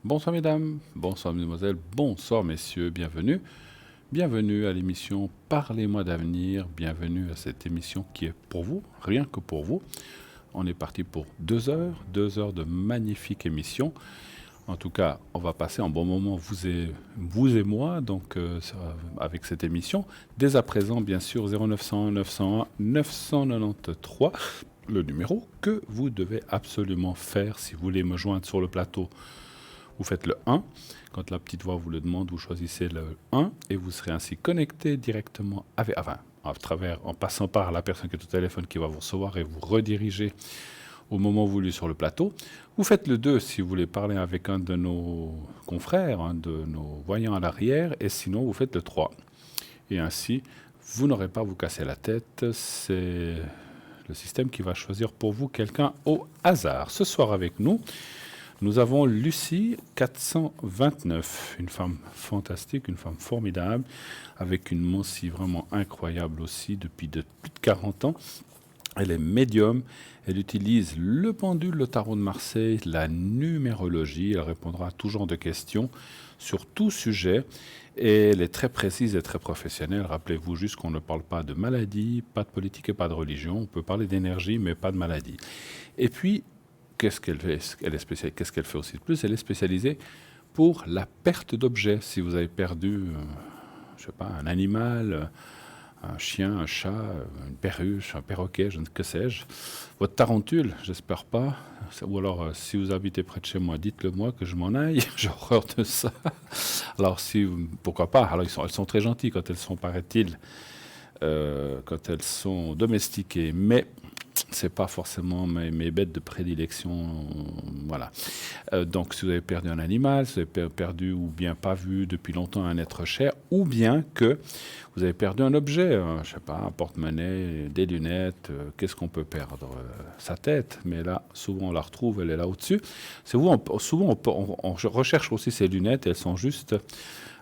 Bonsoir mesdames, bonsoir mesdemoiselles, bonsoir messieurs, bienvenue. Bienvenue à l'émission Parlez-moi d'avenir, bienvenue à cette émission qui est pour vous, rien que pour vous. On est parti pour 2 heures de magnifique émission. En tout cas, on va passer un bon moment, vous et moi, donc avec cette émission. Dès à présent, bien sûr, 0901 901 993, le numéro que vous devez absolument faire si vous voulez me joindre sur le plateau. Vous faites le 1. Quand la petite voix vous le demande, vous choisissez le 1 et vous serez ainsi connecté directement en passant par la personne qui est au téléphone qui va vous recevoir et vous rediriger au moment voulu sur le plateau. Vous faites le 2 si vous voulez parler avec un de nos confrères, un de nos voyants à l'arrière, et sinon vous faites le 3. Et ainsi, vous n'aurez pas à vous casser la tête. C'est le système qui va choisir pour vous quelqu'un au hasard. Ce soir avec nous, nous avons Lucie 429, une femme fantastique, une femme formidable, avec une mensie vraiment incroyable aussi depuis plus de 40 ans. Elle est médium, elle utilise le pendule, le tarot de Marseille, la numérologie, elle répondra à tout genre de questions sur tout sujet et elle est très précise et très professionnelle. Rappelez-vous juste qu'on ne parle pas de maladie, pas de politique et pas de religion, on peut parler d'énergie mais pas de maladie. Et puis, qu'est-ce qu'elle fait? Qu'est-ce qu'elle fait aussi de plus? Elle est spécialisée pour la perte d'objets. Si vous avez perdu, je sais pas, un animal, un chien, un chat, une perruche, un perroquet, que sais-je, votre tarentule, j'espère pas. Ou alors, si vous habitez près de chez moi, dites-le moi que je m'en aille. J'ai horreur de ça. Alors, pourquoi pas? Alors, elles sont très gentilles quand elles sont, paraît-il, quand elles sont domestiquées. Mais c'est pas forcément mes bêtes de prédilection, voilà. Donc, si vous avez perdu un animal, si vous avez perdu ou bien pas vu depuis longtemps un être cher, ou bien que vous avez perdu un objet, je sais pas, un porte-monnaie, des lunettes, qu'est-ce qu'on peut perdre? Sa tête, mais là, souvent on la retrouve, elle est là au-dessus. Souvent on recherche aussi ces lunettes, elles sont juste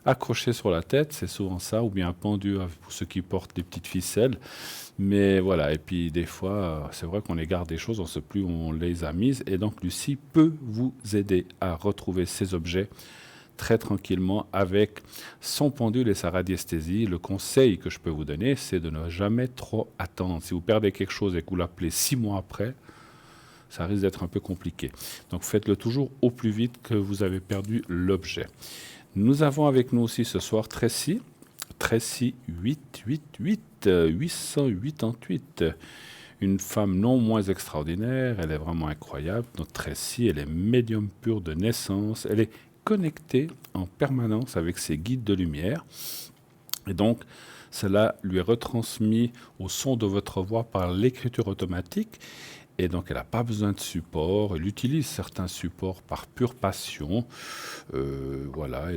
accrochées sur la tête, c'est souvent ça, ou bien pendues pour ceux qui portent des petites ficelles. Mais voilà, et puis des fois, c'est vrai qu'on les garde des choses, on ne sait plus où on les a mises. Et donc Lucie peut vous aider à retrouver ces objets très tranquillement avec son pendule et sa radiesthésie. Le conseil que je peux vous donner, c'est de ne jamais trop attendre. Si vous perdez quelque chose et que vous l'appelez 6 mois après, ça risque d'être un peu compliqué. Donc faites-le toujours au plus vite que vous avez perdu l'objet. Nous avons avec nous aussi ce soir Tracy 888, une femme non moins extraordinaire, elle est vraiment incroyable. Notre Tracy, elle est médium pure de naissance, elle est connectée en permanence avec ses guides de lumière. Et donc, cela lui est retransmis au son de votre voix par l'écriture automatique. Et donc, elle n'a pas besoin de support. Elle utilise certains supports par pure passion. Voilà,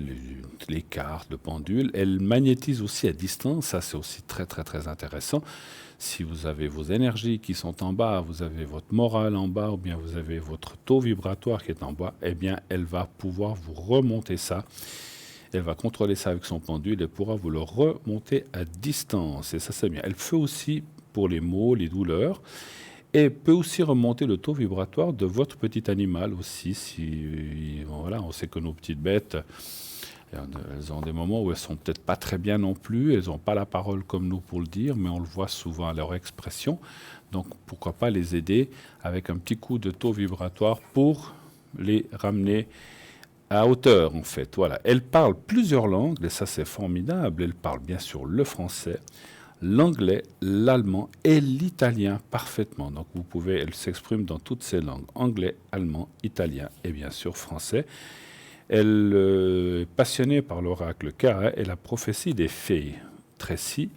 les cartes, le pendule. Elle magnétise aussi à distance. Ça, c'est aussi très, très, très intéressant. Si vous avez vos énergies qui sont en bas, vous avez votre morale en bas, ou bien vous avez votre taux vibratoire qui est en bas, eh bien, elle va pouvoir vous remonter ça. Elle va contrôler ça avec son pendule et pourra vous le remonter à distance. Et ça, c'est bien. Elle fait aussi pour les maux, les douleurs. Et peut aussi remonter le taux vibratoire de votre petit animal aussi. Voilà, on sait que nos petites bêtes, elles ont des moments où elles sont peut-être pas très bien non plus. Elles n'ont pas la parole comme nous pour le dire, mais on le voit souvent à leur expression. Donc pourquoi pas les aider avec un petit coup de taux vibratoire pour les ramener à hauteur en fait. Voilà. Elle parle plusieurs langues et ça c'est formidable. Elle parle bien sûr le français, l'anglais, l'allemand et l'italien parfaitement. Donc elle s'exprime dans toutes ces langues, anglais, allemand, italien et bien sûr français. Elle est passionnée par l'oracle Kara et la prophétie des fées. Tracy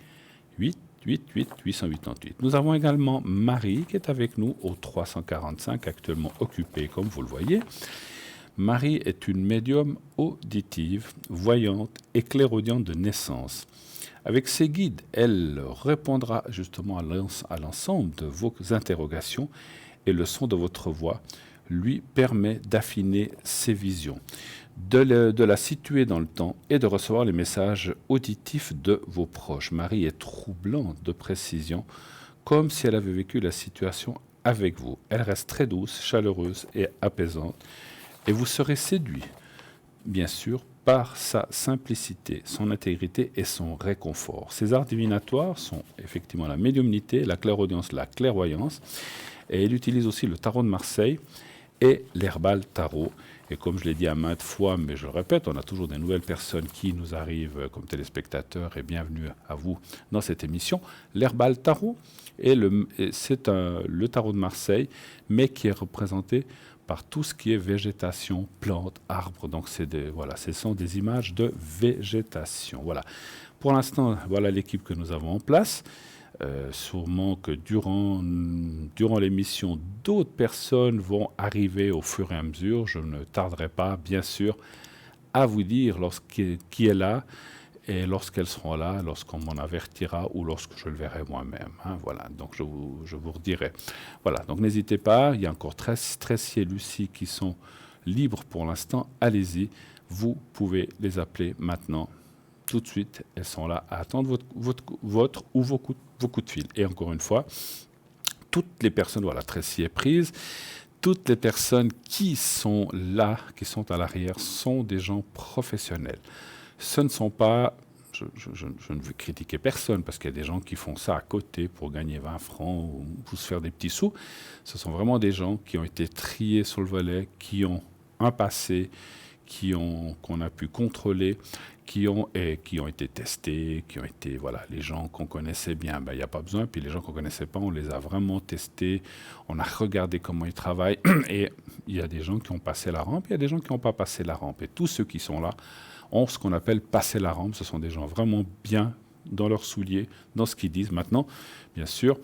888. Nous avons également Marie qui est avec nous au 345, actuellement occupée comme vous le voyez. Marie est une médium auditive, voyante et clairaudiente de naissance. Avec ses guides, elle répondra justement à l'ensemble de vos interrogations et le son de votre voix lui permet d'affiner ses visions, de la situer dans le temps et de recevoir les messages auditifs de vos proches. Marie est troublante de précision, comme si elle avait vécu la situation avec vous. Elle reste très douce, chaleureuse et apaisante et vous serez séduit bien sûr, par sa simplicité, son intégrité et son réconfort. Ces arts divinatoires sont effectivement la médiumnité, la clairaudience, la clairvoyance, et il utilise aussi le tarot de Marseille et l'herbal tarot. Et comme je l'ai dit à maintes fois, mais je le répète, on a toujours des nouvelles personnes qui nous arrivent comme téléspectateurs, et bienvenue à vous dans cette émission. L'herbal tarot, c'est le tarot de Marseille, mais qui est représenté par tout ce qui est végétation, plantes, arbres. Donc ce sont des images de végétation. Voilà. Pour l'instant, voilà l'équipe que nous avons en place. Sûrement que durant l'émission, d'autres personnes vont arriver au fur et à mesure. Je ne tarderai pas, bien sûr, à vous dire qui est là et lorsqu'elles seront là, lorsqu'on m'en avertira ou lorsque je le verrai moi-même. Hein, voilà, donc je vous redirai. Voilà, donc n'hésitez pas, il y a encore Tracy et Lucie qui sont libres pour l'instant. Allez-y, vous pouvez les appeler maintenant. Tout de suite, elles sont là à attendre votre ou vos coups de fil. Et encore une fois, toutes les personnes, voilà, Tracy est prise, toutes les personnes qui sont là, qui sont à l'arrière, sont des gens professionnels. Ce ne sont pas, je ne veux critiquer personne, parce qu'il y a des gens qui font ça à côté pour gagner 20 francs ou pour se faire des petits sous. Ce sont vraiment des gens qui ont été triés sur le volet, qui ont un passé, qu'on a pu contrôler, qui ont été testés, qui ont été, voilà, les gens qu'on connaissait bien, il n'y a pas besoin, puis les gens qu'on ne connaissait pas, on les a vraiment testés, on a regardé comment ils travaillent, et il y a des gens qui ont passé la rampe, il y a des gens qui n'ont pas passé la rampe, et tous ceux qui sont là ont ce qu'on appelle passer la rampe, ce sont des gens vraiment bien dans leurs souliers, dans ce qu'ils disent. Maintenant, bien sûr,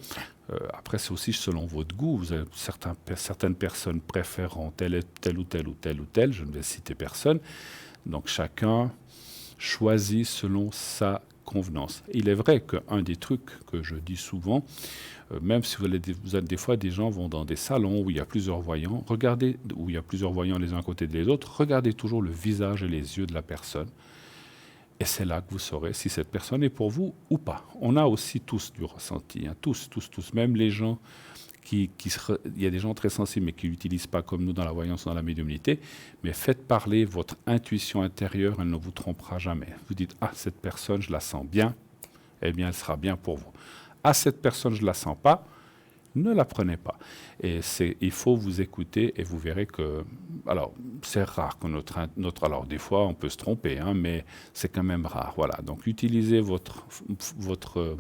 après c'est aussi selon votre goût, certaines personnes préféreront tel ou tel, je ne vais citer personne, donc chacun choisit selon sa convenance. Il est vrai qu'un des trucs que je dis souvent, même si vous êtes des fois, des gens vont dans des salons où il y a plusieurs voyants, où il y a plusieurs voyants les uns à côté des autres, regardez toujours le visage et les yeux de la personne. Et c'est là que vous saurez si cette personne est pour vous ou pas. On a aussi tous du ressenti, hein, tous, même les gens il y a des gens très sensibles mais qui ne l'utilisent pas comme nous dans la voyance ou dans la médiumnité, mais faites parler votre intuition intérieure, elle ne vous trompera jamais. Vous dites, ah, cette personne, je la sens bien, eh bien, elle sera bien pour vous. Ah, cette personne, je ne la sens pas, ne la prenez pas. Et il faut vous écouter et vous verrez que... Alors, c'est rare que alors, des fois, on peut se tromper, hein, mais c'est quand même rare. Voilà. Donc, utilisez votre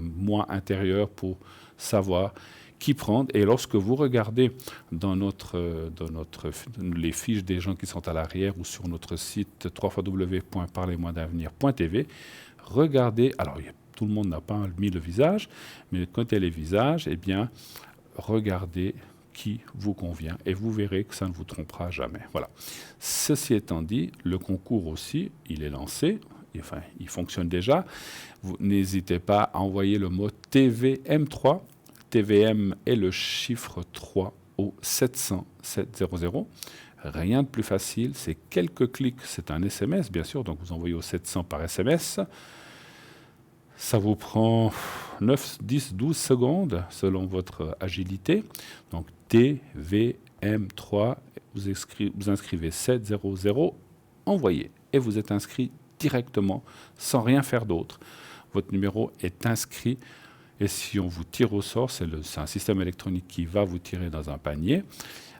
moi intérieur pour savoir qui prendre. Et lorsque vous regardez dans les fiches des gens qui sont à l'arrière ou sur notre site www.parlez-moi-d'avenir.tv, regardez, alors tout le monde n'a pas mis le visage, mais quand il y a les visages, eh bien, regardez qui vous convient et vous verrez que ça ne vous trompera jamais. Voilà. Ceci étant dit, le concours aussi, il est lancé, enfin, il fonctionne déjà. N'hésitez pas à envoyer le mot TVM3. TVM est le chiffre 3 au 700 700. Rien de plus facile, c'est quelques clics, c'est un SMS bien sûr, donc vous envoyez au 700 par SMS. Ça vous prend 9, 10, 12 secondes selon votre agilité. Donc TVM3, vous inscrivez 700, envoyez. Et vous êtes inscrit directement, sans rien faire d'autre. Votre numéro est inscrit. Et si on vous tire au sort, c'est un système électronique qui va vous tirer dans un panier,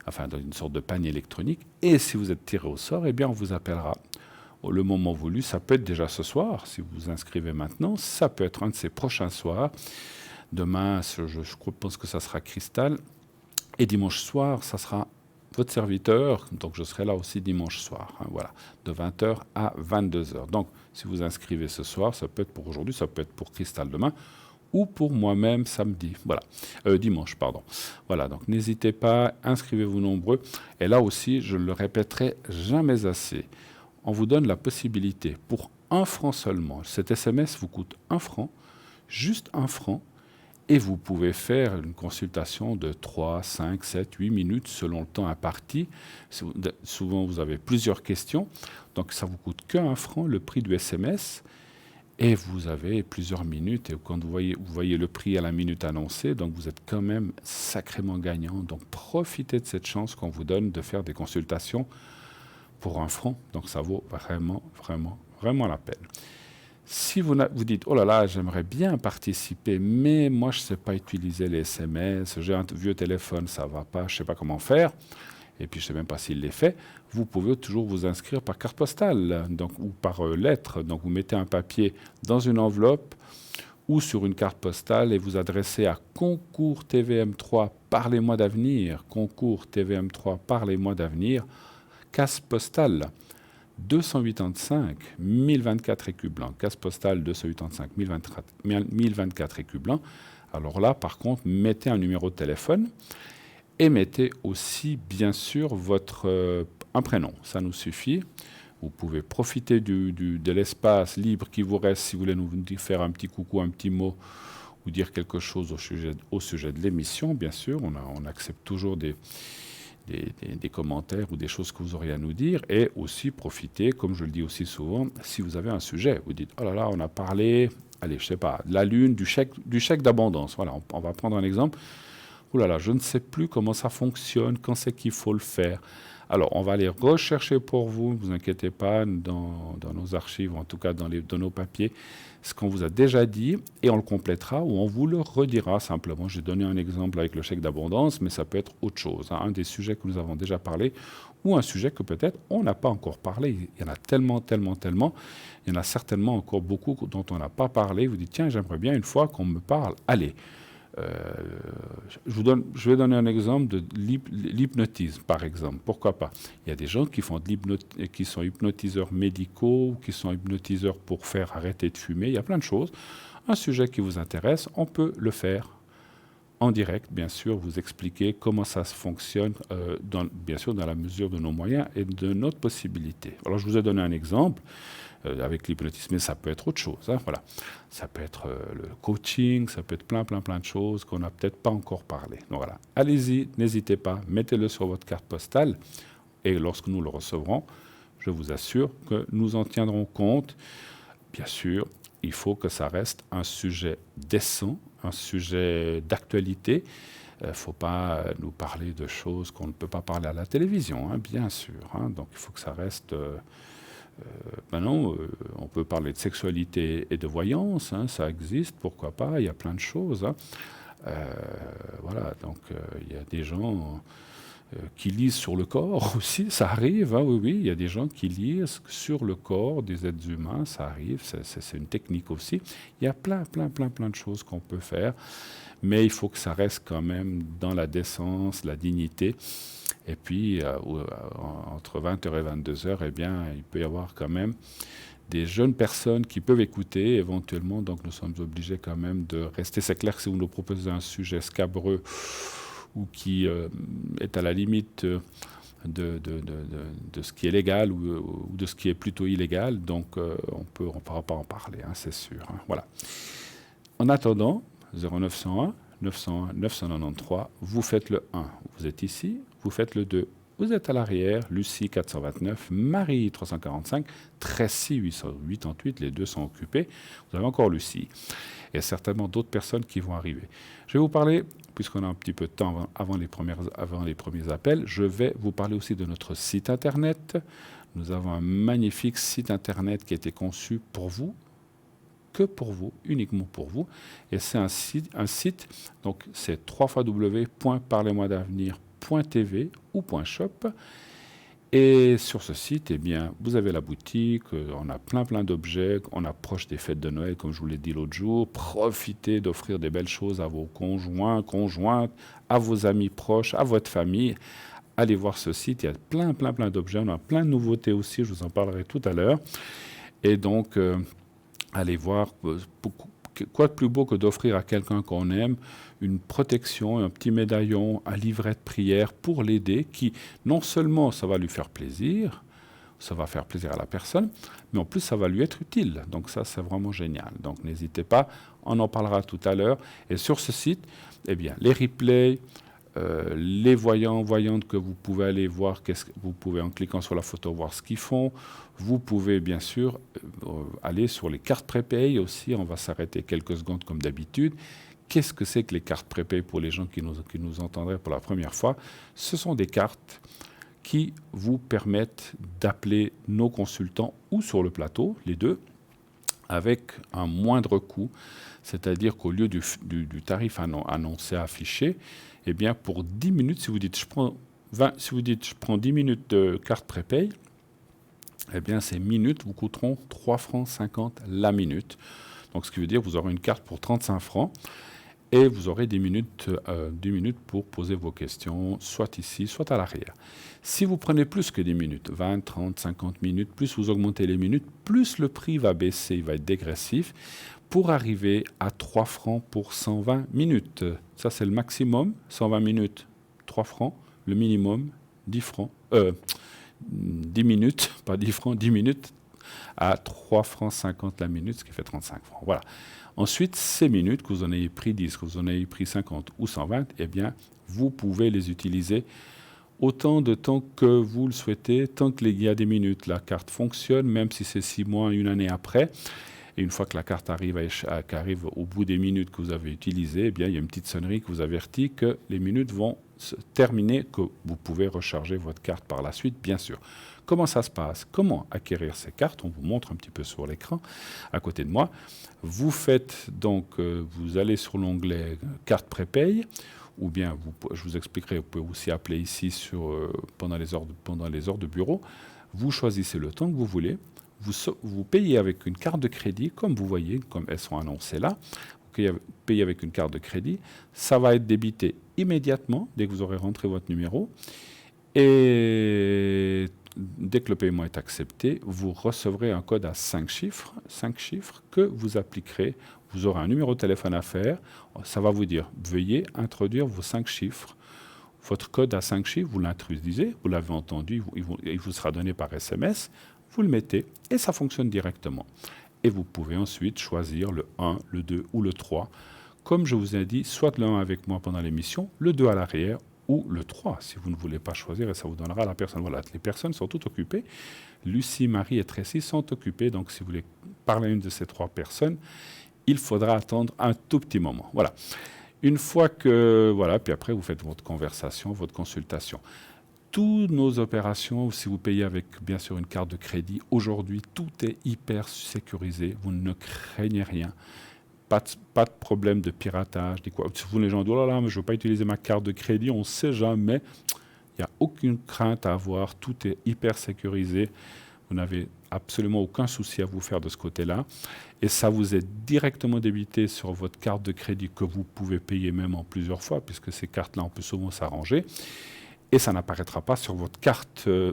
enfin dans une sorte de panier électronique. Et si vous êtes tiré au sort, eh bien on vous appellera le moment voulu. Ça peut être déjà ce soir, si vous vous inscrivez maintenant. Ça peut être un de ces prochains soirs. Demain, je pense que ça sera Cristal. Et dimanche soir, ça sera votre serviteur. Donc je serai là aussi dimanche soir. Hein, voilà, de 20h à 22h. Donc si vous inscrivez ce soir, ça peut être pour aujourd'hui, ça peut être pour Cristal demain, ou pour moi-même samedi, voilà, dimanche, pardon. Voilà, donc n'hésitez pas, inscrivez-vous nombreux. Et là aussi, je ne le répéterai jamais assez. On vous donne la possibilité, pour 1 franc seulement, cet SMS vous coûte 1 franc, juste 1 franc, et vous pouvez faire une consultation de 3, 5, 7, 8 minutes selon le temps imparti. Souvent, vous avez plusieurs questions, donc ça vous coûte que 1 franc, le prix du SMS. Et vous avez plusieurs minutes, et quand vous voyez le prix à la minute annoncée, donc vous êtes quand même sacrément gagnant. Donc profitez de cette chance qu'on vous donne de faire des consultations pour un franc. Donc ça vaut vraiment, vraiment, vraiment la peine. Si vous dites, oh là là, j'aimerais bien participer, mais moi je ne sais pas utiliser les SMS, j'ai un vieux téléphone, ça ne va pas, je ne sais pas comment faire, et puis je ne sais même pas s'il l'est fait, vous pouvez toujours vous inscrire par carte postale donc, ou par lettre. Donc vous mettez un papier dans une enveloppe ou sur une carte postale et vous adressez à Concours TVM3 par les mois d'avenir, Concours TVM3 par les mois d'avenir, casse postale 285 1024 écus blancs, casse postale 285 1024 écus blancs. Alors là, par contre, mettez un numéro de téléphone et mettez aussi, bien sûr, un prénom. Ça nous suffit. Vous pouvez profiter de l'espace libre qui vous reste si vous voulez nous faire un petit coucou, un petit mot ou dire quelque chose au sujet de l'émission. Bien sûr, on accepte toujours des commentaires ou des choses que vous auriez à nous dire. Et aussi profiter, comme je le dis aussi souvent, si vous avez un sujet. Vous dites, oh là là, on a parlé, allez, je sais pas, de la lune, du chèque d'abondance. Voilà, on va prendre un exemple. Oh là là, je ne sais plus comment ça fonctionne, quand c'est qu'il faut le faire. Alors, on va aller rechercher pour vous, ne vous inquiétez pas, dans nos archives, ou en tout cas dans nos papiers, ce qu'on vous a déjà dit, et on le complétera ou on vous le redira simplement. J'ai donné un exemple avec le chèque d'abondance, mais ça peut être autre chose, hein, un des sujets que nous avons déjà parlé, ou un sujet que peut-être on n'a pas encore parlé. Il y en a tellement, tellement, tellement. Il y en a certainement encore beaucoup dont on n'a pas parlé. Vous dites, tiens, j'aimerais bien une fois qu'on me parle. Allez. Je vais donner un exemple de l'hypnotisme, par exemple. Pourquoi pas? Il y a des gens qui sont hypnotiseurs médicaux, qui sont hypnotiseurs pour faire arrêter de fumer. Il y a plein de choses. Un sujet qui vous intéresse, on peut le faire en direct, bien sûr, vous expliquer comment ça fonctionne, bien sûr dans la mesure de nos moyens et de notre possibilité. Alors, je vous ai donné un exemple. Avec l'hypnotisme, mais ça peut être autre chose. Hein, voilà. Ça peut être le coaching, ça peut être plein de choses qu'on n'a peut-être pas encore parlé. Donc voilà, allez-y, n'hésitez pas, mettez-le sur votre carte postale et lorsque nous le recevrons, je vous assure que nous en tiendrons compte. Bien sûr, il faut que ça reste un sujet décent, un sujet d'actualité. Il ne faut pas nous parler de choses qu'on ne peut pas parler à la télévision, hein, bien sûr. Hein, donc il faut que ça reste... Maintenant, on peut parler de sexualité et de voyance, hein, ça existe, pourquoi pas, il y a plein de choses. Hein. Voilà, donc il y a des gens qui lisent sur le corps aussi, ça arrive, hein, oui, il y a des gens qui lisent sur le corps des êtres humains, ça arrive, c'est une technique aussi. Il y a plein de choses qu'on peut faire, mais il faut que ça reste quand même dans la décence, la dignité. Et puis, entre 20h et 22h, eh bien, il peut y avoir quand même des jeunes personnes qui peuvent écouter éventuellement. Donc, nous sommes obligés quand même de rester. C'est clair que si vous nous proposez un sujet scabreux ou qui est à la limite de ce qui est légal ou de ce qui est plutôt illégal, donc on ne pourra pas en parler, hein, c'est sûr. Hein, voilà. En attendant, 0901 901 993, vous faites le 1, vous êtes ici, vous faites le 2, vous êtes à l'arrière, Lucie 429, Marie 345, Tracy 888, les deux sont occupés, vous avez encore Lucie, et certainement d'autres personnes qui vont arriver. Je vais vous parler, puisqu'on a un petit peu de temps avant les premiers appels, je vais vous parler aussi de notre site internet. Nous avons un magnifique site internet qui a été conçu pour vous, que pour vous, uniquement pour vous. Et c'est un site, donc c'est www.parlez-moi-d'avenir.tv ou .shop. Et sur ce site, eh bien, vous avez la boutique, on a plein d'objets, on approche des fêtes de Noël, comme je vous l'ai dit l'autre jour. Profitez d'offrir des belles choses à vos conjoints, conjointes, à vos amis proches, à votre famille. Allez voir ce site, il y a plein d'objets, on a plein de nouveautés aussi, je vous en parlerai tout à l'heure. Et donc... allez voir, quoi de plus beau que d'offrir à quelqu'un qu'on aime une protection, un petit médaillon, un livret de prière pour l'aider, qui non seulement ça va lui faire plaisir, ça va faire plaisir à la personne, mais en plus ça va lui être utile. Donc ça, c'est vraiment génial. Donc n'hésitez pas, on en parlera tout à l'heure. Et sur ce site, eh bien, les replays, les voyantes que vous pouvez aller voir, vous pouvez en cliquant sur la photo voir ce qu'ils font. Vous pouvez bien sûr aller sur les cartes prépay aussi, on va s'arrêter quelques secondes comme d'habitude. Qu'est-ce que c'est que les cartes prépay pour les gens qui nous entendraient pour la première fois? Ce sont des cartes qui vous permettent d'appeler nos consultants ou sur le plateau, les deux, avec un moindre coût. C'est-à-dire qu'au lieu du tarif annoncé, affiché, eh bien pour 10 minutes, si vous dites je prends 10 minutes de carte prépay, eh bien ces minutes vous coûteront 3,50 francs la minute. Donc ce qui veut dire que vous aurez une carte pour 35 francs et vous aurez 10 minutes pour poser vos questions, soit ici, soit à l'arrière. Si vous prenez plus que 10 minutes, 20, 30, 50 minutes, plus vous augmentez les minutes, plus le prix va baisser, il va être dégressif, pour arriver à 3 francs pour 120 minutes. Ça, c'est le maximum, 120 minutes, 3 francs. Le minimum, 10 francs. 10 minutes, pas 10 francs, 10 minutes à 3 francs 50 la minute, ce qui fait 35 francs. Voilà. Ensuite, ces minutes, que vous en ayez pris 10, que vous en ayez pris 50 ou 120, eh bien, vous pouvez les utiliser autant de temps que vous le souhaitez, tant qu'il y a des minutes. La carte fonctionne, même si c'est 6 mois, une année après. Et une fois que la carte arrive au bout des minutes que vous avez utilisées, eh bien, il y a une petite sonnerie qui vous avertit que les minutes vont se terminer, que vous pouvez recharger votre carte par la suite, bien sûr. Comment ça se passe? Comment acquérir ces cartes? On vous montre un petit peu sur l'écran, à côté de moi. Vous faites donc, vous allez sur l'onglet carte prépay, ou bien, je vous expliquerai, vous pouvez aussi appeler ici pendant les heures de bureau. Vous choisissez le temps que vous voulez. Vous payez avec une carte de crédit, comme vous voyez, comme elles sont annoncées là. Vous payez avec une carte de crédit. Ça va être débité immédiatement, dès que vous aurez rentré votre numéro. Et dès que le paiement est accepté, vous recevrez un code à 5 chiffres que vous appliquerez. Vous aurez un numéro de téléphone à faire. Ça va vous dire, veuillez introduire vos 5 chiffres. Votre code à 5 chiffres, vous l'introduisez, vous l'avez entendu, il vous sera donné par SMS. Vous le mettez et ça fonctionne directement. Et vous pouvez ensuite choisir le 1, le 2 ou le 3. Comme je vous ai dit, soit le 1 avec moi pendant l'émission, le 2 à l'arrière ou le 3 si vous ne voulez pas choisir et ça vous donnera la personne. Voilà, les personnes sont toutes occupées. Lucie, Marie et Tracy sont occupées. Donc si vous voulez parler à une de ces 3 personnes, il faudra attendre un tout petit moment. Voilà. Une fois que, voilà, puis après vous faites votre conversation, votre consultation. Toutes nos opérations, si vous payez avec bien sûr une carte de crédit, aujourd'hui tout est hyper sécurisé, vous ne craignez rien, pas de problème de piratage. Souvent les gens disent « Oh là là, mais je ne veux pas utiliser ma carte de crédit », on ne sait jamais. Il n'y a aucune crainte à avoir, tout est hyper sécurisé, vous n'avez absolument aucun souci à vous faire de ce côté-là. Et ça vous est directement débité sur votre carte de crédit que vous pouvez payer même en plusieurs fois, puisque ces cartes-là, on peut souvent s'arranger. Et ça n'apparaîtra pas sur votre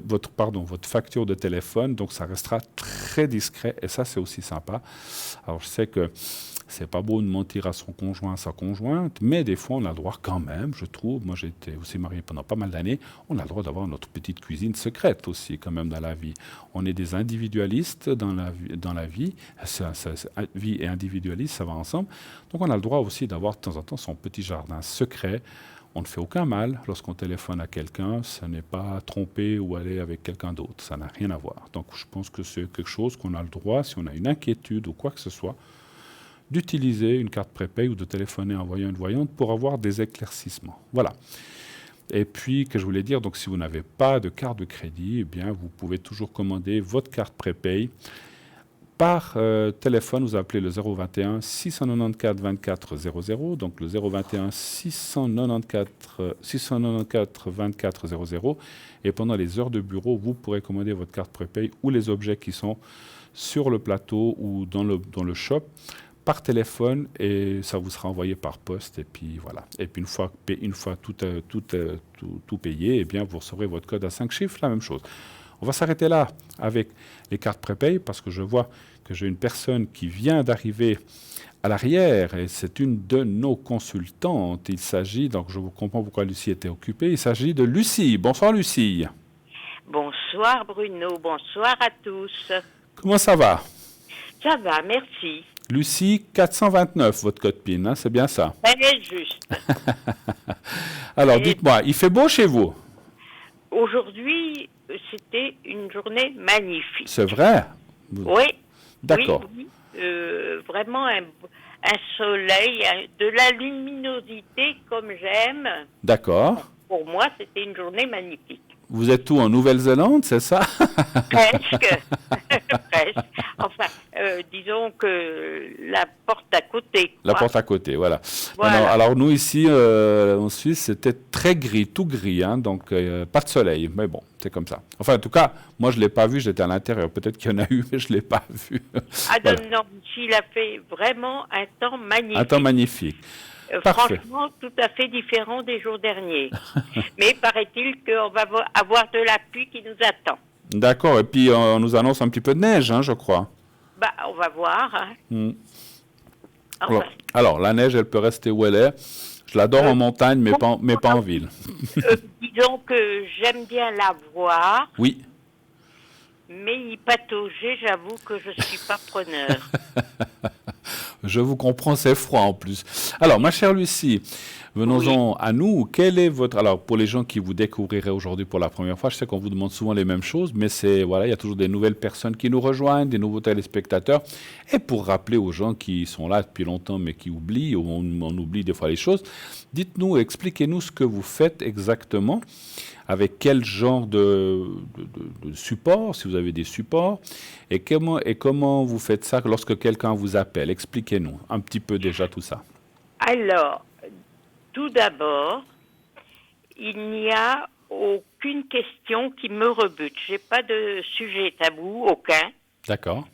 votre facture de téléphone, donc ça restera très discret, et ça c'est aussi sympa. Alors je sais que c'est pas beau de mentir à son conjoint, à sa conjointe, mais des fois on a le droit quand même, je trouve, moi j'ai été aussi marié pendant pas mal d'années, on a le droit d'avoir notre petite cuisine secrète aussi quand même dans la vie. On est des individualistes dans la vie, vie et individualisme ça va ensemble, donc on a le droit aussi d'avoir de temps en temps son petit jardin secret. On ne fait aucun mal lorsqu'on téléphone à quelqu'un, ce n'est pas tromper ou aller avec quelqu'un d'autre, ça n'a rien à voir. Donc je pense que c'est quelque chose qu'on a le droit, si on a une inquiétude ou quoi que ce soit, d'utiliser une carte prépay ou de téléphoner en voyant une voyante pour avoir des éclaircissements. Voilà. Et puis, que je voulais dire, donc si vous n'avez pas de carte de crédit, eh bien, vous pouvez toujours commander votre carte prépay. Par téléphone, vous appelez le 021 694 24 00, donc le 021 694 24 00, et pendant les heures de bureau, vous pourrez commander votre carte prépay ou les objets qui sont sur le plateau ou dans le shop par téléphone, et ça vous sera envoyé par poste, et puis voilà. Et puis une fois tout payé, eh bien, vous recevrez votre code à 5 chiffres, la même chose. On va s'arrêter là avec les cartes prépay parce que je vois que j'ai une personne qui vient d'arriver à l'arrière et c'est une de nos consultantes. Il s'agit, donc je vous comprends pourquoi Lucie était occupée, il s'agit de Lucie. Bonsoir Lucie. Bonsoir Bruno, bonsoir à tous. Comment ça va? Ça va, merci. Lucie 429, votre code PIN, hein, c'est bien ça? C'est juste. Alors dites-moi, il fait beau chez vous? Aujourd'hui, c'était une journée magnifique. C'est vrai? Oui. D'accord. Oui. Vraiment un soleil, de la luminosité comme j'aime. D'accord. Pour moi, c'était une journée magnifique. Vous êtes où, en Nouvelle-Zélande, c'est ça? Presque. Presque. Enfin, disons que la porte à côté. La quoi. porte à côté, voilà. Voilà. Non, alors nous ici, en Suisse, c'était très gris, tout gris, hein, donc pas de soleil. Mais bon, c'est comme ça. Enfin, en tout cas, moi je l'ai pas vu, j'étais à l'intérieur. Peut-être qu'il y en a eu, mais je l'ai pas vu. Ah Voilà. non, ici, il a fait vraiment un temps magnifique. Un temps magnifique. Parfait. Franchement, tout à fait différent des jours derniers. Mais paraît-il qu'on va avoir de la pluie qui nous attend. D'accord. Et puis on nous annonce un petit peu de neige, hein, je crois. Bah, on va voir. Hein. Hmm. Enfin, Alors, la neige, elle peut rester où elle est. Je l'adore en montagne, mais pas en ville. disons que j'aime bien la voir, Oui. mais y patauger, j'avoue que je suis pas preneur. Je vous comprends, c'est froid en plus. Alors, ma chère Lucie, venons-en à nous. Quel est votre... Alors, pour les gens qui vous découvriraient aujourd'hui pour la première fois, je sais qu'on vous demande souvent les mêmes choses, mais voilà, il y a toujours des nouvelles personnes qui nous rejoignent, des nouveaux téléspectateurs. Et pour rappeler aux gens qui sont là depuis longtemps, mais qui oublient, ou on oublie des fois les choses, dites-nous, expliquez-nous ce que vous faites exactement, avec quel genre de support, si vous avez des supports, et comment vous faites ça lorsque quelqu'un vous appelle. Expliquez-nous un petit peu déjà tout ça. Alors, tout d'abord, il n'y a aucune question qui me rebute. J'ai pas de sujet tabou, aucun. D'accord.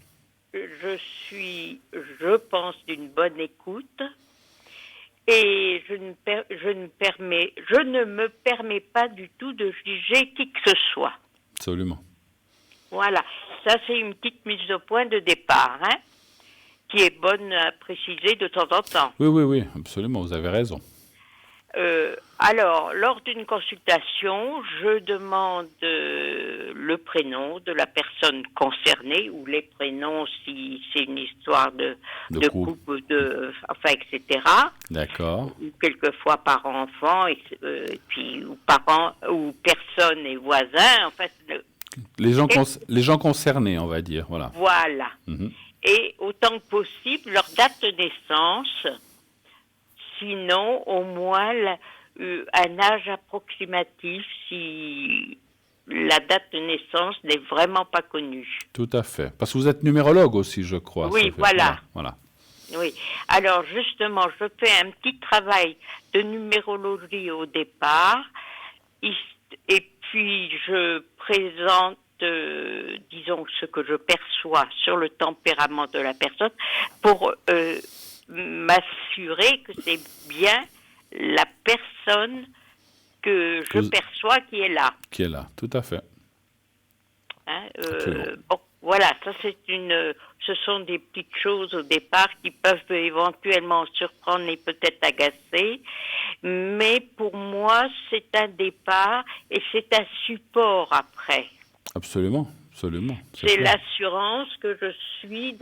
Je pense, d'une bonne écoute. Et je ne me permets pas du tout de juger qui que ce soit. Absolument. Voilà, ça c'est une petite mise au point de départ, hein, qui est bonne à préciser de temps en temps. Oui, absolument, vous avez raison. Alors, lors d'une consultation, je demande le prénom de la personne concernée, ou les prénoms si c'est une histoire de couple, enfin, etc. D'accord. Ou quelquefois par enfant, et puis ou parents, ou personne et voisins. En fait, les gens concernés, on va dire, voilà. Voilà. Mm-hmm. Et autant que possible, leur date de naissance. Sinon, au moins, un âge approximatif si la date de naissance n'est vraiment pas connue. Tout à fait. Parce que vous êtes numérologue aussi, je crois. Oui, voilà. Voilà. Oui. Alors, justement, je fais un petit travail de numérologie au départ. Et puis, je présente, disons, ce que je perçois sur le tempérament de la personne pour m'assurer que c'est bien la personne que je perçois qui est là. Qui est là, tout à fait. Hein, bon, voilà, ça ce sont des petites choses au départ qui peuvent éventuellement surprendre et peut-être agacer, mais pour moi c'est un départ et c'est un support après. Absolument. C'est l'assurance que je suis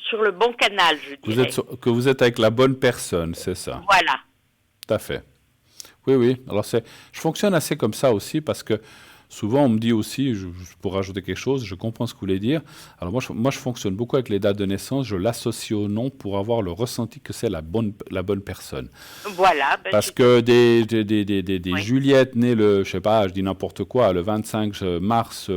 sur le bon canal, je dirais. Que vous êtes avec la bonne personne, c'est ça. Voilà. Tout à fait. Oui. Alors, je fonctionne assez comme ça aussi parce que souvent, on me dit aussi, pour rajouter quelque chose, je comprends ce que vous voulez dire. Alors, moi, je fonctionne beaucoup avec les dates de naissance. Je l'associe au nom pour avoir le ressenti que c'est la bonne personne. Voilà. Parce que des Juliettes nées je sais pas, je dis n'importe quoi, le 25 mars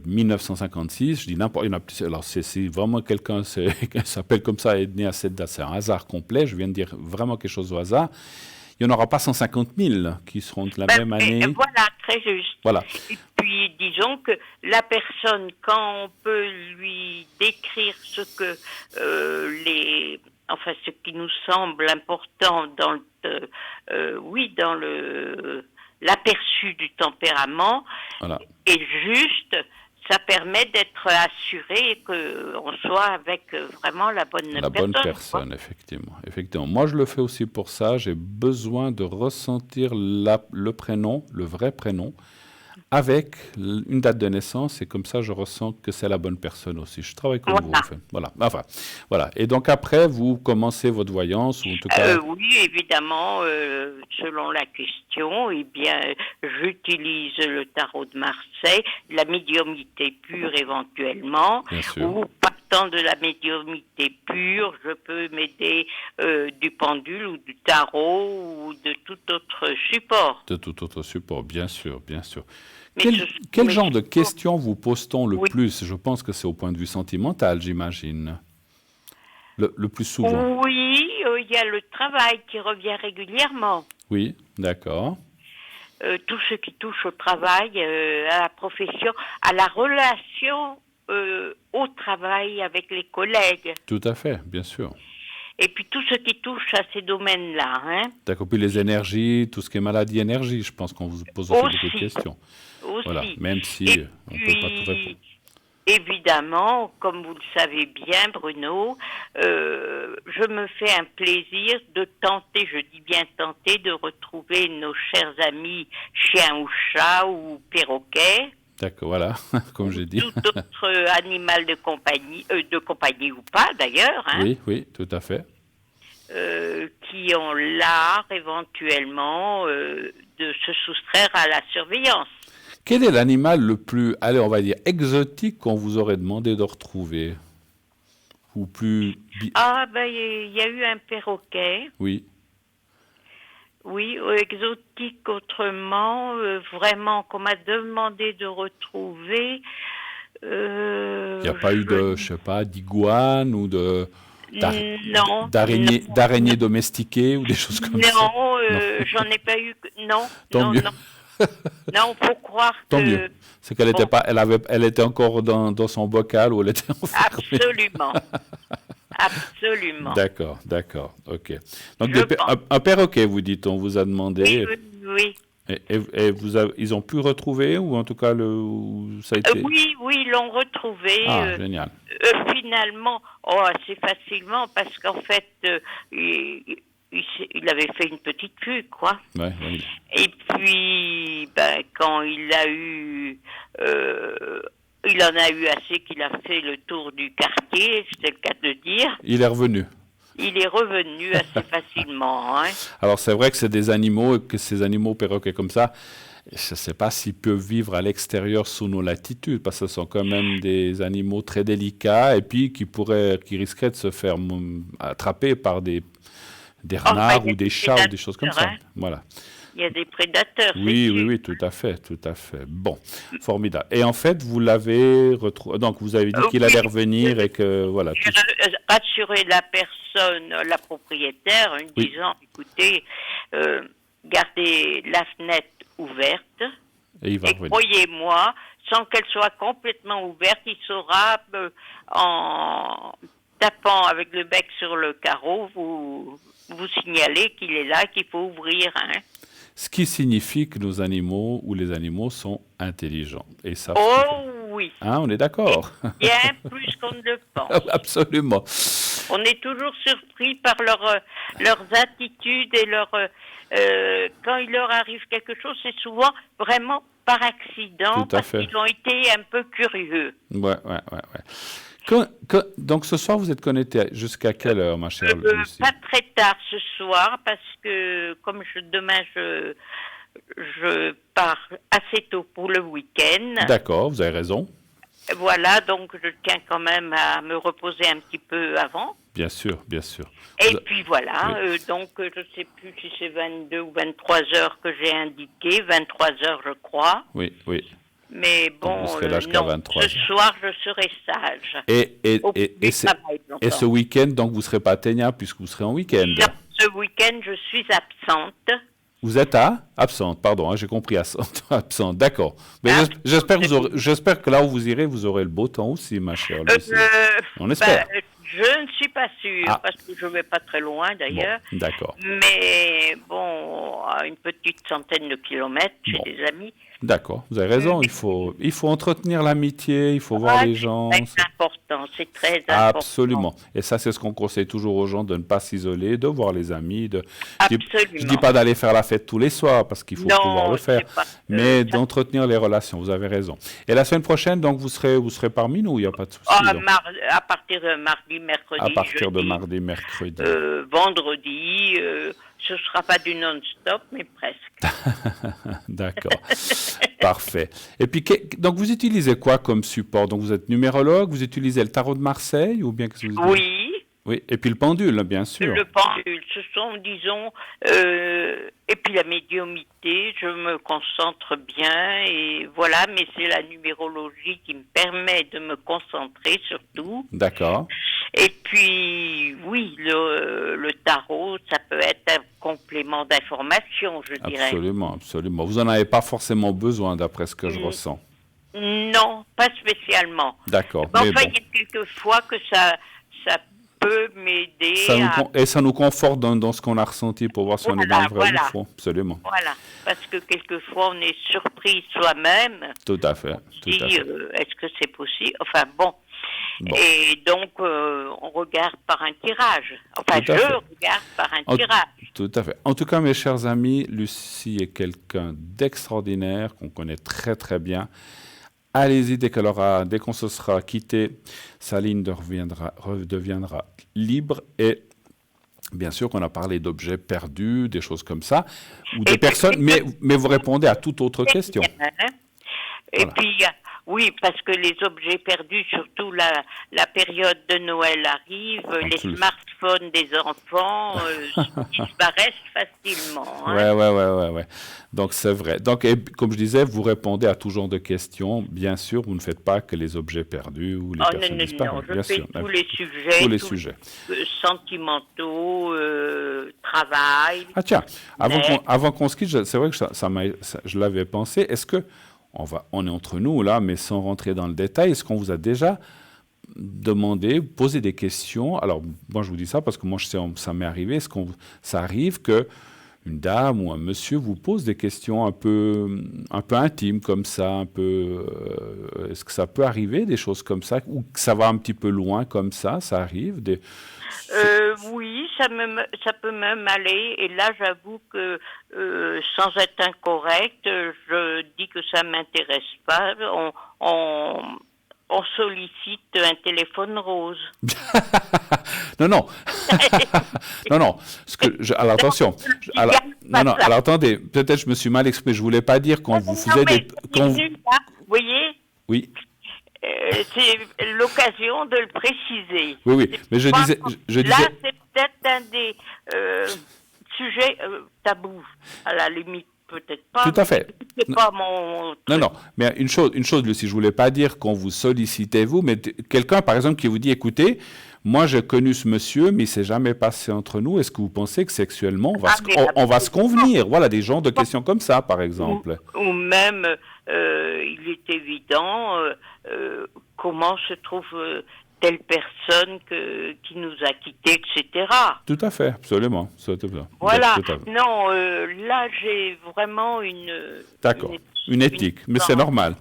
1956, je dis n'importe quoi. Alors, c'est vraiment quelqu'un qui s'appelle comme ça et est né à cette date. C'est un hasard complet. Je viens de dire vraiment quelque chose au hasard. Il n'y en aura pas 150 000 qui seront de la même année. Voilà, très juste. Voilà. Et puis, disons que la personne, quand on peut lui décrire ce qui nous semble important dans l'aperçu du tempérament, voilà. est juste, ça permet d'être assuré et qu'on soit avec vraiment la bonne personne. La bonne personne, effectivement. Moi, je le fais aussi pour ça. J'ai besoin de ressentir le prénom, le vrai prénom, avec une date de naissance. Et comme ça, je ressens que c'est la bonne personne aussi. Je travaille comme vous, en fait. Voilà. Et donc, après, vous commencez votre voyance ou en tout cas... oui, évidemment, selon la question, j'utilise le tarot de Marseille, la médiumnité pure éventuellement, ou étant de la médiumnité pure, je peux m'aider du pendule ou du tarot ou de tout autre support. De tout autre support, bien sûr, bien sûr. Mais Quel genre de questions vous pose-t-on le Oui. plus? Je pense que c'est au point de vue sentimental, j'imagine. Le plus souvent. Oui, il y a le travail qui revient régulièrement. Oui, d'accord. Tout ce qui touche au travail, à la profession, à la relation au travail avec les collègues. Tout à fait, bien sûr. Et puis tout ce qui touche à ces domaines-là. Hein. D'accord. Puis les énergies, tout ce qui est maladie, énergie, je pense qu'on vous pose aussi beaucoup de questions. Aussi. Voilà, même si Et on ne peut pas tout répondre. Évidemment, comme vous le savez bien, Bruno, je me fais un plaisir de tenter, je dis bien tenter, de retrouver nos chers amis chiens ou chats ou perroquets. D'accord, voilà, comme j'ai dit. Tout autre animal de compagnie ou pas d'ailleurs, hein, Oui, oui, tout à fait. qui ont l'art éventuellement de se soustraire à la surveillance. Quel est l'animal le plus, allez, on va dire, exotique qu'on vous aurait demandé de retrouver? Ou plus... Ah, ben, il y a eu un perroquet. Oui. Oui, exotique autrement, vraiment, qu'on m'a demandé de retrouver. Il n'y a pas eu de, je sais pas, d'iguane ou d'araignée domestiquée ou des choses comme ça? Non, j'en ai pas eu. Non, Tant mieux. non. Non, faut croire Tant que... mieux. C'est qu'elle était pas, elle était encore dans son bocal ou elle était enfermée. Absolument. Absolument. D'accord, d'accord, ok. Donc un perroquet, vous dites, on vous a demandé. Oui. Et ils ont pu retrouver, ou en tout cas, ça a été... Oui, ils l'ont retrouvé. Ah, génial. Finalement, assez facilement, parce qu'en fait, il avait fait une petite fugue, quoi. Ouais, oui. Et puis, quand il a eu... il en a eu assez qu'il a fait le tour du quartier, c'était le cas de dire. Il est revenu. Il est revenu assez facilement. Hein. Alors, c'est vrai que c'est des animaux, et que ces animaux perroquets comme ça, je ne sais pas s'ils peuvent vivre à l'extérieur sous nos latitudes, parce que ce sont quand même des animaux très délicats, et puis qui risqueraient de se faire attraper par des renards ou des chats ou des choses comme ça. Voilà. Il y a des prédateurs. Oui, tout à fait. Bon, formidable. Et en fait, vous l'avez retrouvé. Donc, vous avez dit qu'il allait revenir et que voilà. J'ai rassuré la personne, la propriétaire, en disant, écoutez, gardez la fenêtre ouverte. Et il va revenir. Croyez-moi, sans qu'elle soit complètement ouverte, il saura, en tapant avec le bec sur le carreau, vous signaler qu'il est là, qu'il faut ouvrir. Hein. Ce qui signifie que nos animaux ou les animaux sont intelligents. Et ça, oui. Hein, on est d'accord. Bien plus qu'on ne le pense. Absolument. On est toujours surpris par leurs attitudes et quand il leur arrive quelque chose, c'est souvent vraiment par accident, parce qu'ils ont été un peu curieux. Ouais. Donc ce soir, vous êtes connecté jusqu'à quelle heure, ma chère Lucie? Pas très tard ce soir, parce que comme demain, je pars assez tôt pour le week-end. D'accord, vous avez raison. Voilà, donc je tiens quand même à me reposer un petit peu avant. Bien sûr. Et puis voilà, donc je ne sais plus si c'est 22 ou 23 heures que j'ai indiqué, 23 heures je crois. Oui. Mais bon, ce soir je serai sage. Et ce week-end, donc vous ne serez pas atteignable puisque vous serez en week-end? Non, ce week-end je suis absente. Vous êtes absente, pardon, j'ai compris, absente, d'accord. Mais j'espère que là où vous irez, vous aurez le beau temps aussi, ma chère Lucie. On espère. Je ne suis pas sûre, parce que je ne vais pas très loin d'ailleurs. Bon, d'accord. Mais bon, à une petite centaine de kilomètres chez des amis. D'accord, vous avez raison, il faut entretenir l'amitié, il faut voir les gens. C'est important, c'est très important. Absolument. Et ça, c'est ce qu'on conseille toujours aux gens, de ne pas s'isoler, de voir les amis. Absolument. Je ne dis pas d'aller faire la fête tous les soirs, parce qu'il faut pouvoir le faire, mais d'entretenir les relations, vous avez raison. Et la semaine prochaine, donc, vous serez parmi nous, il n'y a pas de souci. À partir de mardi, mercredi, à partir de mardi, mercredi. Vendredi, ce ne sera pas du non-stop, mais presque. D'accord. Parfait. Et puis, donc, vous utilisez quoi comme support? Donc, vous êtes numérologue, vous utilisez le tarot de Marseille ou bien qu'est-ce que vous utilisez? Oui, Oui, et puis le pendule, bien sûr. le pendule, ce sont, disons, et puis la médiumnité, je me concentre bien, et voilà, mais c'est la numérologie qui me permet de me concentrer surtout. D'accord. Et puis, oui, le tarot, ça peut être un complément d'information, je dirais. Absolument, absolument. Vous n'en avez pas forcément besoin, d'après ce que je ressens. Non, pas spécialement. D'accord, Mais mais enfin, bon. il y a quelques fois que ça peut m'aider à... Et ça nous conforte dans ce qu'on a ressenti pour voir si on est dans le vrai ou le faux. Absolument. Voilà, parce que quelquefois on est surpris soi-même. Tout à fait. On se dit, est-ce que c'est possible? Enfin bon. Et donc on regarde par un tirage. Enfin, je regarde par un tirage. Tout à fait. En tout cas, mes chers amis, Lucie est quelqu'un d'extraordinaire qu'on connaît très très bien. Allez-y, dès qu'on se sera quitté, sa ligne redeviendra libre. Et bien sûr qu'on a parlé d'objets perdus, des choses comme ça, ou des personnes, mais vous répondez à toute autre question. Et puis, oui, parce que les objets perdus, surtout la période de Noël arrive, les smartphones des enfants disparaissent facilement. Hein. Ouais. Donc, c'est vrai. Donc, comme je disais, vous répondez à tout genre de questions. Bien sûr, vous ne faites pas que les objets perdus ou les personnes disparues. Non, je fais tous les sujets. Tous les sujets. Sentimentaux, travail. Ah tiens, avant qu'on se quitte, c'est vrai que je l'avais pensé. Est-ce que on est entre nous là, mais sans rentrer dans le détail, est-ce qu'on vous a déjà demandé, posé des questions? Alors, moi je vous dis ça parce que moi ça m'est arrivé. Ça arrive que une dame ou un monsieur vous pose des questions un peu intimes comme ça, est-ce que ça peut arriver, des choses comme ça, ou que ça va un petit peu loin comme ça arrive oui, ça peut même aller. Et là, j'avoue que sans être incorrect, je dis que ça m'intéresse pas. On sollicite un téléphone rose. Non. Non. Alors attention. Alors attendez. Peut-être je me suis mal exprimé. Je voulais pas dire qu'on vous faisait des. Vous voyez? Oui. C'est l'occasion de le préciser. Oui. Mais je disais. Là, c'est peut-être un des sujets tabous, à la limite. Peut-être pas. Tout à fait. C'est pas mon truc. Non. Mais une chose, Lucie, je voulais pas dire qu'on vous sollicitait vous, mais quelqu'un, par exemple, qui vous dit, écoutez, moi j'ai connu ce monsieur, mais il s'est jamais passé entre nous. Est-ce que vous pensez que sexuellement on va se convenir? Voilà, des genres de questions comme ça, par exemple. Ou même, il est évident, comment se trouve telle personne qui nous a quittés, etc. Tout à fait, absolument. Voilà. Non, là, j'ai vraiment une éthique, mais c'est normal.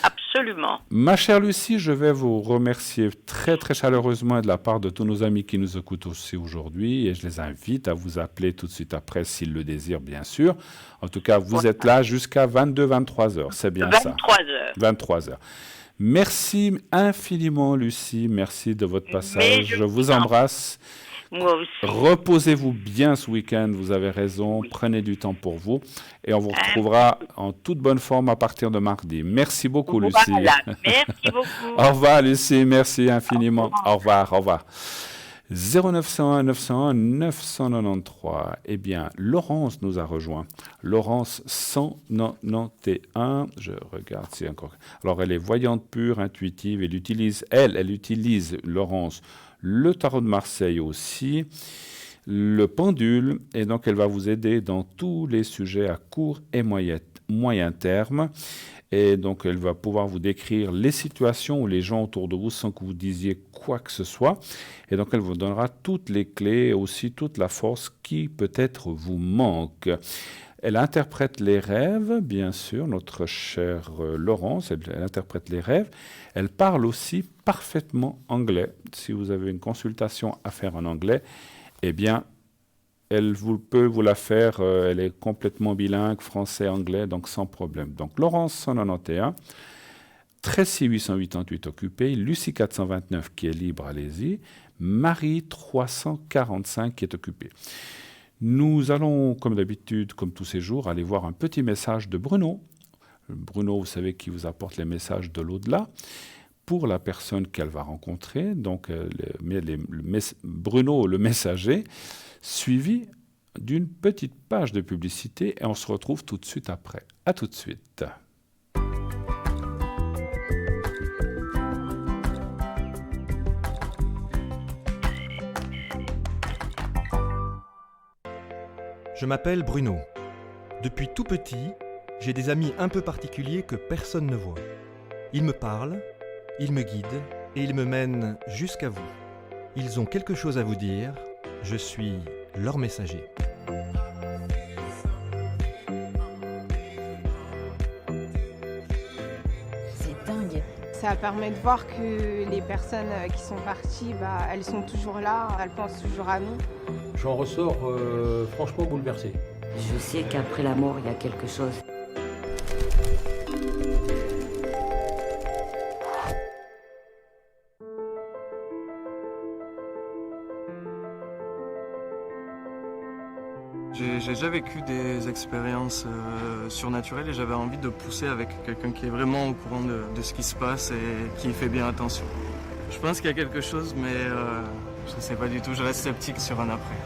Absolument. Ma chère Lucie, je vais vous remercier très, très chaleureusement de la part de tous nos amis qui nous écoutent aussi aujourd'hui, et je les invite à vous appeler tout de suite après s'ils le désirent, bien sûr. En tout cas, vous êtes là jusqu'à 22-23 heures, c'est bien 23 ça. 23 heures. Merci infiniment, Lucie. Merci de votre passage. Je vous embrasse. Moi aussi. Reposez-vous bien ce week-end. Vous avez raison. Oui. Prenez du temps pour vous. Et on vous retrouvera en toute bonne forme à partir de mardi. Merci beaucoup, Lucie. Merci beaucoup. Au revoir, Lucie. Merci infiniment. Au revoir. 0901 901 993. Eh bien, Laurence nous a rejoint. Laurence 191. Je regarde si encore. Alors, elle est voyante pure, intuitive. Elle utilise, Laurence, le tarot de Marseille aussi, le pendule. Et donc, elle va vous aider dans tous les sujets à court et moyen terme. Et donc, elle va pouvoir vous décrire les situations où les gens autour de vous sans que vous disiez quoi que ce soit. Et donc, elle vous donnera toutes les clés et aussi toute la force qui peut-être vous manque. Elle interprète les rêves, bien sûr, notre chère Laurence, elle interprète les rêves. Elle parle aussi parfaitement anglais. Si vous avez une consultation à faire en anglais, eh bien, elle peut vous la faire, elle est complètement bilingue, français-anglais, donc sans problème. Donc Laurence 191, 13 888 occupé, Lucie 429 qui est libre, allez-y, Marie 345 qui est occupée. Nous allons, comme d'habitude, comme tous ces jours, aller voir un petit message de Bruno. Bruno, vous savez, qui vous apporte les messages de l'au-delà pour la personne qu'elle va rencontrer. Donc, Bruno, le messager, suivi d'une petite page de publicité et on se retrouve tout de suite après. À tout de suite. Je m'appelle Bruno. Depuis tout petit, j'ai des amis un peu particuliers que personne ne voit. Ils me parlent, ils me guident et ils me mènent jusqu'à vous. Ils ont quelque chose à vous dire, je suis leur messager. C'est dingue. Ça permet de voir que les personnes qui sont parties, elles sont toujours là, elles pensent toujours à nous. J'en ressors franchement bouleversé. Je sais qu'après la mort, il y a quelque chose. J'ai déjà vécu des expériences surnaturelles et j'avais envie de pousser avec quelqu'un qui est vraiment au courant de ce qui se passe et qui fait bien attention. Je pense qu'il y a quelque chose, mais je ne sais pas du tout, je reste sceptique sur un après.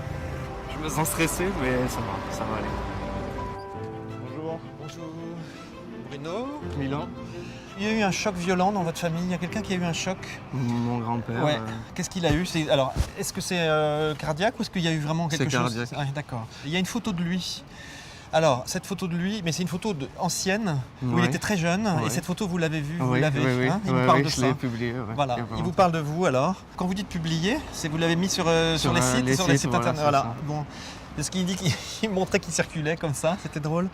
Je me sens stressé, mais ça va aller. Bonjour. Bonjour. Bruno. Milan, Il y a eu un choc violent dans votre famille. Il y a quelqu'un qui a eu un choc. mon grand-père. Ouais. Qu'est-ce qu'il a eu? Alors, est-ce que c'est cardiaque ou est-ce qu'il y a eu vraiment quelque chose? C'est cardiaque. Ah, d'accord. Il y a une photo de lui. Alors, cette photo de lui, mais c'est une photo ancienne où il Ouais. était très jeune. Ouais. Et cette photo, vous l'avez vue, vous Oui, l'avez. oui. Hein, il vous parle de je ça. l'ai publié. Ouais. Voilà, Il y a pas il vous longtemps. parle de vous alors. Quand vous dites publier, vous l'avez mis sur les sites, les sur les sites, sites voilà, internet. c'est Voilà. ça. Bon. Parce qu'il dit qu'il montrait qu'il circulait comme ça, c'était drôle.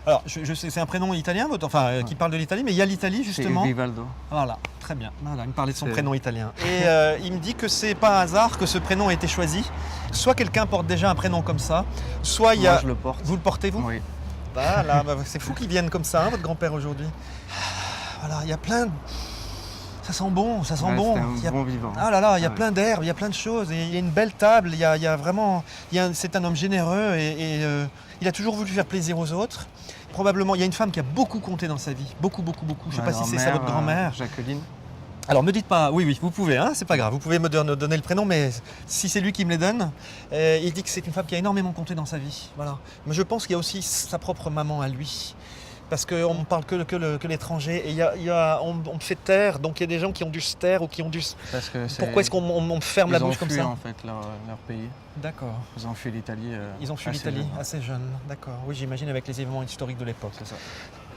Alors, je sais, c'est un prénom italien, qui parle de l'Italie, mais il y a l'Italie justement. C'est Vivaldo. Voilà, très bien. Voilà, il me parlait de son C'est- prénom italien. Et il me dit que c'est pas un hasard que ce prénom a été choisi. Soit quelqu'un porte déjà un prénom comme ça, soit il y a. Moi, je le porte. Vous le portez vous? Oui. Voilà, c'est fou qu'il vienne comme ça, hein, votre grand-père aujourd'hui. Voilà, il y a plein de. Ça sent bon, ça sent Ouais, bon. c'était Il y a- un bon vivant. Ah là là, il y a Ouais. plein d'herbes, il y a plein de choses, et il y a une belle table, il y a vraiment, c'est un homme généreux et il a toujours voulu faire plaisir aux autres. Probablement, il y a une femme qui a beaucoup compté dans sa vie, beaucoup. Je ne sais pas si c'est ça votre grand-mère. Jacqueline. Alors me dites pas, oui, vous pouvez, hein, c'est pas grave, vous pouvez me donner le prénom, mais si c'est lui qui me les donne, il dit que c'est une femme qui a énormément compté dans sa vie. Voilà. Mais je pense qu'il y a aussi sa propre maman à lui. Parce qu'on ne parle que l'étranger et on me fait taire, donc il y a des gens qui ont dû se taire ou qui ont dû se... Parce que Pourquoi est-ce qu'on ferme la bouche comme ça? Ils ont fui en fait leur pays. D'accord. Ils ont fui l'Italie. Ils ont fui assez l'Italie jeune. assez jeunes, d'accord. Oui, j'imagine avec les événements historiques de l'époque. C'est ça.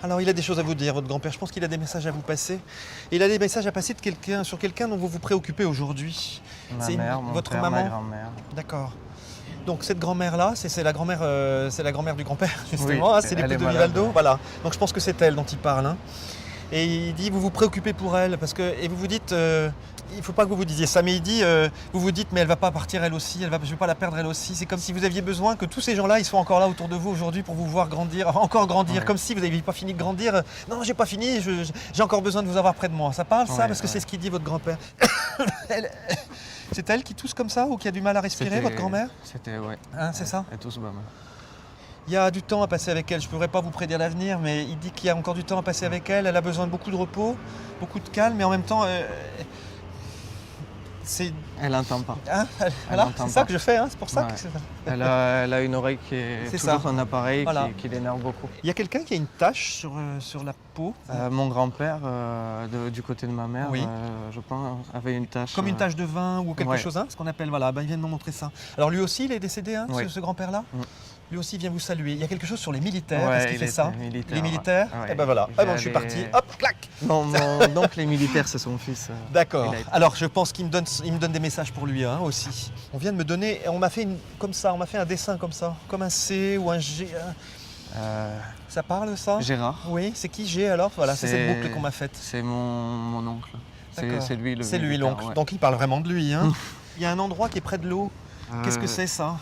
Alors il a des choses à vous dire, votre grand-père, je pense qu'il a des messages à vous passer. Et il a des messages à passer sur quelqu'un dont vous vous préoccupez aujourd'hui. Ma C'est mère, mon votre père, maman? ma grand-mère. D'accord. Donc cette grand-mère-là, c'est la grand-mère du grand-père, justement, Oui, hein, c'est elle l'époux est de malade. Vivaldo. Voilà. Donc je pense que c'est elle dont il parle. Hein. Et il dit, vous vous préoccupez pour elle, et vous vous dites, il ne faut pas que vous vous disiez ça, mais il dit, vous vous dites, mais elle ne va pas partir elle aussi, je ne vais pas la perdre elle aussi. C'est comme si vous aviez besoin que tous ces gens-là, ils soient encore là autour de vous aujourd'hui pour vous voir grandir, enfin, encore grandir, Ouais. comme si vous n'aviez pas fini de grandir. Non, j'ai pas fini, j'ai encore besoin de vous avoir près de moi. Ça parle ça? Ouais, Parce que ouais. c'est ce qu'il dit votre grand-père. C'est elle qui tousse comme ça ou qui a du mal à respirer, votre grand-mère? C'était, ouais. Hein, c'est ça? Elle tousse pas mal. Il y a du temps à passer avec elle, je ne pourrais pas vous prédire l'avenir, mais il dit qu'il y a encore du temps à passer avec elle, elle a besoin de beaucoup de repos, beaucoup de calme, mais en même temps, c'est... Elle n'entend pas. Hein, Elle voilà, n'entend c'est ça pas. que je fais, hein, c'est pour ça Ouais. que c'est... Elle a une oreille qui est C'est toujours ça. un appareil Voilà. qui l'énerve beaucoup. Il y a quelqu'un qui a une tache sur la peau, Mon grand-père, du côté de ma mère, Oui. je pense, avait une tache. comme une tache de vin ou quelque ouais. chose, hein, ce qu'on appelle, voilà, il vient de me montrer ça. Alors lui aussi, il est décédé, hein, Oui. ce grand-père-là? Mm. Lui aussi vient vous saluer. Il y a quelque chose sur les militaires, Ouais, est-ce qu'il il fait était ça? militaire, Les ouais. militaires? Ouais. Et ben voilà, Il je suis allait- parti, hop, clac. Non, donc les militaires, c'est son fils. D'accord. Il a été- Alors je pense qu'il me donne des messages pour lui, hein, aussi. On vient de me donner, on m'a fait on m'a fait un dessin comme ça, comme un C ou un G. Ça parle ça? Gérard, Oui, c'est qui G alors? Voilà, c'est cette boucle qu'on m'a faite. c'est mon oncle. D'accord. C'est lui le C'est lui militaire, l'oncle. ouais. Donc il parle vraiment de lui, hein. Il y a un endroit qui est près de l'eau. Qu'est-ce que c'est ça?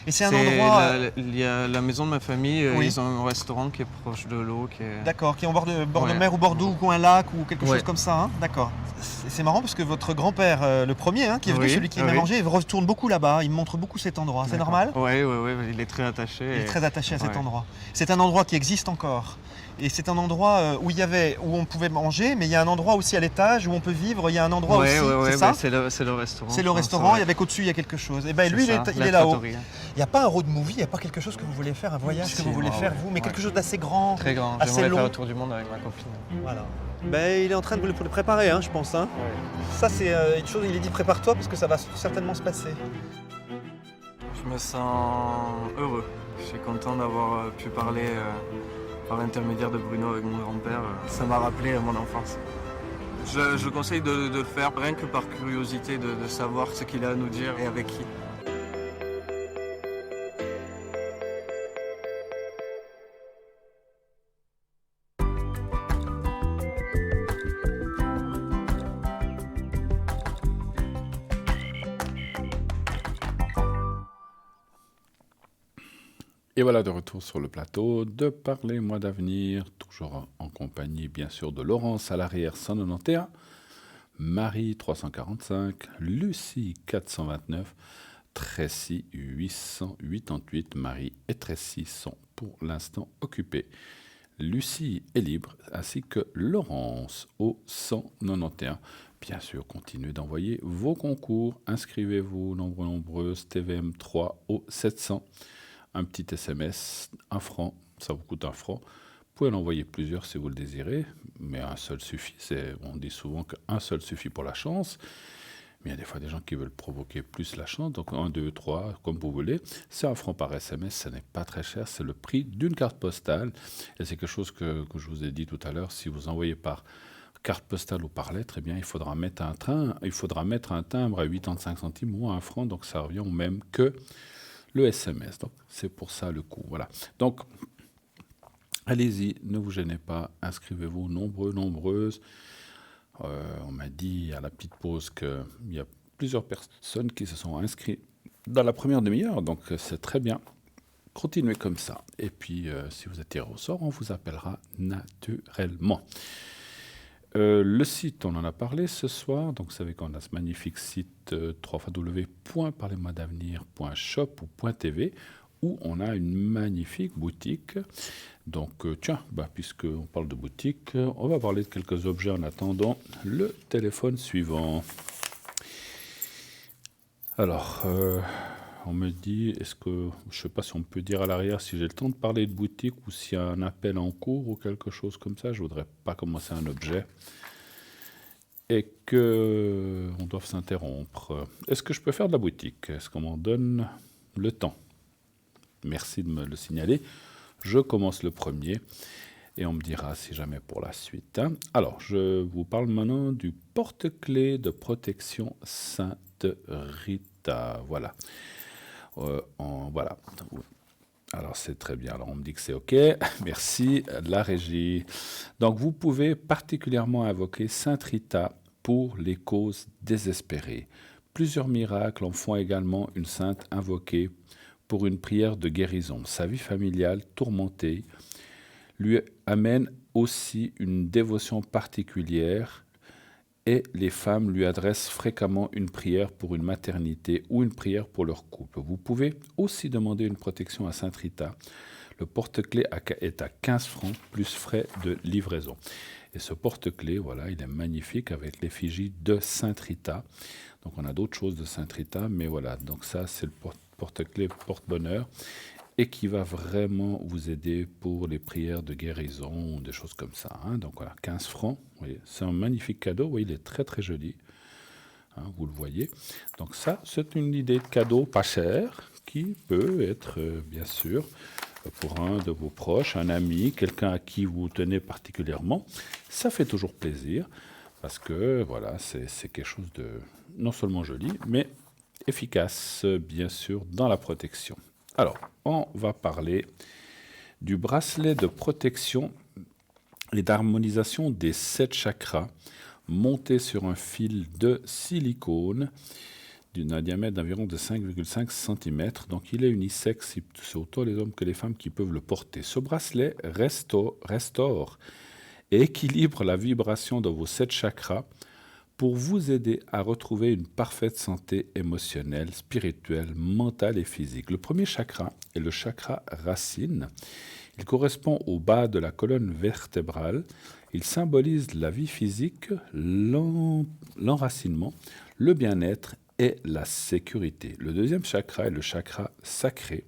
Et c'est un endroit... Il y a la maison de ma famille, Oui. ils ont un restaurant qui est proche de l'eau. D'accord, qui est en bord de Ouais. mer ou bord d'eau ou un lac ou quelque Ouais. chose comme ça. Hein. D'accord. C'est marrant parce que votre grand-père, le premier, hein, qui est venu, Oui, celui qui m'a oui. mangé, il retourne beaucoup là-bas. Il me montre beaucoup cet endroit. C'est normal? Oui, il est très attaché. Il est très attaché à cet Ouais. endroit. C'est un endroit qui existe encore. Et c'est un endroit où on pouvait manger, mais il y a un endroit aussi à l'étage où on peut vivre. Il y a un endroit aussi, c'est ça? C'est le restaurant. C'est le je pense, restaurant, ouais. et avec au-dessus il y a quelque chose. Et ben C'est lui ça, il la est là-haut. trattoria. Il n'y a pas un road movie, il n'y a pas quelque chose que vous voulez faire, un voyage que Si, vous voulez moi, faire ouais. vous, mais Ouais. quelque chose d'assez grand, Très grand. assez J'aimerais long. faire le tour du monde avec ma copine. Voilà. Ben, il est en train de vous le préparer, hein, je pense. Hein. Ça c'est une chose, il est dit prépare-toi parce que ça va certainement se passer. Je me sens heureux. Je suis content d'avoir pu parler par l'intermédiaire de Bruno avec mon grand-père. Ça m'a rappelé mon enfance. Je conseille de le faire rien que par curiosité, de savoir ce qu'il a à nous dire et avec qui. Et voilà de retour sur le plateau de Parlez-moi d'avenir, toujours en compagnie bien sûr de Laurence à l'arrière 191, Marie 345, Lucie 429, Tracy 888. Marie et Tracy sont pour l'instant occupées. Lucie est libre, ainsi que Laurence au 191. Bien sûr, continuez d'envoyer vos concours. Inscrivez-vous, nombreuses, TVM 3 au 700. Un petit SMS, 1 franc, ça vous coûte 1 franc. Vous pouvez l'envoyer plusieurs si vous le désirez, mais un seul suffit. On dit souvent qu'un seul suffit pour la chance. Mais il y a des fois des gens qui veulent provoquer plus la chance. Donc 1, 2, 3, comme vous voulez. C'est 1 franc par SMS, ce n'est pas très cher. C'est le prix d'une carte postale. Et c'est quelque chose que je vous ai dit tout à l'heure. Si vous envoyez par carte postale ou par lettre, eh bien, il faudra mettre un timbre à 85 centimes ou à 1 franc. Donc ça revient au même que le SMS. Donc c'est pour ça le coût. Voilà. Donc allez-y, ne vous gênez pas. Inscrivez-vous nombreuses. On m'a dit à la petite pause qu'il y a plusieurs personnes qui se sont inscrites dans la première demi-heure, donc c'est très bien. Continuez comme ça. Et puis, si vous êtes tiré au sort, on vous appellera naturellement. Le site, on en a parlé ce soir. Donc, vous savez qu'on a ce magnifique site www.parlez-moi-d'avenir.shop ou .tv où on a une magnifique boutique. Donc, puisqu'on parle de boutique, on va parler de quelques objets en attendant le téléphone suivant. Alors, on me dit, je ne sais pas si on peut dire à l'arrière si j'ai le temps de parler de boutique ou s'il y a un appel en cours ou quelque chose comme ça. Je ne voudrais pas commencer un objet et qu'on doive s'interrompre. Est-ce que je peux faire de la boutique? Est-ce qu'on m'en donne le temps? Merci de me le signaler. Je commence le premier et on me dira si jamais pour la suite. Hein. Alors, je vous parle maintenant du porte-clés de protection Sainte Rita. Voilà. Voilà. Alors, c'est très bien. Alors, on me dit que c'est OK. Merci, la régie. Donc, vous pouvez particulièrement invoquer Sainte Rita pour les causes désespérées. Plusieurs miracles en font également une sainte invoquée pour une prière de guérison. Sa vie familiale tourmentée lui amène aussi une dévotion particulière et les femmes lui adressent fréquemment une prière pour une maternité ou une prière pour leur couple. Vous pouvez aussi demander une protection à Sainte Rita. Le porte-clés est à 15 francs plus frais de livraison. Et ce porte-clés, voilà, il est magnifique avec l'effigie de Sainte Rita. Donc on a d'autres choses de Sainte Rita, mais voilà, donc ça c'est le porte-clés porte-bonheur et qui va vraiment vous aider pour les prières de guérison, des choses comme ça. Hein. Donc voilà, 15 francs, vous voyez, c'est un magnifique cadeau, vous voyez, il est très très joli, hein, vous le voyez. Donc ça, c'est une idée de cadeau pas cher qui peut être, bien sûr, pour un de vos proches, un ami, quelqu'un à qui vous tenez particulièrement. Ça fait toujours plaisir parce que voilà, c'est quelque chose de non seulement joli, mais efficace, bien sûr, dans la protection. Alors, on va parler du bracelet de protection et d'harmonisation des 7 chakras monté sur un fil de silicone d'un diamètre d'environ de 5,5 cm. Donc il est unisexe, c'est autant les hommes que les femmes qui peuvent le porter. Ce bracelet restaure et équilibre la vibration de vos 7 chakras pour vous aider à retrouver une parfaite santé émotionnelle, spirituelle, mentale et physique. Le premier chakra est le chakra racine. Il correspond au bas de la colonne vertébrale. Il symbolise la vie physique, l'enracinement, le bien-être et la sécurité. Le deuxième chakra est le chakra sacré,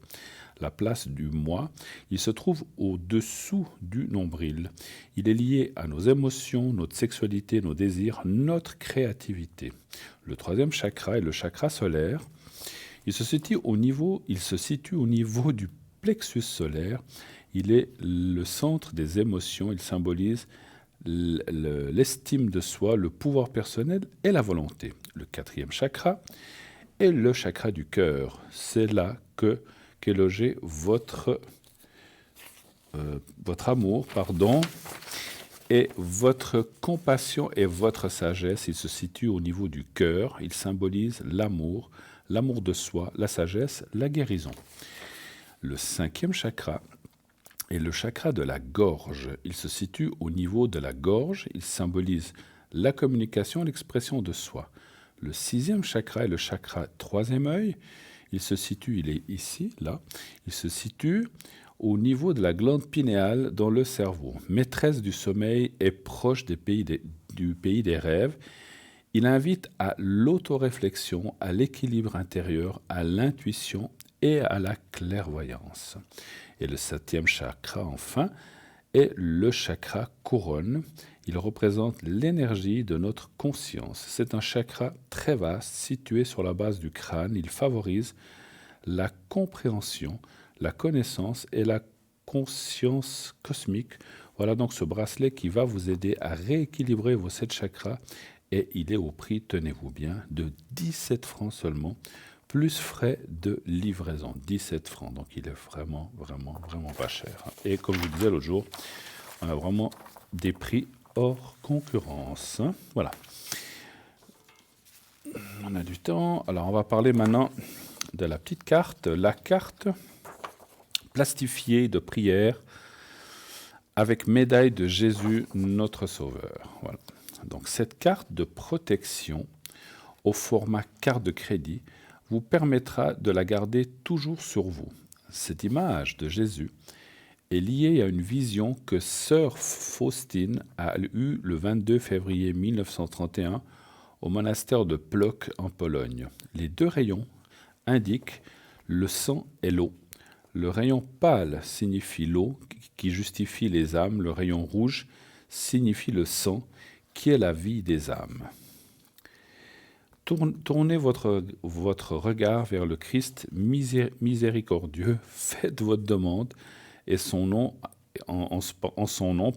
la place du moi. Il se trouve au-dessous du nombril. Il est lié à nos émotions, notre sexualité, nos désirs, notre créativité. Le troisième chakra est le chakra solaire. Il se situe au niveau du plexus solaire. Il est le centre des émotions. Il symbolise l'estime de soi, le pouvoir personnel et la volonté. Le quatrième chakra est le chakra du cœur. C'est là qu'est logé votre amour, et votre compassion et votre sagesse. Il se situe au niveau du cœur. Il symbolise l'amour de soi, la sagesse, la guérison. Le cinquième chakra est le chakra de la gorge. Il se situe au niveau de la gorge. Il symbolise la communication et l'expression de soi. Le sixième chakra est le chakra troisième œil. Il est ici, là. Il se situe au niveau de la glande pinéale dans le cerveau. Maîtresse du sommeil et proche du pays des rêves. Il invite à l'autoréflexion, à l'équilibre intérieur, à l'intuition et à la clairvoyance. Et le septième chakra, enfin, est le chakra couronne. Il représente l'énergie de notre conscience. C'est un chakra très vaste, situé sur la base du crâne. Il favorise la compréhension, la connaissance et la conscience cosmique. Voilà donc ce bracelet qui va vous aider à rééquilibrer vos 7 chakras. Et il est au prix, tenez-vous bien, de 17 francs seulement, plus frais de livraison. 17 francs, donc il est vraiment, vraiment, vraiment pas cher. Et comme je vous disais l'autre jour, on a vraiment des prix hors concurrence. Voilà. On a du temps. Alors, on va parler maintenant de la petite carte. La carte plastifiée de prière avec médaille de Jésus, notre Sauveur. Voilà. Donc, cette carte de protection au format carte de crédit vous permettra de la garder toujours sur vous. Cette image de Jésus est liée à une vision que sœur Faustine a eue le 22 février 1931 au monastère de Płock en Pologne. Les deux rayons indiquent le sang et l'eau. Le rayon pâle signifie l'eau qui justifie les âmes. Le rayon rouge signifie le sang qui est la vie des âmes. Tournez votre regard vers le Christ miséricordieux, faites votre demande et son nom, en son nom,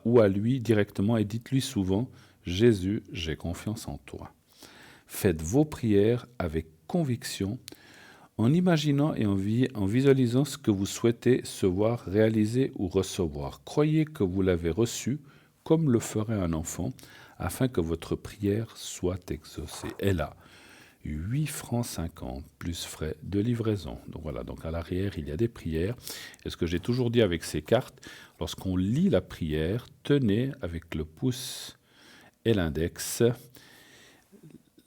ou à lui directement et dites-lui souvent « Jésus, j'ai confiance en toi ». Faites vos prières avec conviction, en imaginant et en visualisant ce que vous souhaitez se voir réaliser ou recevoir. Croyez que vous l'avez reçu comme le ferait un enfant, afin que votre prière soit exaucée. Et là, 8 francs 50 plus frais de livraison. Donc voilà, donc à l'arrière, il y a des prières. Et ce que j'ai toujours dit avec ces cartes, lorsqu'on lit la prière, tenez avec le pouce et l'index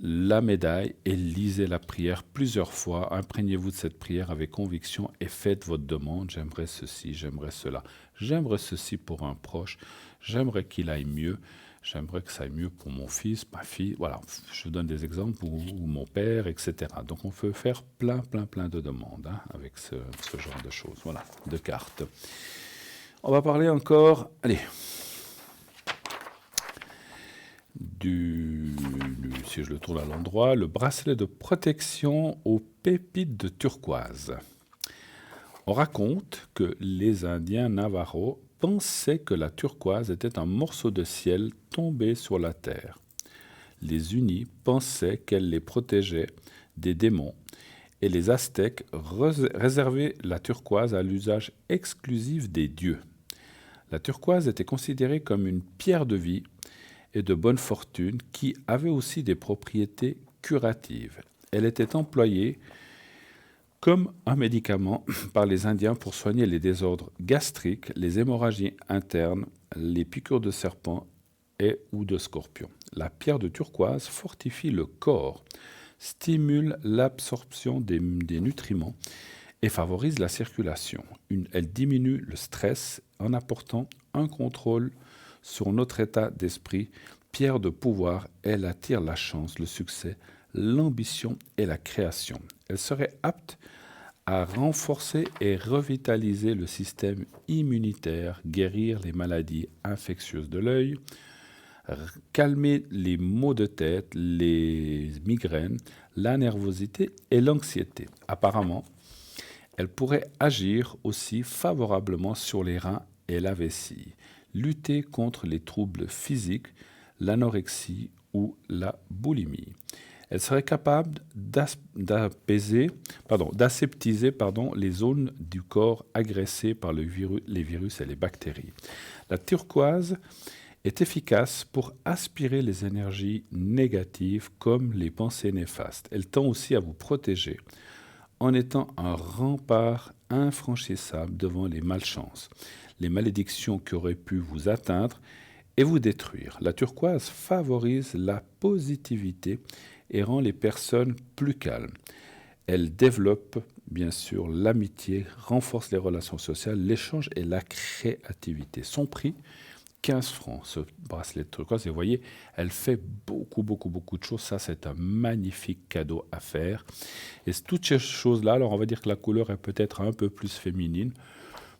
la médaille et lisez la prière plusieurs fois. Imprégnez-vous de cette prière avec conviction et faites votre demande. J'aimerais ceci, j'aimerais cela. J'aimerais ceci pour un proche. J'aimerais qu'il aille mieux. J'aimerais que ça aille mieux pour mon fils, ma fille. Voilà, je vous donne des exemples, ou mon père, etc. Donc on peut faire plein de demandes avec ce genre de choses. Voilà, de cartes. On va parler encore, si je le tourne à l'endroit, le bracelet de protection aux pépites de turquoise. On raconte que les Indiens Navajo pensaient que la turquoise était un morceau de ciel tombé sur la terre. Les Unis pensaient qu'elle les protégeait des démons et les Aztèques réservaient la turquoise à l'usage exclusif des dieux. La turquoise était considérée comme une pierre de vie et de bonne fortune qui avait aussi des propriétés curatives. Elle était employée comme un médicament par les Indiens pour soigner les désordres gastriques, les hémorragies internes, les piqûres de serpents et ou de scorpions. La pierre de turquoise fortifie le corps, stimule l'absorption des nutriments et favorise la circulation. Elle diminue le stress en apportant un contrôle sur notre état d'esprit. Pierre de pouvoir, elle attire la chance, le succès, l'ambition et la création. Elle serait apte à renforcer et revitaliser le système immunitaire, guérir les maladies infectieuses de l'œil, calmer les maux de tête, les migraines, la nervosité et l'anxiété. Apparemment, elle pourrait agir aussi favorablement sur les reins et la vessie, lutter contre les troubles physiques, l'anorexie ou la boulimie. Elle serait capable d'aseptiser les zones du corps agressées par les virus et les bactéries. La turquoise est efficace pour aspirer les énergies négatives comme les pensées néfastes. Elle tend aussi à vous protéger en étant un rempart infranchissable devant les malchances, les malédictions qui auraient pu vous atteindre et vous détruire. La turquoise favorise la positivité et rend les personnes plus calmes. Elle développe, bien sûr, l'amitié, renforce les relations sociales, l'échange et la créativité. Son prix, 15 francs, ce bracelet de turquoise. Et vous voyez, elle fait beaucoup de choses. Ça, c'est un magnifique cadeau à faire. Et toutes ces choses-là, alors on va dire que la couleur est peut-être un peu plus féminine,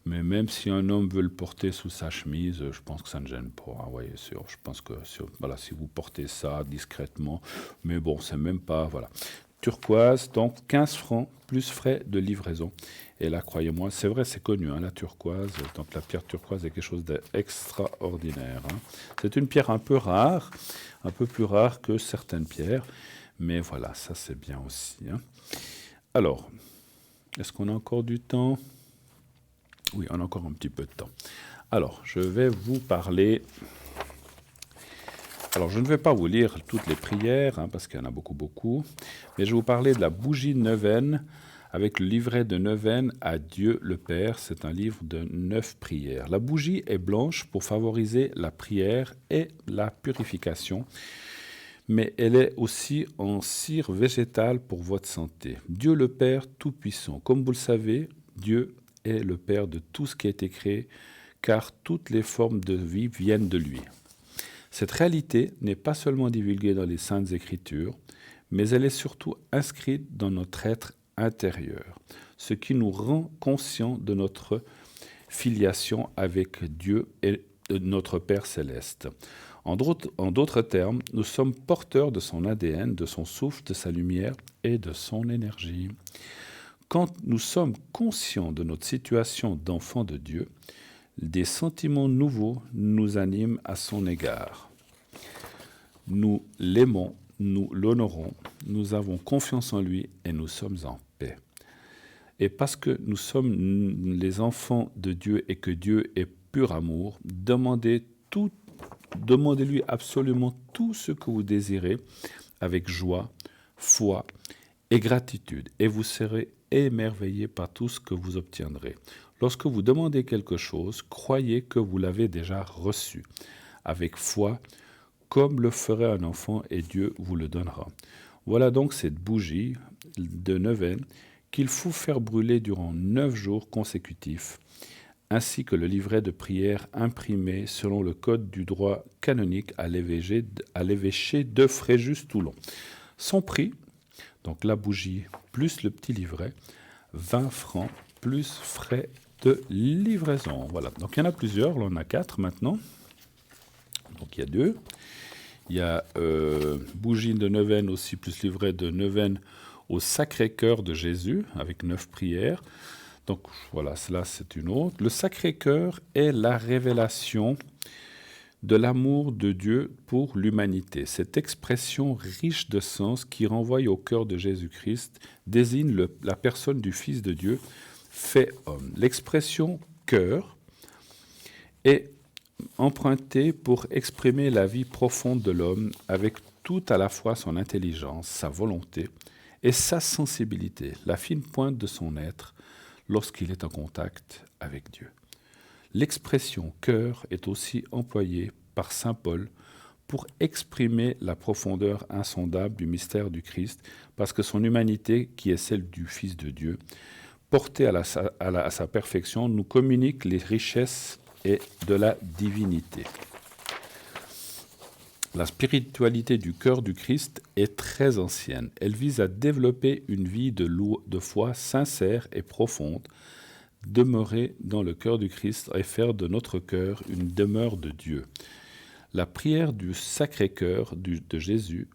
mais même si un homme veut le porter sous sa chemise, je pense que ça ne gêne pas. Hein, voyez, je pense que si vous portez ça discrètement, mais bon, c'est même pas... Voilà. Turquoise, donc 15 francs plus frais de livraison. Et là, croyez-moi, c'est vrai, c'est connu, hein, la turquoise. Donc la pierre turquoise est quelque chose d'extraordinaire. Hein. C'est une pierre un peu rare, un peu plus rare que certaines pierres. Mais voilà, ça c'est bien aussi. Hein. Alors, est-ce qu'on a encore du temps ? Oui, on a encore un petit peu de temps. Alors, je vais vous parler... Alors, je ne vais pas vous lire toutes les prières, hein, parce qu'il y en a beaucoup, mais je vais vous parler de la bougie de neuvaine, avec le livret de neuvaine à Dieu le Père. C'est un livre de 9 prières. La bougie est blanche pour favoriser la prière et la purification, mais elle est aussi en cire végétale pour votre santé. Dieu le Père Tout-Puissant. Comme vous le savez, Dieu est le Père de tout ce qui a été créé, car toutes les formes de vie viennent de lui. Cette réalité n'est pas seulement divulguée dans les Saintes Écritures, mais elle est surtout inscrite dans notre être intérieur, ce qui nous rend conscients de notre filiation avec Dieu et notre Père céleste. En d'autres termes, nous sommes porteurs de son ADN, de son souffle, de sa lumière et de son énergie. Quand nous sommes conscients de notre situation d'enfant de Dieu, des sentiments nouveaux nous animent à son égard. Nous l'aimons, nous l'honorons, nous avons confiance en lui et nous sommes en paix. Et parce que nous sommes les enfants de Dieu et que Dieu est pur amour, demandez-lui absolument tout ce que vous désirez avec joie, foi et gratitude, et vous serez émerveillés par tout ce que vous obtiendrez. Lorsque vous demandez quelque chose, croyez que vous l'avez déjà reçu, avec foi, comme le ferait un enfant, et Dieu vous le donnera. Voilà donc cette bougie de neuvaine qu'il faut faire brûler durant 9 jours consécutifs, ainsi que le livret de prière imprimé selon le code du droit canonique à l'évêché de Fréjus-Toulon. Son prix, donc la bougie plus le petit livret, 20 francs plus frais de livraison. Voilà, donc il y en a plusieurs, là on a 4 maintenant. Donc il y a 2. Il y a bougie de neuvaine aussi, plus livret de neuvaine au Sacré-Cœur de Jésus, avec 9 prières. Donc voilà, cela c'est une autre. Le Sacré-Cœur est la révélation de l'amour de Dieu pour l'humanité. Cette expression riche de sens qui renvoie au cœur de Jésus-Christ désigne la personne du Fils de Dieu fait homme. L'expression « cœur » est empruntée pour exprimer la vie profonde de l'homme avec tout à la fois son intelligence, sa volonté et sa sensibilité, la fine pointe de son être lorsqu'il est en contact avec Dieu. L'expression cœur est aussi employée par saint Paul pour exprimer la profondeur insondable du mystère du Christ, parce que son humanité, qui est celle du Fils de Dieu, portée à sa perfection, nous communique les richesses et de la divinité. La spiritualité du cœur du Christ est très ancienne. Elle vise à développer une vie de foi sincère et profonde, demeurer dans le cœur du Christ et faire de notre cœur une demeure de Dieu. La prière du Sacré-Cœur de Jésus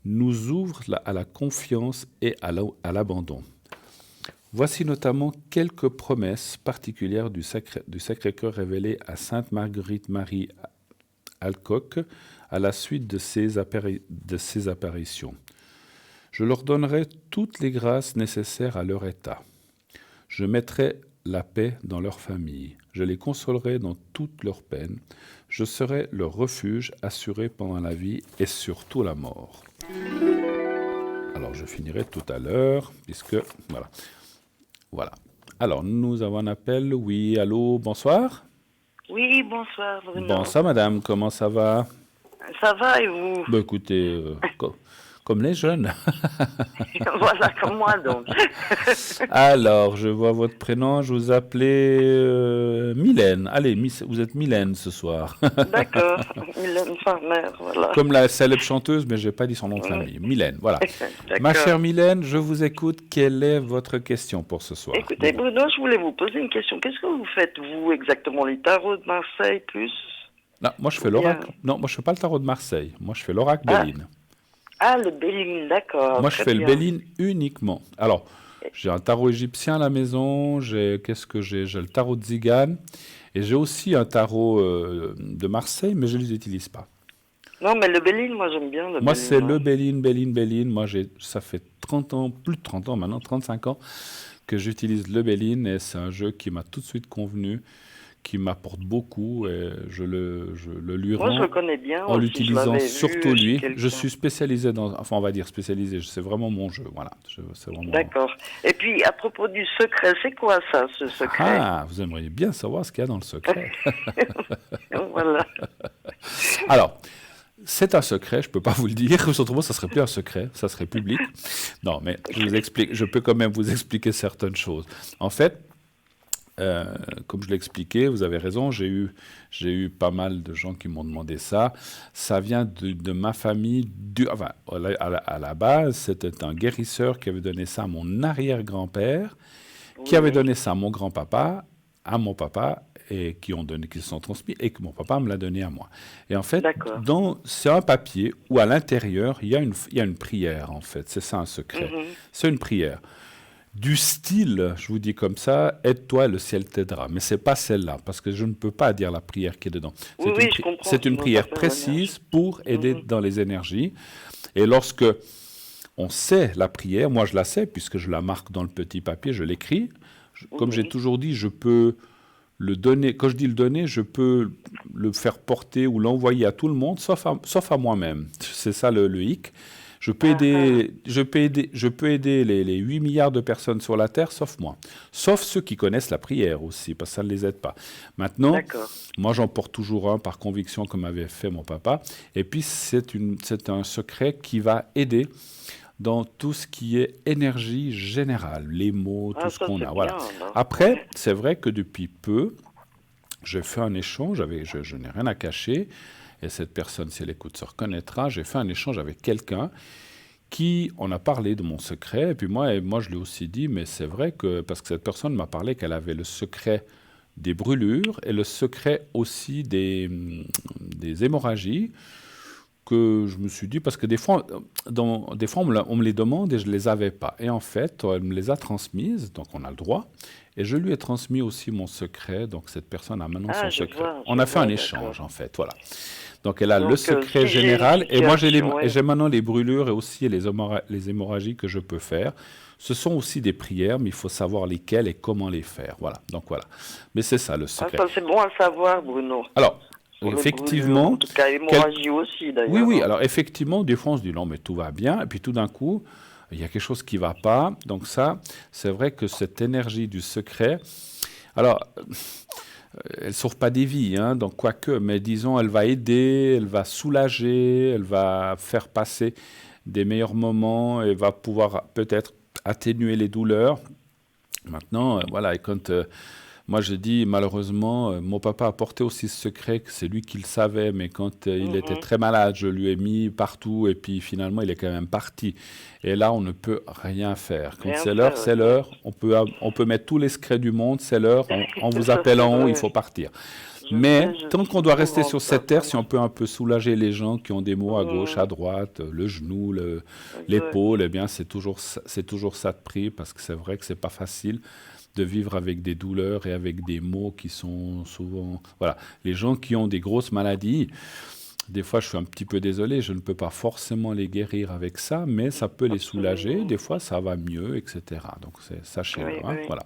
nous ouvre à la confiance et à l'abandon. Voici notamment quelques promesses particulières du Sacré-Cœur révélées à Sainte Marguerite-Marie Alcock à la suite de ses apparitions. Je leur donnerai toutes les grâces nécessaires à leur état. Je mettrai la paix dans leur famille. Je les consolerai dans toutes leurs peines. Je serai leur refuge assuré pendant la vie et surtout la mort. Alors, je finirai tout à l'heure, puisque... Voilà. Alors, nous avons un appel. Oui, allô, bonsoir. Oui, bonsoir, Bruno. Bonsoir, madame. Comment ça va? Ça va, et vous? Bah, écoutez, comme les jeunes. Voilà, comme moi, donc. Alors, je vois votre prénom. Je vous appelais Mylène. Allez, vous êtes Mylène ce soir. D'accord, Mylène Farmer, voilà. Comme la célèbre chanteuse, mais je n'ai pas dit son nom de famille. Mylène, voilà. Ma chère Mylène, je vous écoute. Quelle est votre question pour ce soir? Écoutez, Bruno, je voulais vous poser une question. Qu'est-ce que vous faites, vous, exactement? Les tarots de Marseille, plus? Non, moi, je fais l'oracle. Non, moi, je ne fais pas le tarot de Marseille. Moi, je fais l'oracle Béline. Ah, le Béline, d'accord. Moi, je fais le Béline uniquement. Alors, j'ai un tarot égyptien à la maison. Qu'est-ce que j'ai? J'ai le tarot de Zigane. Et j'ai aussi un tarot de Marseille, mais je ne les utilise pas. Non, mais le Béline, moi, j'aime bien le Béline. Moi, c'est le Béline. Moi, ça fait 30 ans, plus de 30 ans maintenant, 35 ans, que j'utilise le Béline. Et c'est un jeu qui m'a tout de suite convenu, qui m'apporte beaucoup, et je le lui rends. Moi, je le connais bien. En l'utilisant, surtout lui. Quelqu'un. Je suis spécialisé enfin, on va dire spécialisé, c'est vraiment mon jeu, voilà. D'accord. Et puis, à propos du secret, c'est quoi ça, ce secret? Ah, vous aimeriez bien savoir ce qu'il y a dans le secret. Voilà. Alors, c'est un secret, je ne peux pas vous le dire, autrement ça ne serait plus un secret, ça serait public. Non, mais je peux quand même vous expliquer certaines choses. En fait, comme je l'ai expliqué, vous avez raison, j'ai eu pas mal de gens qui m'ont demandé ça. Ça vient de ma famille. À la base, c'était un guérisseur qui avait donné ça à mon arrière-grand-père, qui avait donné ça à mon grand-papa, à mon papa, et qui se sont transmis, et que mon papa me l'a donné à moi. Et en fait, c'est un papier où à l'intérieur, il y a une prière, en fait. C'est ça un secret. C'est une prière. Du style, je vous dis comme ça, aide-toi, le ciel t'aidera. Mais ce n'est pas celle-là, parce que je ne peux pas dire la prière qui est dedans. C'est une prière précise pour aider dans les énergies. Et lorsque on sait la prière, moi je la sais, puisque je la marque dans le petit papier, je l'écris. Comme j'ai toujours dit, je peux le donner. Quand je dis le donner, je peux le faire porter ou l'envoyer à tout le monde, sauf à moi-même. C'est ça le hic. Je peux aider les 8 milliards de personnes sur la Terre, sauf moi. Sauf ceux qui connaissent la prière aussi, parce que ça ne les aide pas. Maintenant, moi j'en porte toujours un par conviction, comme avait fait mon papa. Et puis c'est un secret qui va aider dans tout ce qui est énergie générale, les mots, tout ce qu'on a. Voilà. Après, c'est vrai que depuis peu, j'ai fait un échange, je n'ai rien à cacher. Et cette personne, si elle écoute, se reconnaîtra. J'ai fait un échange avec quelqu'un qui en a parlé de mon secret. Et puis moi je lui ai aussi dit, mais c'est vrai que... Parce que cette personne m'a parlé qu'elle avait le secret des brûlures et le secret aussi des hémorragies, que je me suis dit... Parce que des fois on me les demande et je ne les avais pas. Et en fait, elle me les a transmises, donc on a le droit. Et je lui ai transmis aussi mon secret. Donc cette personne a maintenant son secret. On a fait un échange, en fait, voilà. Donc, elle a le secret général. Et moi, j'ai maintenant les brûlures et aussi les hémorragies que je peux faire. Ce sont aussi des prières, mais il faut savoir lesquelles et comment les faire. Voilà. Donc, voilà. Mais c'est ça, le secret. Ça, c'est bon à savoir, Bruno. Alors, effectivement... En tout cas, hémorragie aussi, d'ailleurs. Oui. Alors, effectivement, des fois, on se dit, non, mais tout va bien. Et puis, tout d'un coup, il y a quelque chose qui ne va pas. Donc ça, c'est vrai que cette énergie du secret, alors, elle ne sauve pas des vies, hein, donc quoique, mais disons, elle va aider, elle va soulager, elle va faire passer des meilleurs moments, elle va pouvoir peut-être atténuer les douleurs. Maintenant, voilà, et quand moi je dis, malheureusement, mon papa a porté aussi ce secret, que c'est lui qui le savait, mais quand il était très malade, je lui ai mis partout, et puis finalement, il est quand même parti. Et là, on ne peut rien faire. Quand c'est l'heure, c'est l'heure. On peut mettre tous les secrets du monde, c'est l'heure, on vous appelle en haut, il faut partir. Mais tant qu'on doit rester sur cette terre, si on peut un peu soulager les gens qui ont des maux à gauche, à droite, le genou, l'épaule, eh bien c'est toujours ça de prix, parce que c'est vrai que c'est pas facile de vivre avec des douleurs et avec des maux qui sont souvent... Voilà, les gens qui ont des grosses maladies, des fois je suis un petit peu désolé, je ne peux pas forcément les guérir avec ça, mais ça peut les soulager, des fois ça va mieux, etc. Donc sachez-le, hein, voilà.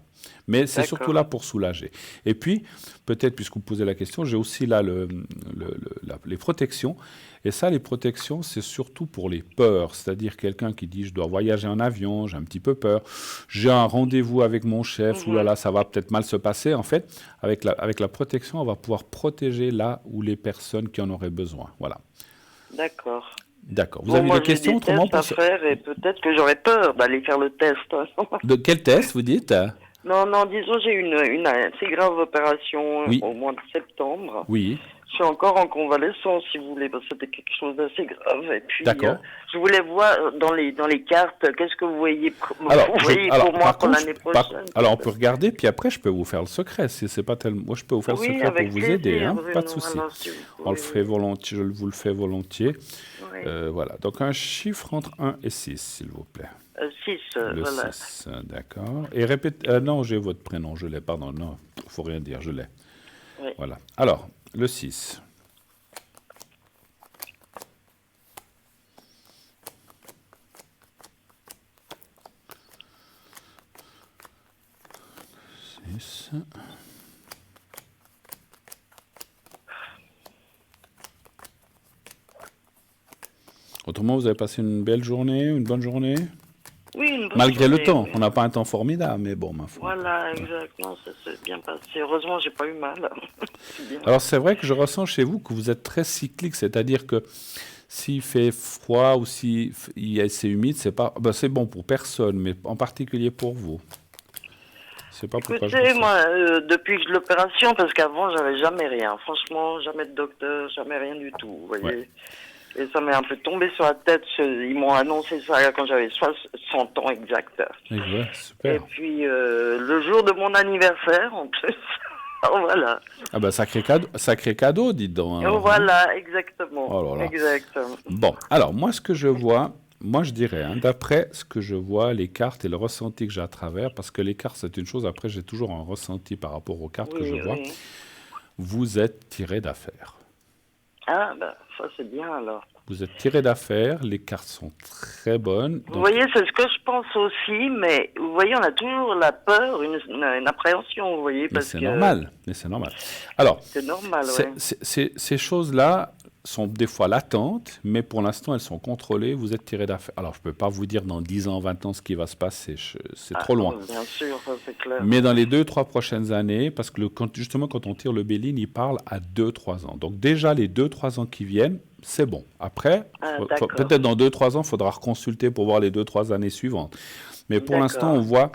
Mais c'est surtout là pour soulager. Et puis, peut-être, puisque vous posez la question, j'ai aussi là les protections. Et ça, les protections, c'est surtout pour les peurs. C'est-à-dire quelqu'un qui dit, je dois voyager en avion, j'ai un petit peu peur, j'ai un rendez-vous avec mon chef, oulala, ça va peut-être mal se passer. En fait, avec la protection, on va pouvoir protéger là où les personnes qui en auraient besoin. Voilà. D'accord. D'accord. Vous avez des questions autrement pour ça? Faire et peut-être que j'aurais peur d'aller faire le test. De quel test, vous dites? Non, disons, j'ai une assez grave opération au mois de septembre. Oui. Je suis encore en convalescence, si vous voulez, parce que c'était quelque chose d'assez grave. Et puis, d'accord. Je voulais voir dans les cartes, qu'est-ce que vous voyez pour moi pour l'année prochaine. Alors, on peut regarder, puis après, je peux vous faire le secret. Si c'est pas tellement... Moi, je peux vous faire le secret pour vous aider, hein, pas de souci. On le ferait volontiers, je vous le fais volontiers. Oui. Voilà. Donc, un chiffre entre 1 et 6, s'il vous plaît. 6, le 6, d'accord. Et répète... non, j'ai votre prénom, je l'ai, pardon. Non, il ne faut rien dire, je l'ai. Oui. Voilà. Alors, le 6. Autrement, vous avez passé une belle journée, une bonne journée? Oui, une bonne malgré journée, le temps. Oui. On n'a pas un temps formidable, mais bon, ma foi. Voilà, exactement, ça s'est bien passé. Heureusement, j'ai pas eu mal. Alors, c'est vrai que je ressens chez vous que vous êtes très cyclique, c'est-à-dire que s'il fait froid ou si c'est humide, c'est bon pour personne, mais en particulier pour vous. C'est pas pourquoi je moi, depuis l'opération, parce qu'avant, j'avais jamais rien. Franchement, jamais de docteur, jamais rien du tout, vous voyez. Ouais. Et ça m'est un peu tombé sur la tête. Ils m'ont annoncé ça quand j'avais 60 ans exact. Ouais, super. Et puis, le jour de mon anniversaire, en plus, voilà. Ah ben, sacré cadeau, dites donc. Alors, voilà, exactement. Oh là là. Exactement. Bon, alors, moi, ce que je vois, je dirais, d'après ce que je vois, les cartes et le ressenti que j'ai à travers, parce que les cartes, c'est une chose, après, j'ai toujours un ressenti par rapport aux cartes que je vois. Vous êtes tiré d'affaire. Ah, ben, ça c'est bien alors. Vous êtes tiré d'affaire, les cartes sont très bonnes. Vous voyez, c'est ce que je pense aussi, mais vous voyez, on a toujours la peur, une appréhension, vous voyez. Mais c'est normal, Alors, c'est normal, ces choses-là sont des fois latentes, mais pour l'instant, elles sont contrôlées, vous êtes tiré d'affaire. Alors, je ne peux pas vous dire dans 10 ans, 20 ans ce qui va se passer, c'est trop loin. Bien sûr, ça c'est clair. Mais dans les 2-3 prochaines années, parce que justement, quand on tire le Béline, il parle à 2-3 ans. Donc déjà, les 2-3 ans qui viennent, c'est bon. Après, peut-être dans 2-3 ans, il faudra reconsulter pour voir les 2-3 années suivantes. Mais pour l'instant, on voit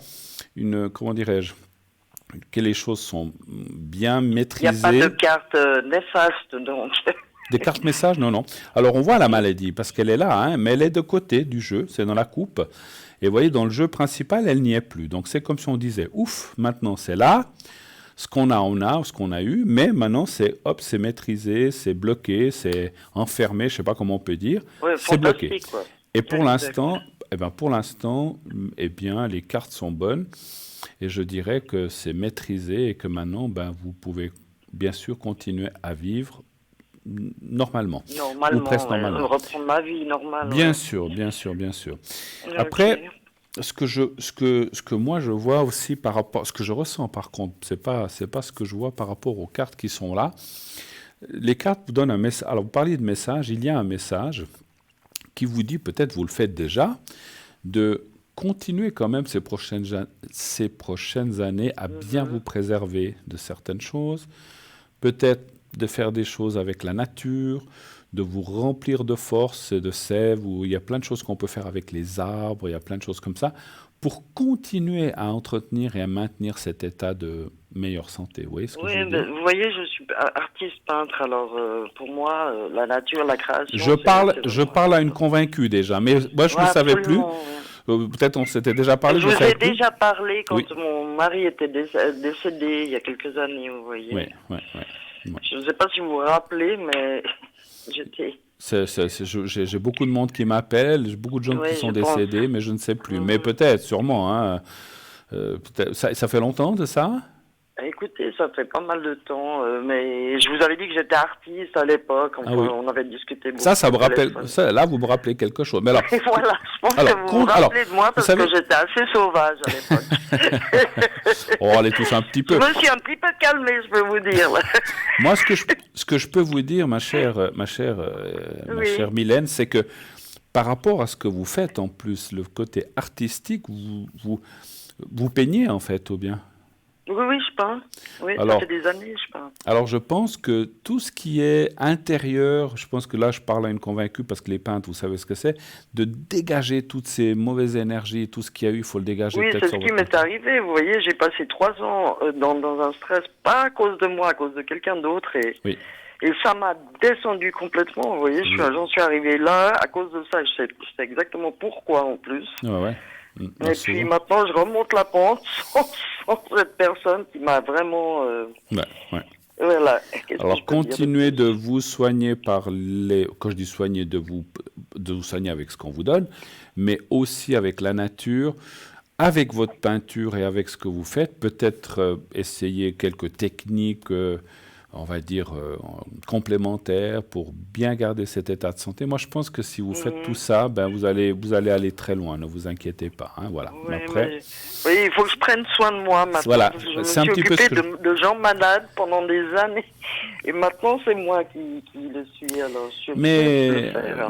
que les choses sont bien maîtrisées. Il n'y a pas de carte néfaste, donc... Des cartes messages, non. Alors, on voit la maladie, parce qu'elle est là, mais elle est de côté du jeu, c'est dans la coupe. Et vous voyez, dans le jeu principal, elle n'y est plus. Donc, c'est comme si on disait, ouf, maintenant, c'est là. Ce qu'on a, on a, ce qu'on a eu. Mais maintenant, c'est maîtrisé, c'est bloqué, c'est enfermé, je ne sais pas comment on peut dire. Ouais, c'est bloqué. Quoi. Et pour l'instant, les cartes sont bonnes. Et je dirais que c'est maîtrisé et que maintenant, vous pouvez bien sûr continuer à vivre normalement. Normalement, ou presque normalement. Reprendre ma vie normale. Bien sûr. Après, ce que moi je vois aussi par rapport, ce que je ressens par contre, c'est pas ce que je vois par rapport aux cartes qui sont là. Les cartes vous donnent un message. Alors vous parliez de message, il y a un message qui vous dit, peut-être vous le faites déjà, de continuer quand même ces prochaines années à bien vous préserver de certaines choses, peut-être de faire des choses avec la nature, de vous remplir de force et de sève, où il y a plein de choses qu'on peut faire avec les arbres, il y a plein de choses comme ça, pour continuer à entretenir et à maintenir cet état de meilleure santé. Vous voyez ce que je veux dire ? Vous voyez, je suis artiste peintre, alors pour moi, la nature, la création... Je parle à une convaincue déjà, mais moi je ne savais plus. Peut-être on s'était déjà parlé. Je vous ai déjà parlé quand mon mari était décédé il y a quelques années, vous voyez. Oui. Je ne sais pas si vous vous rappelez, mais j'étais... J'ai beaucoup de monde qui m'appelle, j'ai beaucoup de gens qui sont décédés, mais je ne sais plus. Mais peut-être, sûrement. Hein, ça fait longtemps de ça ? Écoutez, ça fait pas mal de temps, mais je vous avais dit que j'étais artiste à l'époque, on avait discuté beaucoup. Ça me rappelle, là vous me rappelez quelque chose. Mais alors, et voilà, je pense que vous vous rappelez de moi parce que j'étais assez sauvage à l'époque. Allez tous un petit peu. Je me suis un petit peu calmé, je peux vous dire. Moi, ce que je peux vous dire, ma chère Mylène, c'est que par rapport à ce que vous faites en plus, le côté artistique, vous peignez en fait, ou bien ? Oui, je peins. Oui, ça fait des années, je peins. Alors, je pense que tout ce qui est intérieur, je pense que là, je parle à une convaincue, parce que les peintres, vous savez ce que c'est, de dégager toutes ces mauvaises énergies, tout ce qu'il y a eu, il faut le dégager. Oui, c'est ce qui m'est arrivé. Vous voyez, j'ai passé 3 ans dans un stress, pas à cause de moi, à cause de quelqu'un d'autre. Et ça m'a descendu complètement. Vous voyez, j'en suis arrivé là à cause de ça. Je sais exactement pourquoi, en plus. Ouais. Et puis maintenant, je remonte la pente sans cette personne qui m'a vraiment... Voilà. Alors, continuez de vous soigner quand je dis soigner, de vous soigner avec ce qu'on vous donne, mais aussi avec la nature, avec votre peinture et avec ce que vous faites. Peut-être essayer quelques techniques... on va dire, complémentaires pour bien garder cet état de santé. Moi, je pense que si vous faites tout ça, vous allez aller très loin, ne vous inquiétez pas. Hein, voilà. Oui, après... oui, il faut que je prenne soin de moi maintenant. Voilà. Je me suis occupé de gens malades pendant des années. Et maintenant, c'est moi qui le suis. Alors,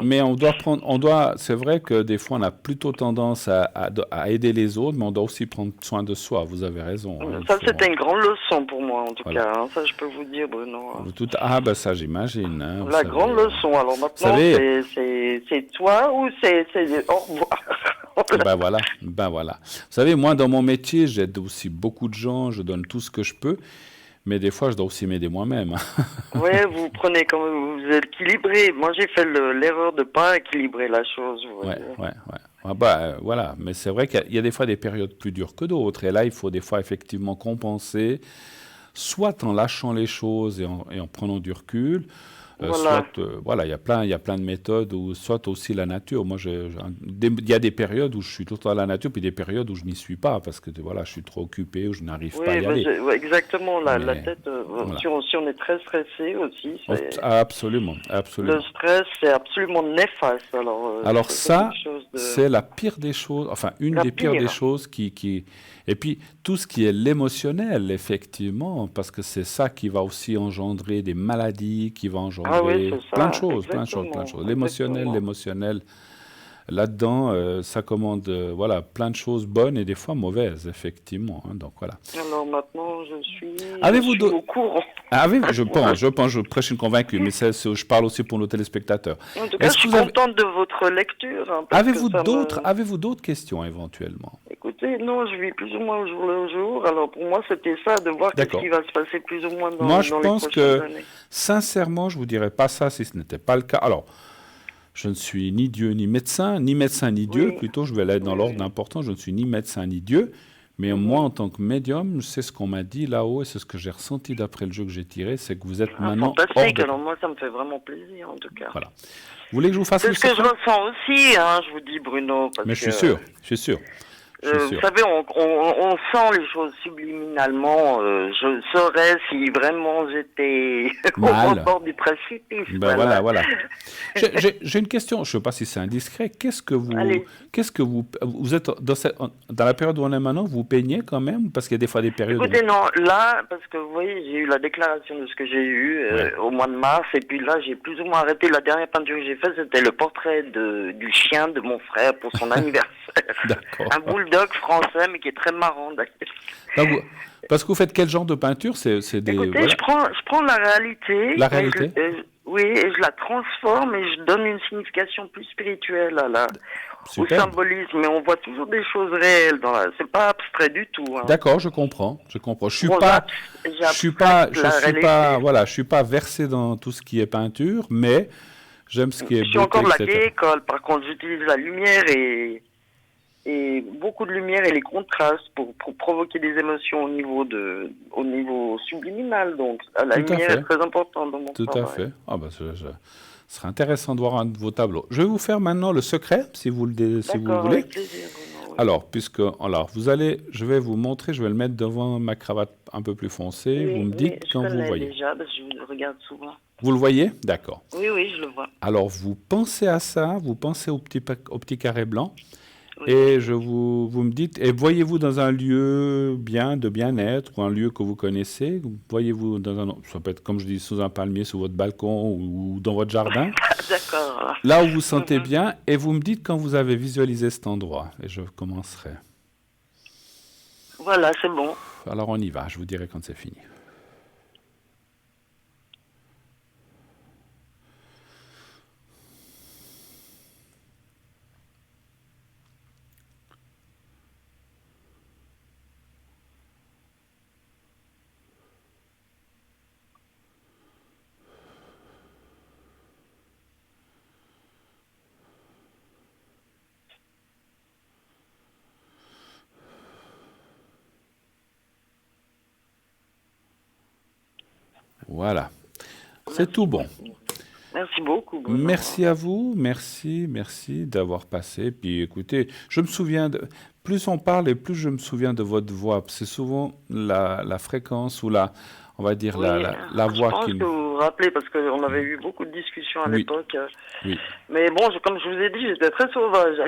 mais on doit, c'est vrai que des fois, on a plutôt tendance à aider les autres, mais on doit aussi prendre soin de soi. Vous avez raison. Ça, c'était une grande leçon pour moi, en tout cas. Hein, ça, je peux vous dire, Bruno. Ça, j'imagine. Hein, la grande leçon. Alors maintenant, c'est toi ou c'est au revoir. Ben voilà. Vous savez, moi, dans mon métier, j'aide aussi beaucoup de gens, je donne tout ce que je peux. Mais des fois, je dois aussi m'aider moi-même. Oui, vous prenez comme vous équilibrez. Moi, j'ai fait l'erreur de ne pas équilibrer la chose. Ouais. Voilà. Mais c'est vrai qu'il y a des fois des périodes plus dures que d'autres. Et là, il faut des fois effectivement compenser, soit en lâchant les choses et en prenant du recul, soit, il y a plein de méthodes, ou soit aussi la nature. Moi, il y a des périodes où je suis tout le temps à la nature, puis des périodes où je n'y suis pas, parce que je suis trop occupé, ou je n'arrive pas à y aller. Exactement, la tête, si on est très stressé aussi. Absolument. Le stress, c'est absolument néfaste. Alors ça, c'est la pire des choses, enfin, une des pires des choses qui... Et puis, tout ce qui est l'émotionnel, effectivement, parce que c'est ça qui va aussi engendrer des maladies, qui va engendrer plein de choses. L'émotionnel, là-dedans, ça commande plein de choses bonnes et des fois mauvaises, effectivement. Hein, donc, voilà. Alors maintenant, je suis au courant. Je prêche une convaincue, mais je parle aussi pour nos téléspectateurs. En tout cas, je suis contente de votre lecture. Hein, avez-vous d'autres questions, éventuellement? Écoutez, non, je vis plus ou moins au jour le jour. Alors, pour moi, c'était ça, de voir ce qui va se passer plus ou moins dans les prochaines années. Moi, je pense que, sincèrement, je ne vous dirais pas ça si ce n'était pas le cas. Alors, je ne suis ni Dieu ni médecin ni Dieu, plutôt, je vais l'être dans l'ordre d'importance. Je ne suis ni médecin ni Dieu. Mais moi, en tant que médium, c'est ce qu'on m'a dit là-haut et c'est ce que j'ai ressenti d'après le jeu que j'ai tiré, c'est que vous êtes maintenant fantastique, alors moi, ça me fait vraiment plaisir, en tout cas. Voilà. Vous voulez que je vous fasse c'est ce que je ressens aussi, hein, je vous dis, Bruno. Mais je suis sûr. Vous savez, on sent les choses subliminalement. Je saurais si vraiment j'étais au bord du précipice. Ben voilà. J'ai une question. Je ne sais pas si c'est indiscret. Qu'est-ce que vous êtes dans la période où on est maintenant, vous peignez quand même, parce qu'il y a des fois des périodes. Écoutez, non, là, parce que vous voyez, j'ai eu la déclaration de ce que j'ai eu au mois de mars, et puis là, j'ai plus ou moins arrêté. La dernière peinture que j'ai faite, c'était le portrait du chien de mon frère pour son anniversaire. D'accord. Un bulldog français, mais qui est très marrant d'ailleurs. Parce que vous faites quel genre de peinture? Écoutez, je prends la réalité. La réalité. Oui, et je la transforme et je donne une signification plus spirituelle au symbolisme. Mais on voit toujours des choses réelles. C'est pas abstrait du tout. Hein. D'accord, je comprends. Je suis pas versé dans tout ce qui est peinture, mais j'aime ce qui est. Je suis encore de la vieille école. Par contre, j'utilise la lumière et beaucoup de lumière et les contrastes pour provoquer des émotions au niveau subliminal. Donc, la lumière est très importante dans mon travail. Tout à fait. Ah bah, ce serait intéressant de voir un de vos tableaux. Je vais vous faire maintenant le secret, si vous le voulez. Avec plaisir, oui. Alors, je vais vous montrer, je vais le mettre devant ma cravate un peu plus foncée. Oui, vous me dites quand vous voyez. Déjà, parce que je le regarde souvent. Vous le voyez? D'accord. Oui, je le vois. Alors, vous pensez à ça, vous pensez au petit carré blanc. Oui. Et vous me dites, et voyez-vous dans un lieu de bien-être, ou un lieu que vous connaissez? Voyez-vous ça peut être, comme je dis, sous un palmier, sous votre balcon, ou dans votre jardin? D'accord. Là où vous sentez bien, et vous me dites quand vous avez visualisé cet endroit, et je commencerai. Voilà, c'est bon. Alors on y va, je vous dirai quand c'est fini. Voilà, c'est tout bon. Merci beaucoup. Bruno. Merci à vous, merci d'avoir passé. Puis écoutez, je me souviens, plus on parle et plus je me souviens de votre voix. C'est souvent la fréquence ou la voix qui... Je pense que vous vous rappelez, parce qu'on avait eu beaucoup de discussions à l'époque. Oui. Mais bon, comme je vous ai dit, j'étais très sauvage.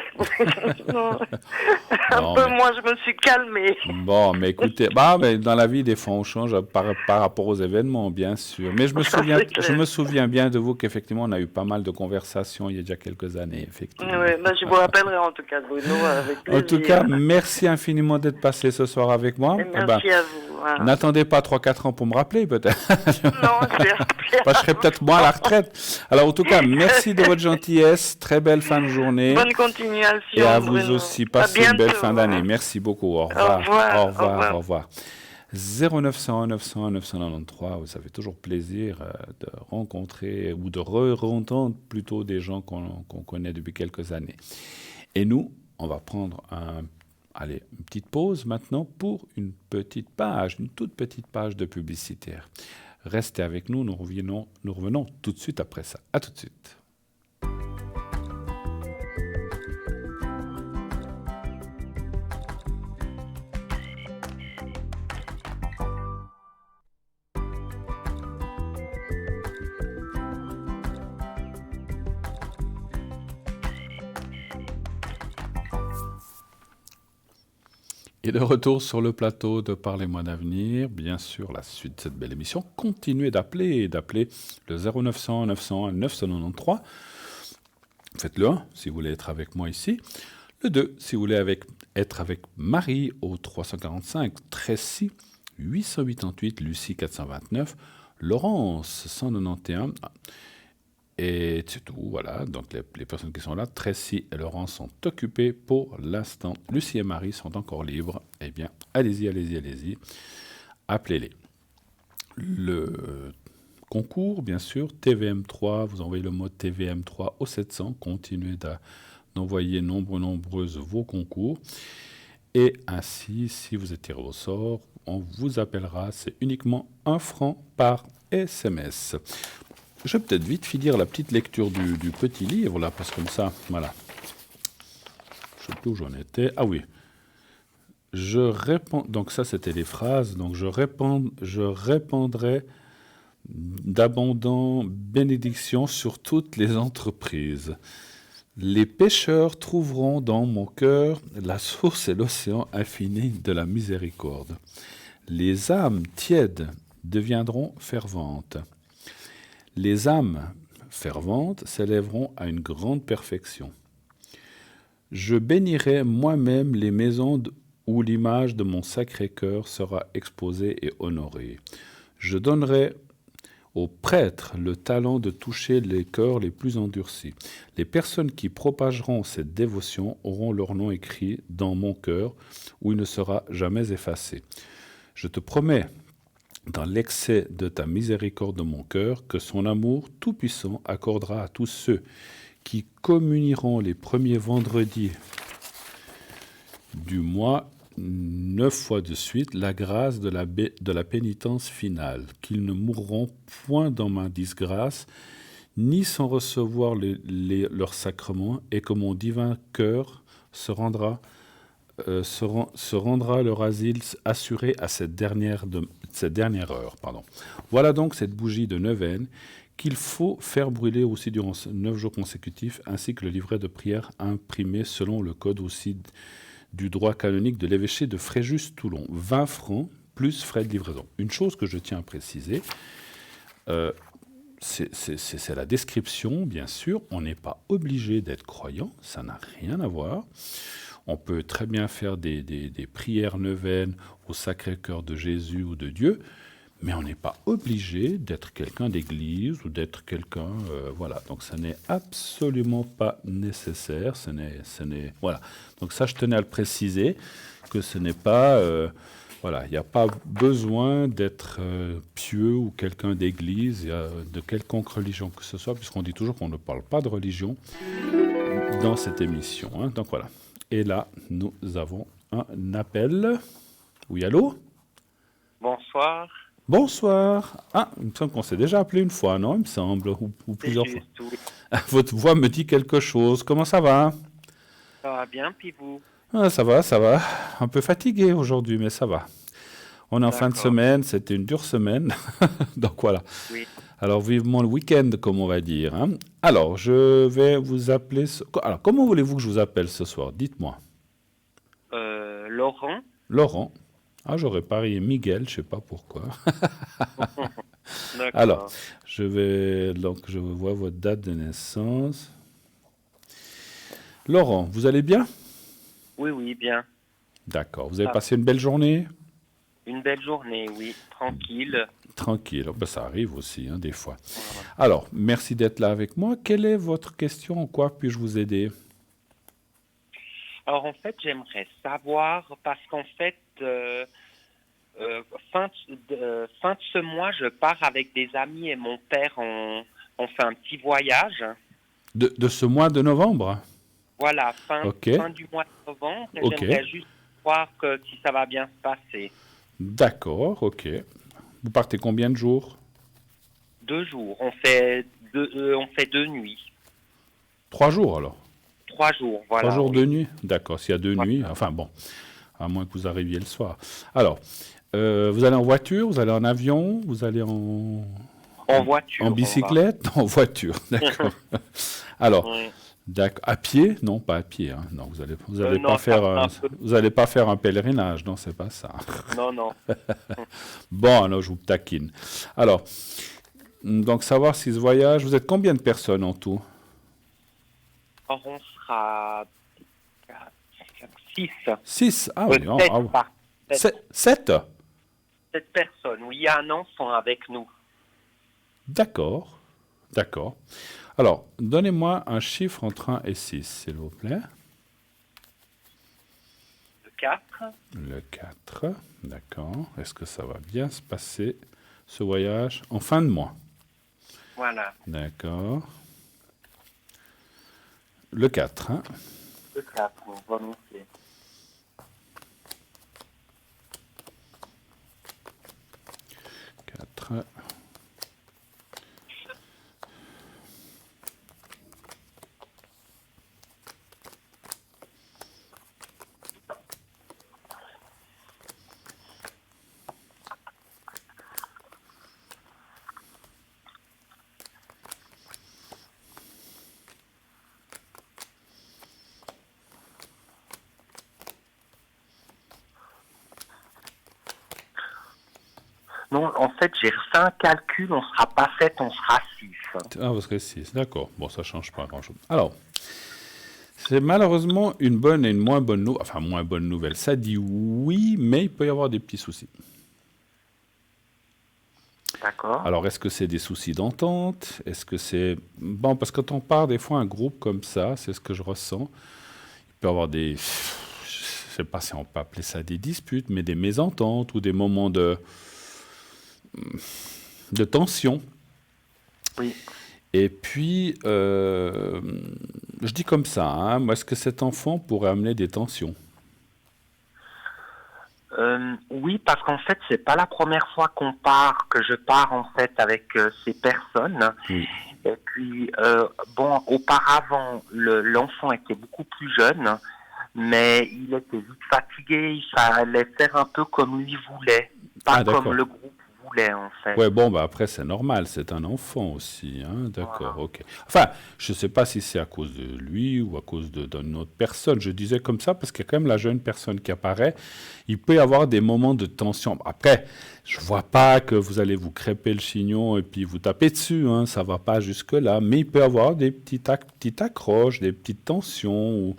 Moi, je me suis calmée. Bon, mais écoutez, mais dans la vie, des fois, on change par rapport aux événements, bien sûr. Mais je me souviens bien de vous qu'effectivement, on a eu pas mal de conversations il y a déjà quelques années, effectivement. Oui, je vous rappellerai en tout cas, Bruno, avec plaisir. En tout cas, merci infiniment d'être passé ce soir avec moi. Et merci à vous. Voilà. N'attendez pas 3-4 ans pour me rappeler, peut-être. Non, je serai peut-être moi à la retraite. Alors, en tout cas, merci de votre gentillesse. Très belle fin de journée. Bonne continuation. Et à vous aussi. Passez une belle fin d'année. Merci beaucoup. Au revoir. Au revoir. 0900 900 993. Ça fait toujours plaisir de rencontrer ou de re-entendre plutôt des gens qu'on connaît depuis quelques années. Et nous, on va prendre une petite pause maintenant pour une toute petite page de publicitaire. Restez avec nous, nous revenons tout de suite après ça. À tout de suite. Et de retour sur le plateau de Parlez-moi d'avenir, bien sûr, la suite de cette belle émission. Continuez d'appeler le 0900 901 993. Faites le 1 si vous voulez être avec moi ici. Le 2 si vous voulez être avec Marie au 345 Tracy 888 Lucie 429 Laurence 191. Et c'est tout, voilà. Donc les personnes qui sont là, Tracy et Laurent sont occupées pour l'instant. Lucie et Marie sont encore libres. Eh bien, allez-y. Appelez-les. Le concours, bien sûr, TVM3, vous envoyez le mot TVM3 au 700. Continuez d'envoyer nombreuses vos concours. Et ainsi, si vous êtes tiré au sort, on vous appellera. C'est uniquement 1 franc par SMS. Je vais peut-être vite finir la petite lecture du petit livre, là, parce que comme ça, voilà. Je ne sais plus où j'en étais. Ah oui. je réponds. Donc ça, c'était les phrases. Donc je répandrai d'abondantes bénédictions sur toutes les entreprises. Les pécheurs trouveront dans mon cœur la source et l'océan infini de la miséricorde. Les âmes tièdes deviendront ferventes. Les âmes ferventes s'élèveront à une grande perfection. Je bénirai moi-même les maisons où l'image de mon Sacré-Cœur sera exposée et honorée. Je donnerai aux prêtres le talent de toucher les cœurs les plus endurcis. Les personnes qui propageront cette dévotion auront leur nom écrit dans mon cœur, où il ne sera jamais effacé. Je te promets, dans l'excès de ta miséricorde de mon cœur, que son amour tout-puissant accordera à tous ceux qui communieront les premiers vendredis du mois 9 fois de suite la grâce de la pénitence finale, qu'ils ne mourront point dans ma disgrâce, ni sans recevoir leurs sacrements, et que mon divin cœur se rendra leur asile assuré à cette dernière heure. Voilà donc cette bougie de neuvaine qu'il faut faire brûler aussi durant 9 jours consécutifs, ainsi que le livret de prière imprimé selon le code aussi du droit canonique de l'évêché de Fréjus-Toulon. 20 francs plus frais de livraison. Une chose que je tiens à préciser, c'est la description, bien sûr. On n'est pas obligé d'être croyant, ça n'a rien à voir. On peut très bien faire des prières neuvaines au Sacré-Cœur de Jésus ou de Dieu, mais on n'est pas obligé d'être quelqu'un d'église ou d'être quelqu'un... voilà, donc ça n'est absolument pas nécessaire. Voilà, donc ça, je tenais à le préciser, que ce n'est pas... voilà, il n'y a pas besoin d'être pieux ou quelqu'un d'église, de quelconque religion que ce soit, puisqu'on dit toujours qu'on ne parle pas de religion dans cette émission. Hein, donc voilà. Et là, nous avons un appel. Oui, allô ? Bonsoir. Bonsoir. Ah, il me semble qu'on s'est déjà appelé une fois, non ? Il me semble, ou plusieurs fois. Oui. Votre voix me dit quelque chose. Comment ça va ? Ça va bien, puis vous ? Ah, ça va. Un peu fatigué aujourd'hui, mais ça va. On est en fin de semaine, c'était une dure semaine. Donc voilà. Oui. Alors vivement le week-end, comme on va dire. Hein. Alors, je vais vous appeler... Alors, comment voulez-vous que je vous appelle ce soir ? Dites-moi. Laurent. Laurent. Ah, j'aurais parié Miguel, je ne sais pas pourquoi. Alors, je vois votre date de naissance. Laurent, vous allez bien ? Oui, bien. D'accord. Vous avez passé une belle journée ? Une belle journée, oui. Tranquille. Tranquille. Ben, ça arrive aussi, hein, des fois. Alors, merci d'être là avec moi. Quelle est votre question ? En quoi puis-je vous aider ? Alors, en fait, j'aimerais savoir, parce qu'en fait, fin de ce mois, je pars avec des amis et mon père, on fait un petit voyage. De ce mois de novembre ? Voilà, fin du mois de novembre. Et j'aimerais juste voir si ça va bien se passer. D'accord, ok. Vous partez combien de jours ? 2 jours. On fait 2 nuits. 3 jours alors ? 3 jours, voilà. 3 jours, 2 nuits ? D'accord, s'il y a 2 nuits, enfin bon, à moins que vous arriviez le soir. Alors, vous allez en voiture, vous allez en avion, vous allez en voiture. En bicyclette ? En voiture, d'accord. Alors, d'accord. À pied ? Non, pas à pied. Hein. Non, vous allez pas faire un pèlerinage, non, c'est pas ça. Non. Bon, alors je vous taquine. Alors, donc savoir si ce voyage, vous êtes combien de personnes en tout ? Alors, on sera 6. 6 ? Ah oui, 7 7 personnes. Oui, il y a un enfant avec nous. D'accord. Alors, donnez-moi un chiffre entre 1 et 6, s'il vous plaît. Le 4. Le 4, d'accord. Est-ce que ça va bien se passer, ce voyage, en fin de mois ? Voilà. D'accord. Le 4, hein ? Le 4, volontiers. Non, en fait, j'ai refait un calcul, on ne sera pas 7, on sera 6. Ah, vous serez 6, d'accord. Bon, ça ne change pas grand-chose. Alors, c'est malheureusement une bonne et une moins bonne nouvelle. Enfin, moins bonne nouvelle. Ça dit oui, mais il peut y avoir des petits soucis. D'accord. Alors, est-ce que c'est des soucis d'entente? Est-ce que c'est... Bon, parce que quand on part des fois un groupe comme ça, c'est ce que je ressens, il peut y avoir des... Je ne sais pas si on peut appeler ça des disputes, mais des mésententes ou des moments de tension. Oui. Et puis, je dis comme ça, hein, moi, est-ce que cet enfant pourrait amener des tensions? Oui, parce qu'en fait, c'est pas la première fois que je pars en fait avec ces personnes. Oui. Et puis, bon, auparavant, l'enfant était beaucoup plus jeune, mais il était vite fatigué, il fallait faire un peu comme lui voulait, pas comme le groupe voulait en fait. Ouais, bon, bah après, c'est normal, c'est un enfant aussi, hein, d'accord, voilà. Ok. Enfin, je ne sais pas si c'est à cause de lui ou à cause d'une autre personne. Je disais comme ça parce qu'il y a quand même la jeune personne qui apparaît. Il peut y avoir des moments de tension. Après, je ne vois pas que vous allez vous crêper le chignon et puis vous taper dessus, hein, ça ne va pas jusque-là. Mais il peut y avoir des petites accroches, des petites tensions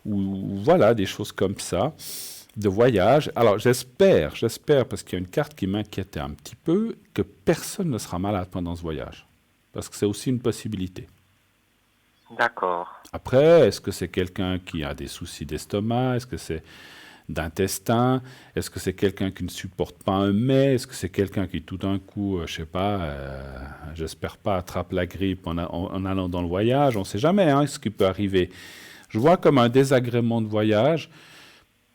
ou voilà, des choses comme ça. De voyage. Alors, j'espère, parce qu'il y a une carte qui m'inquiétait un petit peu, que personne ne sera malade pendant ce voyage. Parce que c'est aussi une possibilité. D'accord. Après, est-ce que c'est quelqu'un qui a des soucis d'estomac? Est-ce que c'est d'intestin? Est-ce que c'est quelqu'un qui ne supporte pas un mets? Est-ce que c'est quelqu'un qui, tout d'un coup, je sais pas, j'espère pas, attrape la grippe en allant dans le voyage? On ne sait jamais ce qui peut arriver. Je vois comme un désagrément de voyage,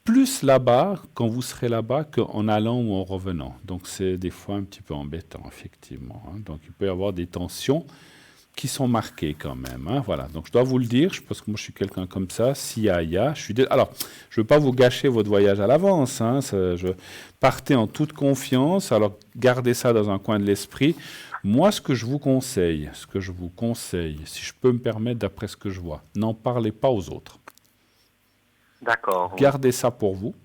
plus là-bas, quand vous serez là-bas, qu'en allant ou en revenant. Donc, c'est des fois un petit peu embêtant, effectivement. Hein. Donc, il peut y avoir des tensions qui sont marquées quand même. Hein. Voilà. Donc, je dois vous le dire, parce que moi, je suis quelqu'un comme ça. S'il y a, Alors, je ne veux pas vous gâcher votre voyage à l'avance. Hein. Partez en toute confiance. Alors, gardez ça dans un coin de l'esprit. Moi, ce que je vous conseille, si je peux me permettre, d'après ce que je vois, n'en parlez pas aux autres. D'accord. Gardez ça pour vous.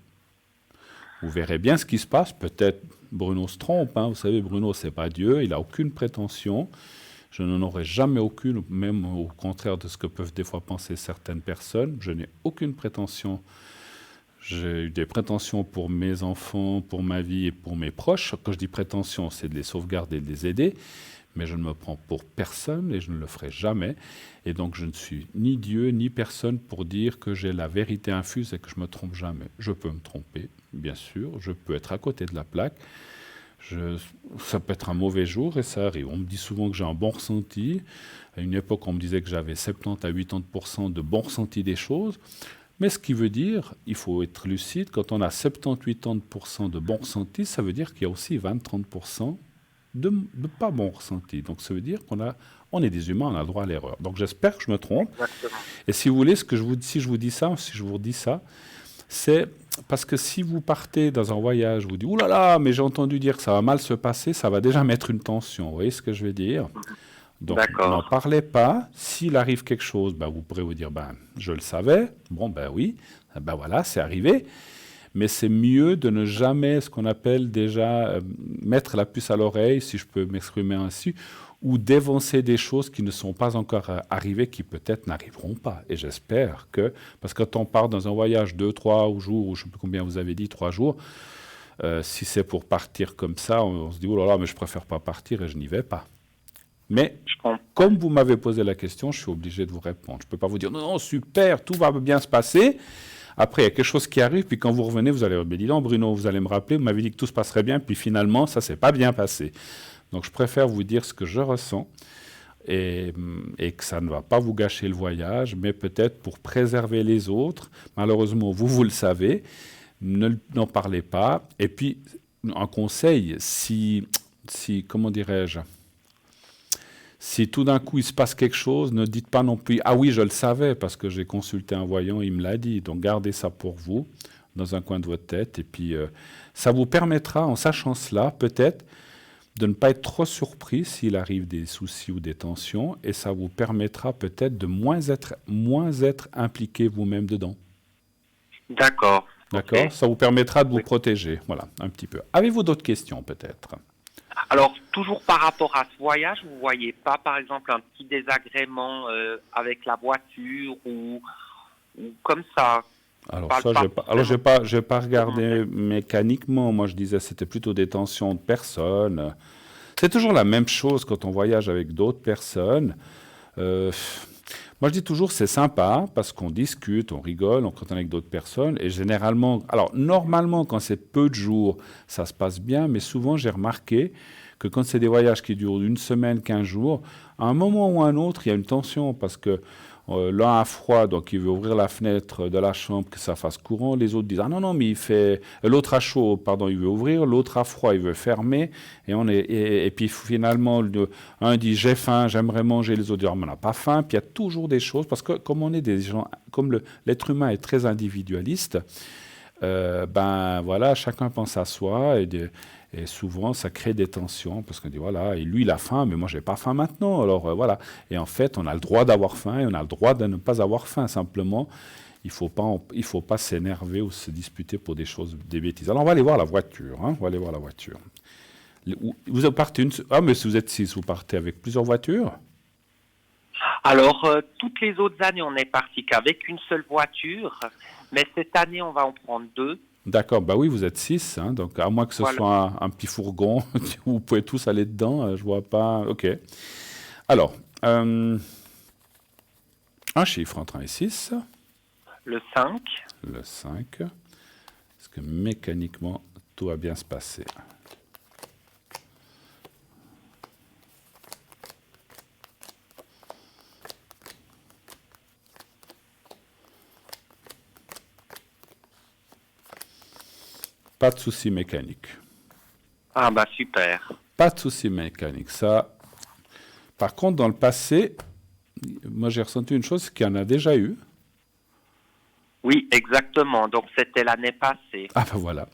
Vous verrez bien ce qui se passe. Peut-être Bruno se trompe. Hein. Vous savez, Bruno, c'est pas Dieu. Il n'a aucune prétention. Je n'en aurai jamais aucune, même au contraire de ce que peuvent des fois penser certaines personnes. Je n'ai aucune prétention. J'ai eu des prétentions pour mes enfants, pour ma vie et pour mes proches. Quand je dis prétention, c'est de les sauvegarder, de les aider. Mais je ne me prends pour personne et je ne le ferai jamais. Et donc, je ne suis ni Dieu, ni personne pour dire que j'ai la vérité infuse et que je ne me trompe jamais. Je peux me tromper, bien sûr. Je peux être à côté de la plaque. Ça peut être un mauvais jour et ça arrive. On me dit souvent que j'ai un bon ressenti. À une époque, on me disait que j'avais 70 à 80% de bon ressenti des choses. Mais ce qui veut dire, il faut être lucide, quand on a 70-80% de bon ressenti, ça veut dire qu'il y a aussi 20-30% de pas bon ressenti. Donc, ça veut dire on est des humains, on a le droit à l'erreur. Donc, j'espère que je me trompe. Exactement. Et si vous voulez, si je vous dis ça, c'est parce que si vous partez dans un voyage, vous dites « Ouh là là, mais j'ai entendu dire que ça va mal se passer », ça va déjà mettre une tension. Vous voyez ce que je veux dire? Donc, n'en parlez pas. S'il arrive quelque chose, vous pourrez vous dire « Je le savais. Bon, oui. Voilà, c'est arrivé. » Mais c'est mieux de ne jamais, ce qu'on appelle déjà, mettre la puce à l'oreille, si je peux m'exprimer ainsi, ou d'évancer des choses qui ne sont pas encore arrivées, qui peut-être n'arriveront pas. Et j'espère que, parce que quand on part dans un voyage 2-3 jours, ou je ne sais plus combien vous avez dit, 3 jours, si c'est pour partir comme ça, on se dit « Oh là là, mais je préfère pas partir et je n'y vais pas ». Mais comme vous m'avez posé la question, je suis obligé de vous répondre. Je ne peux pas vous dire « Non, super, tout va bien se passer ». Après, il y a quelque chose qui arrive, puis quand vous revenez, vous allez dire « Dis donc, Bruno, vous allez me rappeler, vous m'avez dit que tout se passerait bien, puis finalement, ça ne s'est pas bien passé. » Donc, je préfère vous dire ce que je ressens et que ça ne va pas vous gâcher le voyage, mais peut-être pour préserver les autres. Malheureusement, vous le savez, n'en parlez pas. Et puis, un conseil, comment dirais-je, si tout d'un coup il se passe quelque chose, ne dites pas non plus « Ah oui, je le savais parce que j'ai consulté un voyant, il me l'a dit. » Donc gardez ça pour vous, dans un coin de votre tête. Et puis ça vous permettra, en sachant cela, peut-être, de ne pas être trop surpris s'il arrive des soucis ou des tensions. Et ça vous permettra peut-être de moins être impliqué vous-même dedans. D'accord. D'accord. Okay. Ça vous permettra de vous protéger. Voilà, un petit peu. Avez-vous d'autres questions, peut-être? Alors, toujours par rapport à ce voyage, vous ne voyez pas, par exemple, un petit désagrément avec la voiture ou comme ça? Alors, je n'ai pas regardé mécaniquement. Moi, je disais que c'était plutôt des tensions de personnes. C'est toujours la même chose quand on voyage avec d'autres personnes. Moi, je dis toujours c'est sympa parce qu'on discute, on rigole, on quand on est avec d'autres personnes. Et généralement, alors normalement, quand c'est peu de jours, ça se passe bien. Mais souvent, j'ai remarqué que quand c'est des voyages qui durent une semaine, 15 jours, à un moment ou à un autre, il y a une tension parce que l'un a froid, donc il veut ouvrir la fenêtre de la chambre, que ça fasse courant. Les autres disent ah non, mais il fait. L'autre a chaud, pardon, il veut ouvrir. L'autre a froid, il veut fermer. Et puis finalement, un dit j'ai faim, j'aimerais manger. Les autres disent on n'a pas faim. Puis il y a toujours des choses, parce que comme on est des gens, comme l'être humain est très individualiste, ben voilà, chacun pense à soi et souvent, ça crée des tensions parce qu'on dit, voilà, et lui, il a faim, mais moi, je n'ai pas faim maintenant. Alors, voilà. Et en fait, on a le droit d'avoir faim et on a le droit de ne pas avoir faim. Simplement, il ne faut pas s'énerver ou se disputer pour des choses, des bêtises. Alors, on va aller voir la voiture. Hein, on va aller voir la voiture. Vous partez mais si vous êtes 6, vous partez avec plusieurs voitures? Alors, toutes les autres années, on est parti qu'avec une seule voiture. Mais cette année, on va en prendre 2. D'accord, bah oui, vous êtes 6, hein, donc à moins que ce soit un petit fourgon où vous pouvez tous aller dedans, je vois pas. Ok. Alors, un chiffre entre 1 et 6. Le 5. Le 5. Est-ce que mécaniquement, tout va bien se passer? Pas de souci mécanique. Ah bah super. Pas de souci mécanique. Ça. Par contre, dans le passé, moi j'ai ressenti une chose qu'il y en a déjà eu. Oui, exactement. Donc c'était l'année passée. Ah ben voilà.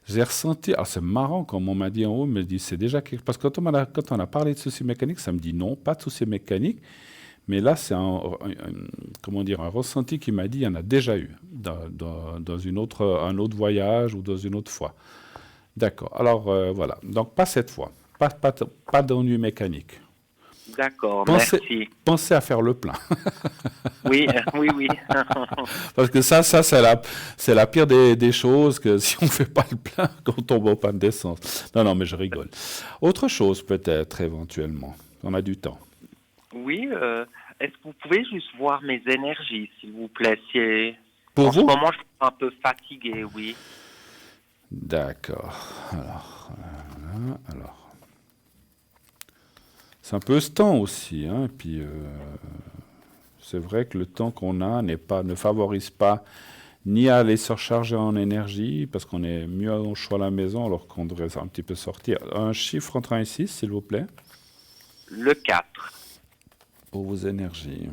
J'ai ressenti. Alors c'est marrant quand on m'a dit en haut, me dit c'est déjà quelque. Parce que quand on a parlé de souci mécanique, ça me dit non, pas de souci mécanique. Mais là, c'est un ressenti qui m'a dit il y en a déjà eu dans un autre voyage ou dans une autre fois. D'accord. Alors, voilà. Donc, pas cette fois. Pas d'ennui mécanique. D'accord, merci. Pensez à faire le plein. Oui. Parce que ça c'est la pire des choses, que si on ne fait pas le plein, qu'on tombe en panne d'essence. Non, mais je rigole. Autre chose, peut-être, éventuellement. On a du temps. Oui, est-ce que vous pouvez juste voir mes énergies, s'il vous plaît? Pour en vous? ce moment, je suis un peu fatigué, oui. D'accord. Alors. C'est un peu ce temps aussi, hein. Et puis, c'est vrai que le temps qu'on a ne favorise pas ni à aller se recharger en énergie, parce qu'on est mieux au choix à la maison, alors qu'on devrait un petit peu sortir. Un chiffre entre 1 et 6, s'il vous plaît. Le 4. Pour vos énergies.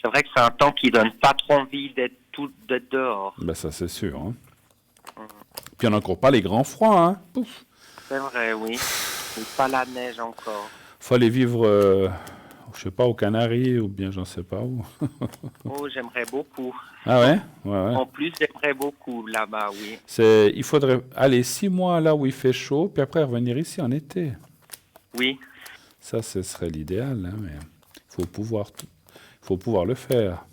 C'est vrai que c'est un temps qui donne pas trop envie d'être dehors. Ben ça, c'est sûr. Hein. Puis on n'a encore pas les grands froids. Hein. Pouf. C'est vrai, oui. Et pas la neige encore. Faut aller vivre, je sais pas, aux Canaries ou bien j'en sais pas où. Oh, j'aimerais beaucoup. Ah ouais? En plus, j'aimerais beaucoup là-bas, oui. Il faudrait aller 6 mois là où il fait chaud, puis après revenir ici en été. Oui. Ça, ce serait l'idéal, hein, mais il faut pouvoir le faire.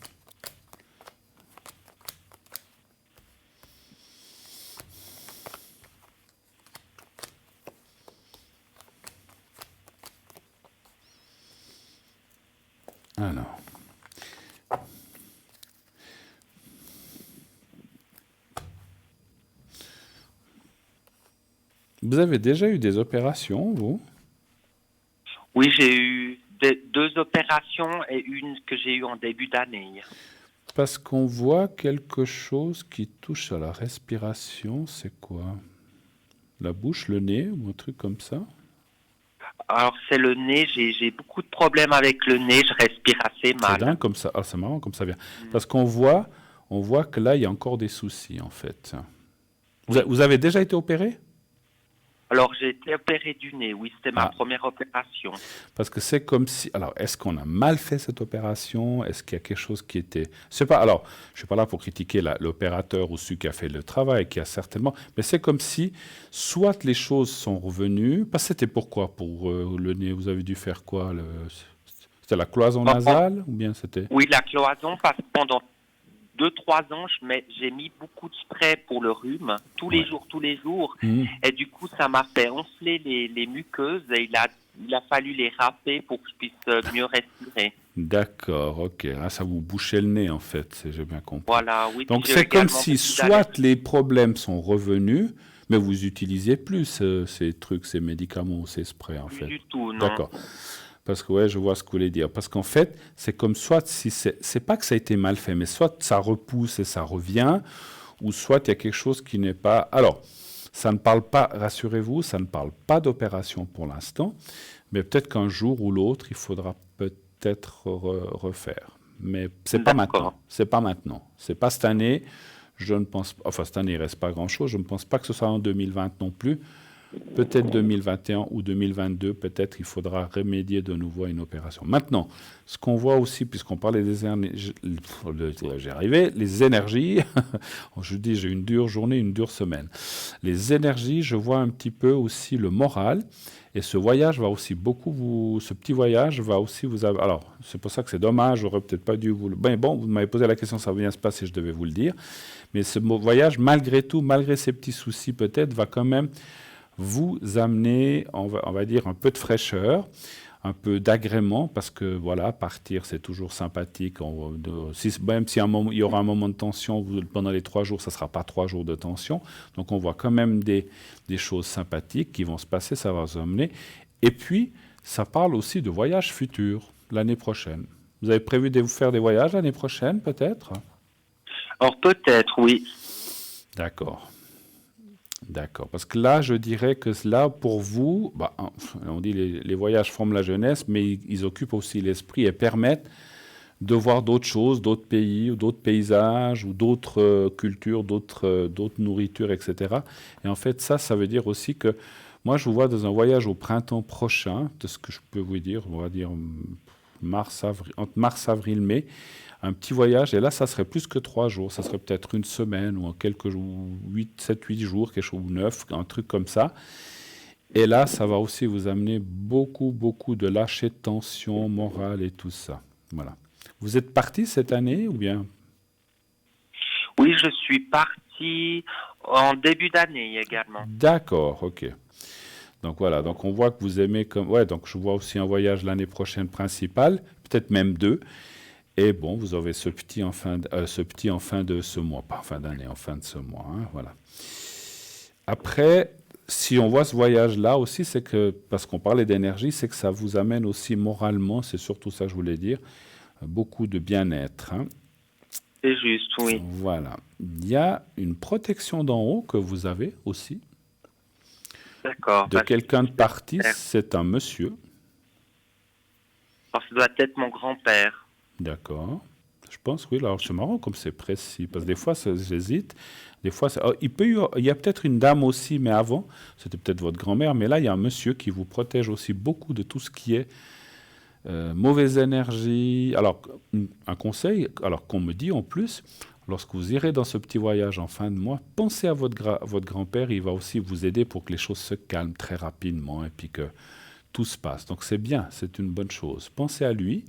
Alors. Vous avez déjà eu des opérations, vous? Oui, j'ai eu 2 opérations et une que j'ai eue en début d'année. Parce qu'on voit quelque chose qui touche à la respiration, c'est quoi? La bouche, le nez ou un truc comme ça? Alors, c'est le nez, j'ai beaucoup de problèmes avec le nez, je respire assez mal. C'est dingue comme ça. Ah, c'est marrant comme ça vient. Parce qu'on voit que là, il y a encore des soucis, en fait. Vous avez déjà été opéré? Alors, j'ai été opéré du nez, oui, c'était ma première opération. Parce que c'est comme si... Alors, est-ce qu'on a mal fait cette opération? Est-ce qu'il y a quelque chose qui était... C'est pas... Alors, je ne suis pas là pour critiquer l'opérateur ou celui qui a fait le travail, qui a certainement... Mais c'est comme si, soit les choses sont revenues... Parce que c'était pourquoi? Pour le nez, vous avez dû faire quoi? C'était la cloison nasale ou bien c'était... Oui, la cloison, parce que pendant 2-3 ans, j'ai mis beaucoup de spray pour le rhume, tous les jours. Et du coup, ça m'a fait enfler les muqueuses et il a fallu les râper pour que je puisse mieux respirer. D'accord, ok. Là, ça vous bouchait le nez, en fait, j'ai bien compris. Voilà, oui. Donc, c'est comme si soit les problèmes sont revenus, mais vous n'utilisiez plus ces trucs, ces médicaments ou ces sprays, en fait. Plus du tout, non. D'accord. Parce que, ouais, je vois ce que vous voulez dire. Parce qu'en fait, c'est comme soit, si c'est pas que ça a été mal fait, mais soit ça repousse et ça revient, ou soit il y a quelque chose qui n'est pas... Alors, ça ne parle pas, rassurez-vous, ça ne parle pas d'opération pour l'instant, mais peut-être qu'un jour ou l'autre, il faudra peut-être refaire. Mais c'est pas maintenant. C'est pas maintenant. C'est pas cette année. Je ne pense pas... Enfin, cette année, il ne reste pas grand-chose. Je ne pense pas que ce soit en 2020 non plus. Peut-être 2021 ou 2022, peut-être il faudra remédier de nouveau à une opération. Maintenant, ce qu'on voit aussi, puisqu'on parlait des énergies, les énergies, je dis j'ai une dure journée, une dure semaine. Les énergies, je vois un petit peu aussi le moral, et ce voyage va aussi beaucoup ce petit voyage va aussi vous... Alors, c'est pour ça que c'est dommage, j'aurais peut-être pas dû vous... Bon, vous m'avez posé la question, ça va bien se passer, je devais vous le dire, mais ce voyage, malgré tout, malgré ces petits soucis peut-être, va quand même vous amener, on va dire, un peu de fraîcheur, un peu d'agrément, parce que voilà, partir, c'est toujours sympathique. Même s'il y aura un moment de tension pendant les 3 jours, ça ne sera pas 3 jours de tension. Donc on voit quand même des choses sympathiques qui vont se passer, ça va vous amener. Et puis, ça parle aussi de voyages futurs, l'année prochaine. Vous avez prévu de vous faire des voyages l'année prochaine, peut-être? Alors peut-être, oui. D'accord. D'accord. Parce que là, je dirais que là, pour vous, on dit les voyages forment la jeunesse, mais ils occupent aussi l'esprit et permettent de voir d'autres choses, d'autres pays, ou d'autres paysages, ou d'autres cultures, d'autres nourritures, etc. Et en fait, ça veut dire aussi que moi, je vous vois dans un voyage au printemps prochain, de ce que je peux vous dire, on va dire entre mars, avril, mai, un petit voyage, et là, ça serait plus que 3 jours, ça serait peut-être une semaine ou quelques jours, 7-8 jours, quelque chose, ou 9, un truc comme ça. Et là, ça va aussi vous amener beaucoup, beaucoup de lâcher de tension morale et tout ça. Voilà. Vous êtes parti cette année ou bien? Oui, je suis parti en début d'année également. D'accord, ok. Donc voilà, donc on voit que vous aimez comme... Ouais, donc je vois aussi un voyage l'année prochaine principal, peut-être même 2. Et bon, vous avez ce petit en fin de ce mois, pas en fin d'année, en fin de ce mois. Hein, voilà. Après, si on voit ce voyage-là aussi, c'est que, parce qu'on parlait d'énergie, c'est que ça vous amène aussi moralement, c'est surtout ça que je voulais dire, beaucoup de bien-être. Hein. C'est juste, oui. Voilà. Il y a une protection d'en haut que vous avez aussi. D'accord. De quelqu'un de parti, c'est un monsieur. Alors, ça doit être mon grand-père. D'accord. Je pense, oui. Alors, c'est marrant comme c'est précis. Parce que des fois, j'hésite. Des fois, il y a peut-être une dame aussi, mais avant, c'était peut-être votre grand-mère. Mais là, il y a un monsieur qui vous protège aussi beaucoup de tout ce qui est mauvaise énergie. Alors, un conseil, alors qu'on me dit en plus, lorsque vous irez dans ce petit voyage en fin de mois, pensez à votre grand-père. Il va aussi vous aider pour que les choses se calment très rapidement et puis que tout se passe. Donc, c'est bien. C'est une bonne chose. Pensez à lui.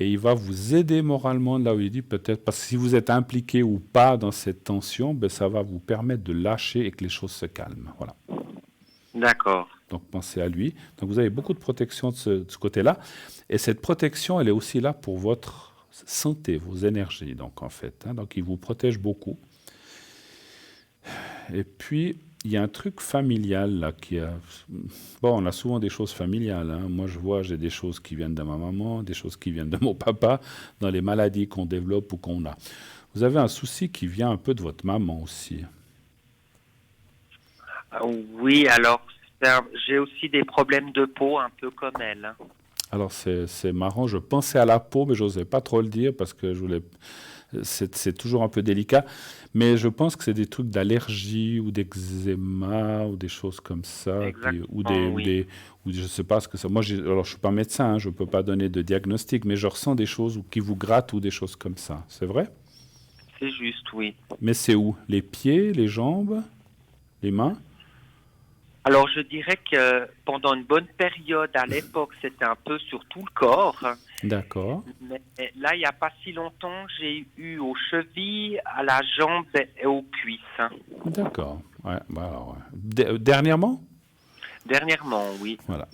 Et il va vous aider moralement là où il dit peut-être, parce que si vous êtes impliqué ou pas dans cette tension, ça va vous permettre de lâcher et que les choses se calment. Voilà. D'accord. Donc pensez à lui. Donc vous avez beaucoup de protection de ce côté-là. Et cette protection, elle est aussi là pour votre santé, vos énergies, donc en fait. Hein. Donc il vous protège beaucoup. Et puis, il y a un truc familial là Bon, on a souvent des choses familiales. Hein. Moi, j'ai des choses qui viennent de ma maman, des choses qui viennent de mon papa, dans les maladies qu'on développe ou qu'on a. Vous avez un souci qui vient un peu de votre maman aussi. Oui, alors, j'ai aussi des problèmes de peau, un peu comme elle. Hein. Alors, c'est marrant. Je pensais à la peau, mais je n'osais pas trop le dire parce que c'est toujours un peu délicat. Mais je pense que c'est des trucs d'allergie ou d'eczéma ou des choses comme ça. Ou je ne sais pas ce que ça... Moi, alors, je ne suis pas médecin, je ne peux pas donner de diagnostic, mais je ressens des choses qui vous grattent ou des choses comme ça. C'est vrai? C'est juste, oui. Mais c'est où? Les pieds, les jambes, les mains? Alors, je dirais que pendant une bonne période, à l'époque, c'était un peu sur tout le corps. D'accord. Mais là, il n'y a pas si longtemps, j'ai eu aux chevilles, à la jambe et aux cuisses. D'accord. Ouais, voilà, ouais. Dernièrement? Dernièrement, oui. Voilà.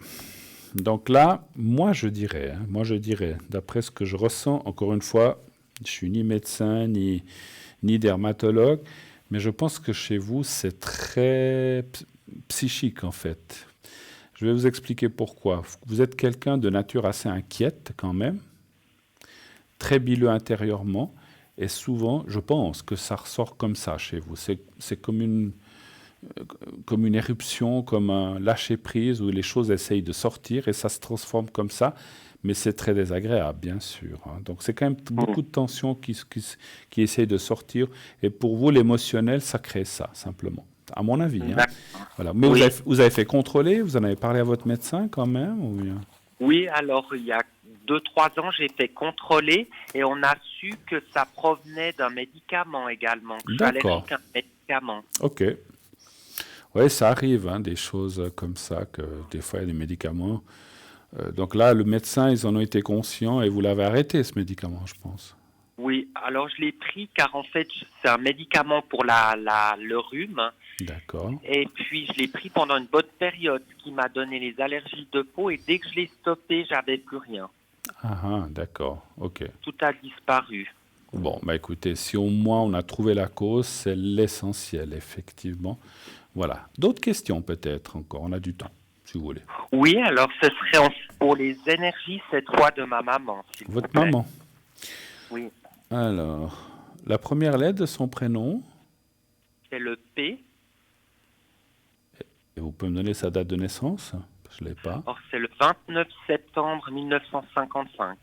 Donc là, moi je dirais, d'après ce que je ressens, encore une fois, je suis ni médecin, ni dermatologue, mais je pense que chez vous, c'est très psychique en fait. Je vais vous expliquer pourquoi. Vous êtes quelqu'un de nature assez inquiète quand même, très bileux intérieurement, et souvent, je pense que ça ressort comme ça chez vous. C'est comme une éruption, comme un lâcher-prise où les choses essayent de sortir et ça se transforme comme ça, mais c'est très désagréable, bien sûr. Donc c'est quand même beaucoup de tensions qui essayent de sortir, et pour vous, l'émotionnel, ça crée ça, simplement. À mon avis. Voilà. Mais oui. Vous avez fait contrôler? Vous en avez parlé à votre médecin quand même ou... Oui, alors il y a 2-3 ans, j'ai fait contrôler et on a su que ça provenait d'un médicament également. D'accord. Un médicament. Ok. Oui, ça arrive, des choses comme ça, que des fois il y a des médicaments. Donc là, le médecin, ils en ont été conscients et vous l'avez arrêté, ce médicament, je pense. Oui, alors je l'ai pris car en fait, c'est un médicament pour le rhume. D'accord. Et puis, je l'ai pris pendant une bonne période, ce qui m'a donné les allergies de peau. Et dès que je l'ai stoppé, j'avais plus rien. Ah, d'accord. OK. Tout a disparu. Bon, écoutez, si au moins on a trouvé la cause, c'est l'essentiel, effectivement. Voilà. D'autres questions, peut-être, encore? On a du temps, si vous voulez. Oui, alors ce serait pour les énergies, cette fois de ma maman. Votre maman? Oui. Alors, la première lettre de son prénom? C'est le P. Et vous pouvez me donner sa date de naissance? Je ne l'ai pas. Alors, c'est le 29 septembre 1955.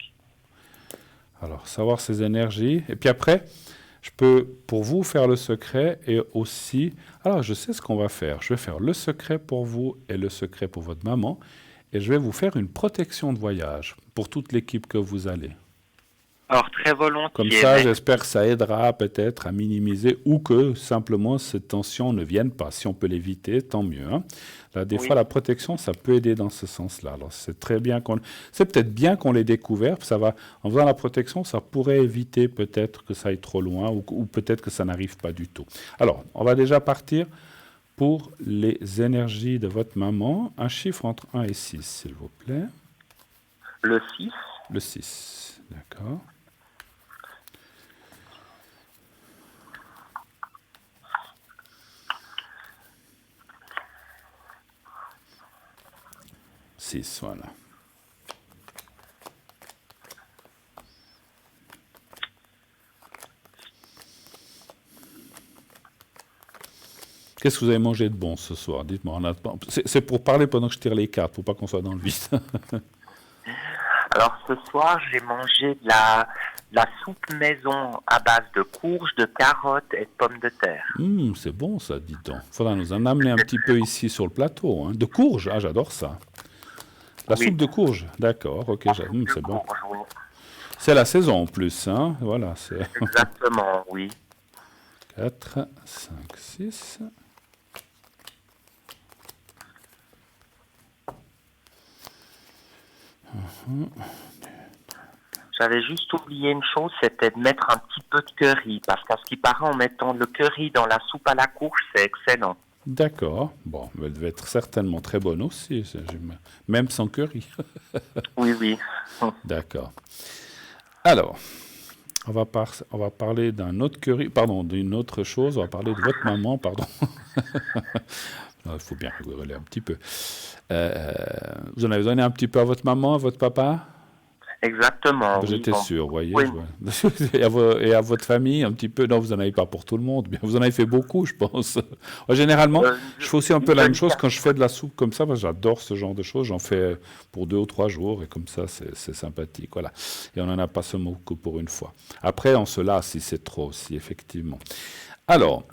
Alors, savoir ses énergies. Et puis après, je peux, pour vous, faire le secret et aussi... Alors, je sais ce qu'on va faire. Je vais faire le secret pour vous et le secret pour votre maman. Et je vais vous faire une protection de voyage pour toute l'équipe que vous allez. Alors, très volontiers. Comme ça, j'espère que ça aidera peut-être à minimiser ou que simplement ces tensions ne viennent pas. Si on peut l'éviter, tant mieux. Là, des fois, la protection, ça peut aider dans ce sens-là. Alors, c'est très bien c'est peut-être bien qu'on l'ait découvert. Ça va, en faisant la protection, ça pourrait éviter peut-être que ça aille trop loin ou peut-être que ça n'arrive pas du tout. Alors, on va déjà partir pour les énergies de votre maman. Un chiffre entre 1 et 6, s'il vous plaît. Le 6. Le 6, d'accord. Voilà. Qu'est-ce que vous avez mangé de bon ce soir? Dites-moi. C'est pour parler pendant que je tire les cartes, pour pas qu'on soit dans le vide. Alors ce soir, j'ai mangé de la soupe maison à base de courges, de carottes et de pommes de terre. C'est bon ça, dites donc. Il faudra nous en amener un petit peu ici sur le plateau. De courges, j'adore ça. La soupe de courges, d'accord, ok, c'est bon. C'est la saison en plus, voilà. Exactement, oui. 4, 5, 6. J'avais juste oublié une chose, c'était de mettre un petit peu de curry, parce qu'à ce qui paraît, en mettant le curry dans la soupe à la courge, c'est excellent. D'accord. Bon, elle devait être certainement très bonne aussi, même sans curry. Oui. D'accord. Alors, on va parler d'un autre curry, d'une autre chose. On va parler de votre maman, pardon. Il faut bien rigoler un petit peu. Vous en avez donné un petit peu à votre maman, à votre papa? Exactement. J'étais sûr, vous voyez. Oui. Et à votre famille, un petit peu. Non, vous n'en avez pas pour tout le monde, mais vous en avez fait beaucoup, je pense. Généralement, je fais aussi un peu la même chose quand je fais de la soupe comme ça, parce que j'adore ce genre de choses. J'en fais pour 2 ou 3 jours, et comme ça, c'est sympathique. Voilà. Et on n'en a pas seulement que pour une fois. Après, on se lasse si c'est trop aussi, effectivement. Alors,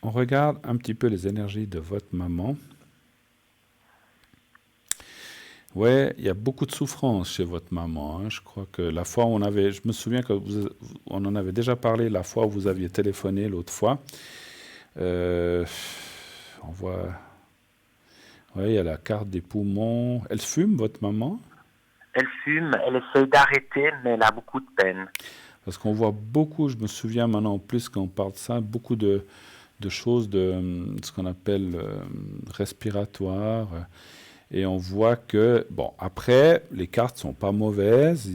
on regarde un petit peu les énergies de votre maman. Ouais, il y a beaucoup de souffrance chez votre maman. Hein. Je crois que la fois où je me souviens qu'on en avait déjà parlé la fois où vous aviez téléphoné l'autre fois. On voit, ouais, il y a la carte des poumons. Elle fume, votre maman? Elle fume, elle essaie d'arrêter, mais elle a beaucoup de peine. Parce qu'on voit beaucoup, je me souviens maintenant en plus quand on parle de ça, beaucoup de choses de ce qu'on appelle respiratoire. Et on voit que, bon, après, les cartes ne sont pas mauvaises,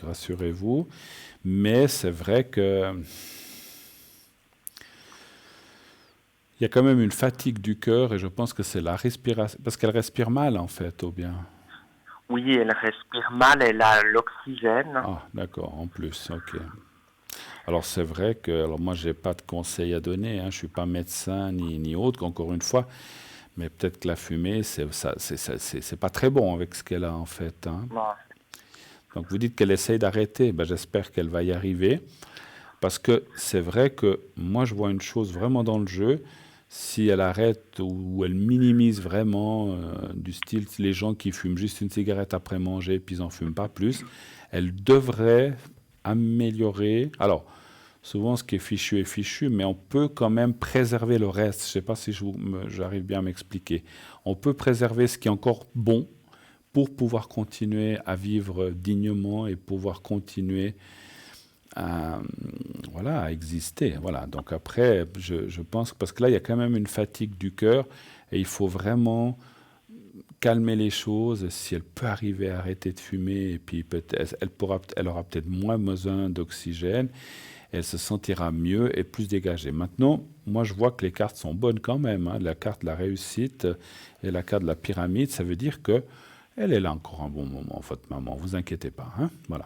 rassurez-vous, mais c'est vrai que il y a quand même une fatigue du cœur, et je pense que c'est la respiration, parce qu'elle respire mal, en fait, ou bien? Oui, elle respire mal, elle a l'oxygène. Ah, d'accord, en plus, ok. Alors, c'est vrai que, alors moi, je n'ai pas de conseils à donner, hein, je ne suis pas médecin ni autre, encore une fois. Mais peut-être que la fumée, c'est pas très bon avec ce qu'elle a en fait. Hein. Donc vous dites qu'elle essaye d'arrêter. Ben, j'espère qu'elle va y arriver. Parce que c'est vrai que moi, je vois une chose vraiment dans le jeu. Si elle arrête ou elle minimise vraiment du style les gens qui fument juste une cigarette après manger puis ils n'en fument pas plus, elle devrait améliorer. Alors, souvent, ce qui est fichu, mais on peut quand même préserver le reste. Je ne sais pas si j'arrive bien à m'expliquer. On peut préserver ce qui est encore bon pour pouvoir continuer à vivre dignement et pouvoir continuer à exister. Voilà. Donc après, je pense, parce que là, il y a quand même une fatigue du cœur et il faut vraiment calmer les choses. Si elle peut arriver à arrêter de fumer, et puis elle aura peut-être moins besoin d'oxygène. Elle se sentira mieux et plus dégagée. Maintenant, moi, je vois que les cartes sont bonnes quand même. Hein. La carte de la réussite et la carte de la pyramide, ça veut dire qu'elle est là encore un bon moment, votre maman. Ne vous inquiétez pas. Hein. Voilà.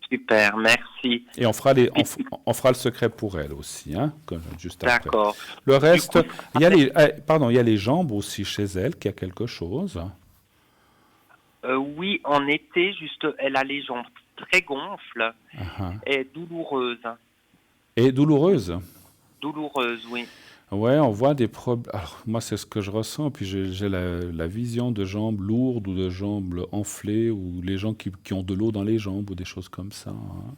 Super, merci. Et on fera le secret pour elle aussi, hein, juste après. D'accord. Le reste, il y a les jambes aussi chez elle, qui a quelque chose. Oui, en été, juste, elle a les jambes très gonfles et douloureuses. Et douloureuse. Douloureuse, oui. Ouais, on voit des problèmes. Alors, moi, c'est ce que je ressens. Puis j'ai la vision de jambes lourdes ou de jambes enflées ou les gens qui ont de l'eau dans les jambes ou des choses comme ça. Hein.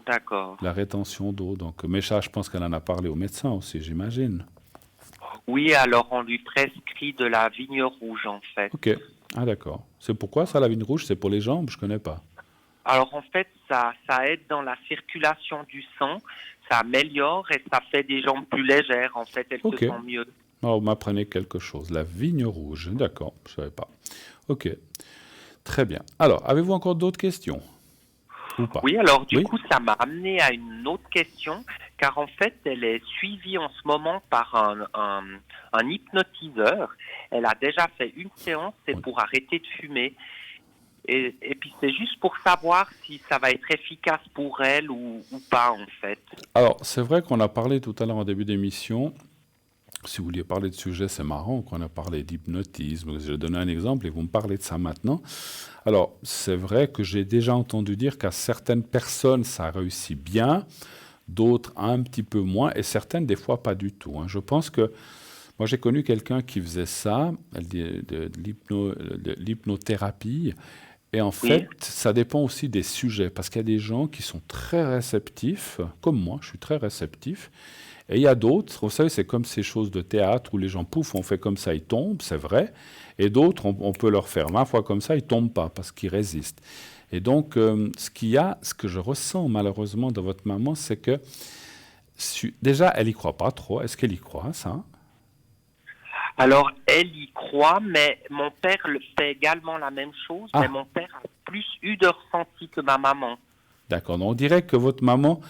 D'accord. La rétention d'eau. Donc, mais ça, je pense qu'elle en a parlé au médecin aussi, j'imagine. Oui, alors on lui prescrit de la vigne rouge, en fait. Ok. Ah, d'accord. C'est pourquoi ça, la vigne rouge? C'est pour les jambes? Je connais pas. Alors, en fait, ça aide dans la circulation du sang. Ça améliore et ça fait des jambes plus légères. En fait, elles se sentent mieux. Oh, vous m'apprenez quelque chose. La vigne rouge. D'accord, je ne savais pas. Ok. Très bien. Alors, avez-vous encore d'autres questions? Ou pas? Oui, alors du coup, ça m'a amené à une autre question. Car en fait, elle est suivie en ce moment par un hypnotiseur. Elle a déjà fait une séance, c'est pour arrêter de fumer. Et puis c'est juste pour savoir si ça va être efficace pour elle ou pas, en fait. Alors, c'est vrai qu'on a parlé tout à l'heure en début d'émission. Si vous vouliez parler de sujet, c'est marrant qu'on a parlé d'hypnotisme. Je vais donner un exemple et vous me parlez de ça maintenant. Alors, c'est vrai que j'ai déjà entendu dire qu'à certaines personnes, ça réussit bien, d'autres un petit peu moins, et certaines, des fois, pas du tout. Hein. Je pense que moi, j'ai connu quelqu'un qui faisait ça, de l'hypnothérapie. Et en fait, ça dépend aussi des sujets, parce qu'il y a des gens qui sont très réceptifs, comme moi, je suis très réceptif, et il y a d'autres, vous savez, c'est comme ces choses de théâtre où les gens, pouf, on fait comme ça, ils tombent, c'est vrai, et d'autres, on peut leur faire 20 fois comme ça, ils ne tombent pas, parce qu'ils résistent. Et donc, ce que je ressens malheureusement de votre maman, c'est que, déjà, elle n'y croit pas trop. Est-ce qu'elle y croit, ça? Alors, elle y croit, mais mon père fait également la même chose, mais mon père a plus eu de ressenti que ma maman. D'accord, donc on dirait que votre maman...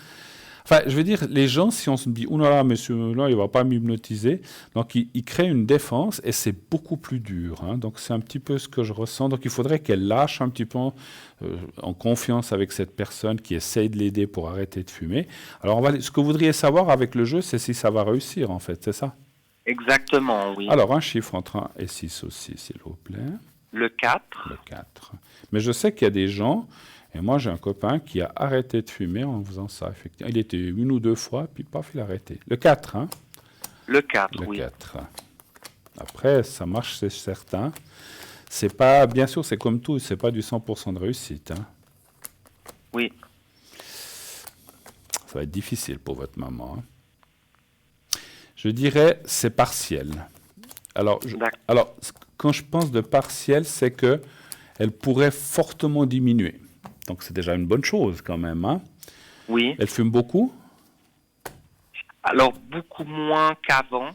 Enfin, je veux dire, les gens, si on se dit, oh là là, monsieur-là, il ne va pas m'hypnotiser, donc il crée une défense et c'est beaucoup plus dur. Hein. Donc c'est un petit peu ce que je ressens. Donc il faudrait qu'elle lâche un petit peu en confiance avec cette personne qui essaye de l'aider pour arrêter de fumer. Alors ce que vous voudriez savoir avec le jeu, c'est si ça va réussir, en fait, c'est ça? Exactement, oui. Alors un chiffre entre 1 et 6 aussi, s'il vous plaît. Le 4. Le 4. Mais je sais qu'il y a des gens... Et moi, j'ai un copain qui a arrêté de fumer en faisant ça, effectivement. Il était 1 ou 2 fois, puis paf, il a arrêté. Le 4, hein? Le 4, oui. Le 4. Après, ça marche, c'est certain. C'est pas, bien sûr, c'est comme tout, c'est pas du 100% de réussite. Hein? Oui. Ça va être difficile pour votre maman. Hein? Je dirais, c'est partiel. Alors, quand je pense de partiel, c'est que elle pourrait fortement diminuer. Donc, c'est déjà une bonne chose quand même. Hein? Oui. Elle fume beaucoup? Alors, beaucoup moins qu'avant,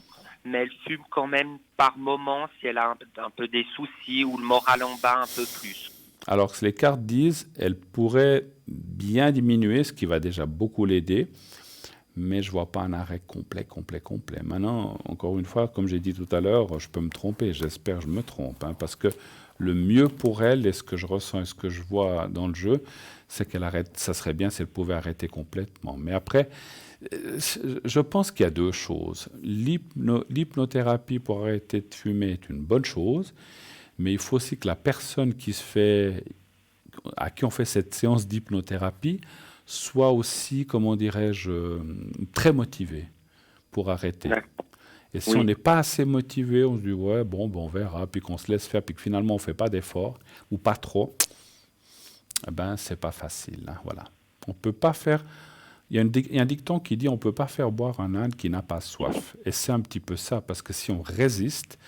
mais elle fume quand même par moment si elle a un peu des soucis ou le moral en bas un peu plus. Alors, les cartes disent elle pourrait bien diminuer, ce qui va déjà beaucoup l'aider, mais je ne vois pas un arrêt complet. Maintenant, encore une fois, comme j'ai dit tout à l'heure, je peux me tromper, j'espère que je me trompe, hein, parce que le mieux pour elle, et ce que je ressens et ce que je vois dans le jeu, c'est qu'elle arrête. Ça serait bien si elle pouvait arrêter complètement. Mais après, je pense qu'il y a 2 choses. L'hypnothérapie pour arrêter de fumer est une bonne chose, mais il faut aussi que la personne à qui on fait cette séance d'hypnothérapie soit aussi, comment dirais-je, très motivée pour arrêter. Et si on n'est pas assez motivé, on se dit, ouais, bon, on verra, puis qu'on se laisse faire, puis que finalement on ne fait pas d'efforts, ou pas trop, eh ben, c'est pas facile. Hein, voilà. On peut pas faire... Il y a un dicton qui dit, on ne peut pas faire boire un âne qui n'a pas soif. Et c'est un petit peu ça, parce que si on résiste,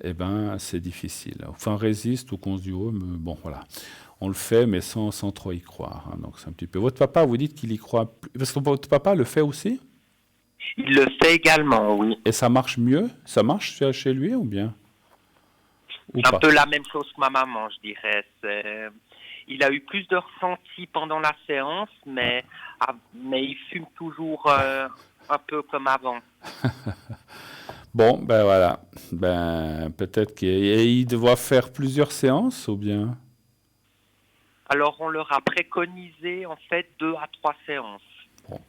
eh ben, c'est difficile. Enfin, on résiste ou qu'on se dit, oh, mais bon, voilà. On le fait, mais sans trop y croire. Hein, donc c'est un petit peu... Votre papa, vous dites qu'il y croit... Parce que votre papa le fait aussi? Il le fait également, oui. Et ça marche mieux? Ça marche chez lui ou bien? Un peu la même chose que ma maman, je dirais. Il a eu plus de ressenti pendant la séance, mais il fume toujours un peu comme avant. Bon, ben voilà. Ben, peut-être qu'il doit faire plusieurs séances ou bien? Alors, on leur a préconisé, en fait, 2 à 3 séances. Bon.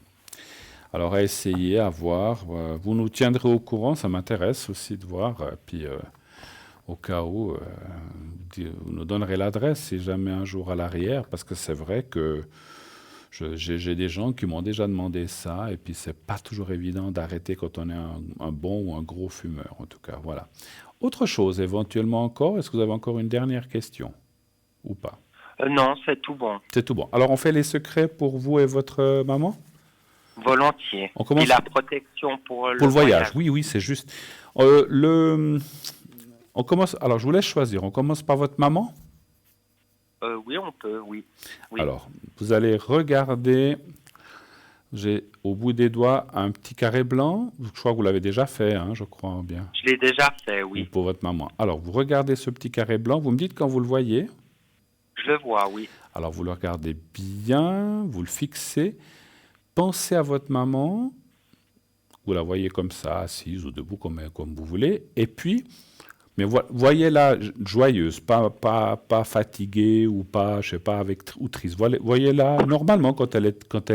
Alors, à essayer, à voir. Vous nous tiendrez au courant, ça m'intéresse aussi de voir. Puis, au cas où, vous nous donnerez l'adresse si jamais un jour à l'arrière, parce que c'est vrai que j'ai des gens qui m'ont déjà demandé ça, et puis c'est pas toujours évident d'arrêter quand on est un bon ou un gros fumeur, en tout cas. Voilà. Autre chose, éventuellement encore, est-ce que vous avez encore une dernière question ou pas? Non, c'est tout bon. C'est tout bon. Alors, on fait les secrets pour vous et votre maman? Volontiers. On commence et la protection pour le voyage. Oui, c'est juste. On commence. Alors, je vous laisse choisir. On commence par votre maman? Oui, on peut, oui. Alors, vous allez regarder. J'ai au bout des doigts un petit carré blanc. Je crois que vous l'avez déjà fait, hein, je crois bien. Je l'ai déjà fait, oui. Pour votre maman. Alors, vous regardez ce petit carré blanc. Vous me dites quand vous le voyez? Je le vois, oui. Alors, vous le regardez bien, vous le fixez. Pensez à votre maman. Vous la voyez comme ça, assise ou debout, comme vous voulez. Et puis, mais voyez-la joyeuse, pas fatiguée ou pas, je sais pas, ou triste. Voyez-la normalement quand elle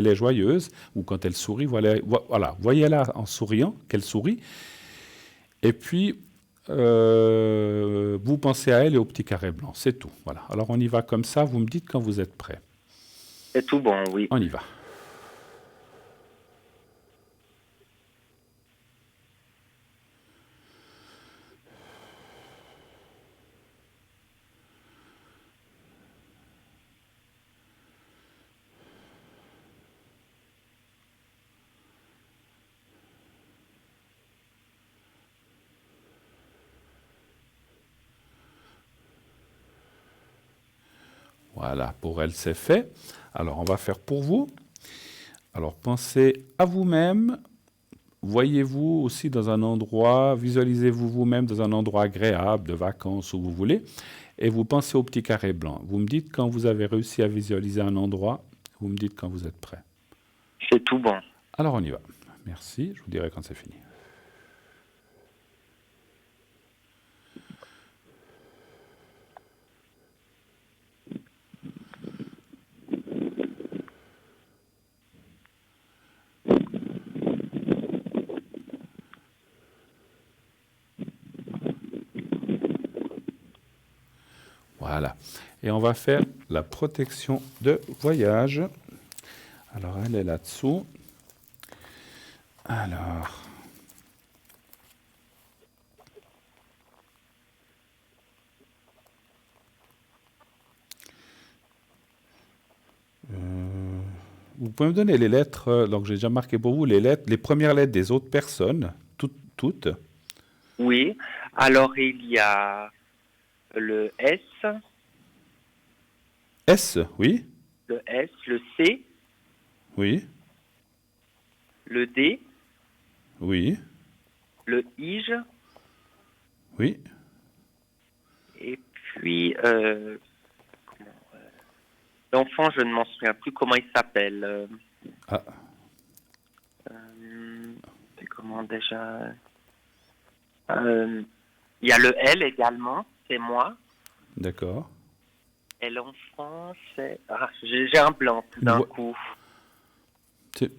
est joyeuse ou quand elle sourit. Voilà, voyez-la en souriant, qu'elle sourit. Et puis, vous pensez à elle et au petit carré blanc. C'est tout. Voilà. Alors, on y va comme ça. Vous me dites quand vous êtes prêts. C'est tout bon, oui. On y va. Voilà, pour elle, c'est fait. Alors, on va faire pour vous. Alors, pensez à vous-même. Voyez-vous aussi dans un endroit, visualisez-vous vous-même dans un endroit agréable, de vacances, où vous voulez. Et vous pensez au petit carré blanc. Vous me dites quand vous avez réussi à visualiser un endroit. Vous me dites quand vous êtes prêt. C'est tout bon. Alors on y va. Merci, je vous dirai quand c'est fini. Voilà. Et on va faire la protection de voyage. Alors, elle est là-dessous. Alors. Vous pouvez me donner les lettres, donc j'ai déjà marqué pour vous les lettres, les premières lettres des autres personnes, toutes. Oui. Alors, il y a le S. S, oui. Le S, le C. Oui. Le D. Oui. Le IJ. Oui. Et puis, l'enfant, je ne m'en souviens plus comment il s'appelle. C'est comment déjà il y a le L également, c'est moi. D'accord. Et l'enfant, c'est... Ah, j'ai un blanc tout d'un coup. C'est...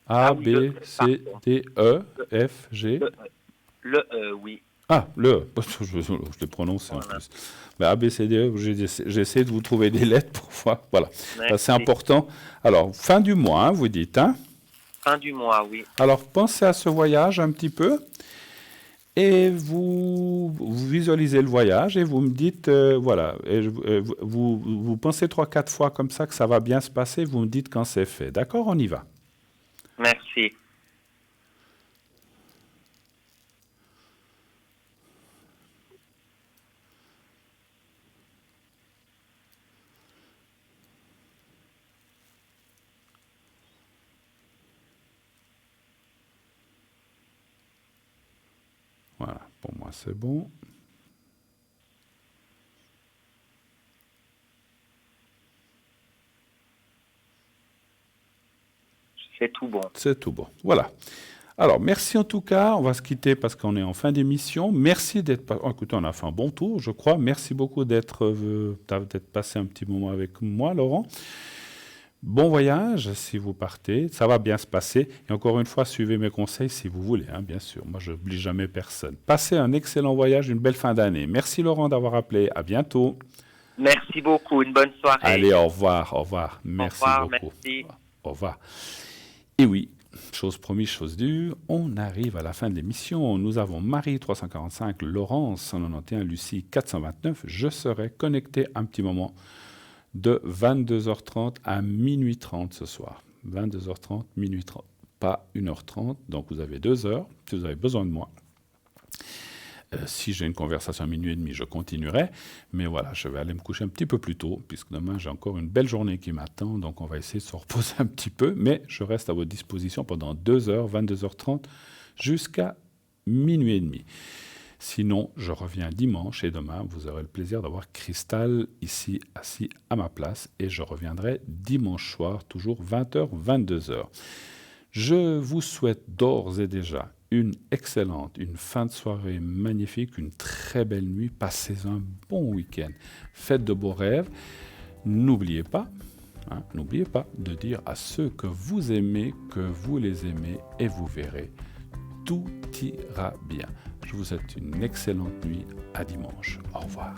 A, B, C, D, E, F, G. Le E, oui. Ah, le E. Je l'ai prononcé en plus. Mais A, B, C, D, E, j'essaie de vous trouver des lettres pour voir. Voilà. C'est important. Alors, fin du mois, hein, vous dites, hein? Fin du mois, oui. Alors, pensez à ce voyage un petit peu. Et vous visualisez le voyage et vous me dites, voilà, et vous pensez 3-4 fois comme ça que ça va bien se passer, vous me dites quand c'est fait. D'accord, on y va. Merci. Voilà, pour moi c'est bon. C'est tout bon. C'est tout bon. Voilà. Alors, merci en tout cas. On va se quitter parce qu'on est en fin d'émission. Merci d'être... écoutez, on a fait un bon tour, je crois. Merci beaucoup d'être passé un petit moment avec moi, Laurent. Bon voyage si vous partez. Ça va bien se passer. Et encore une fois, suivez mes conseils si vous voulez, hein, bien sûr. Moi, je n'oublie jamais personne. Passez un excellent voyage, une belle fin d'année. Merci Laurent d'avoir appelé. À bientôt. Merci beaucoup. Une bonne soirée. Allez, au revoir. Au revoir. Merci beaucoup. Merci. Au revoir. Et oui, chose promise, chose due, on arrive à la fin de l'émission. Nous avons Marie 345, Laurence 191, Lucie 429. Je serai connecté un petit moment de 22h30 à minuit 30 ce soir. 22h30, minuit 30, pas 1h30. Donc vous avez 2 heures si vous avez besoin de moi. Si j'ai une conversation à minuit et demi, je continuerai. Mais voilà, je vais aller me coucher un petit peu plus tôt, puisque demain, j'ai encore une belle journée qui m'attend. Donc, on va essayer de se reposer un petit peu. Mais je reste à votre disposition pendant 2 heures, 22h30, jusqu'à minuit et demi. Sinon, je reviens dimanche et demain, vous aurez le plaisir d'avoir Cristal ici, assis à ma place. Et je reviendrai dimanche soir, toujours 20h, 22h. Je vous souhaite d'ores et déjà une fin de soirée magnifique, une très belle nuit. Passez un bon week-end. Faites de beaux rêves. N'oubliez pas de dire à ceux que vous aimez que vous les aimez et vous verrez, tout ira bien. Je vous souhaite une excellente nuit. À dimanche. Au revoir.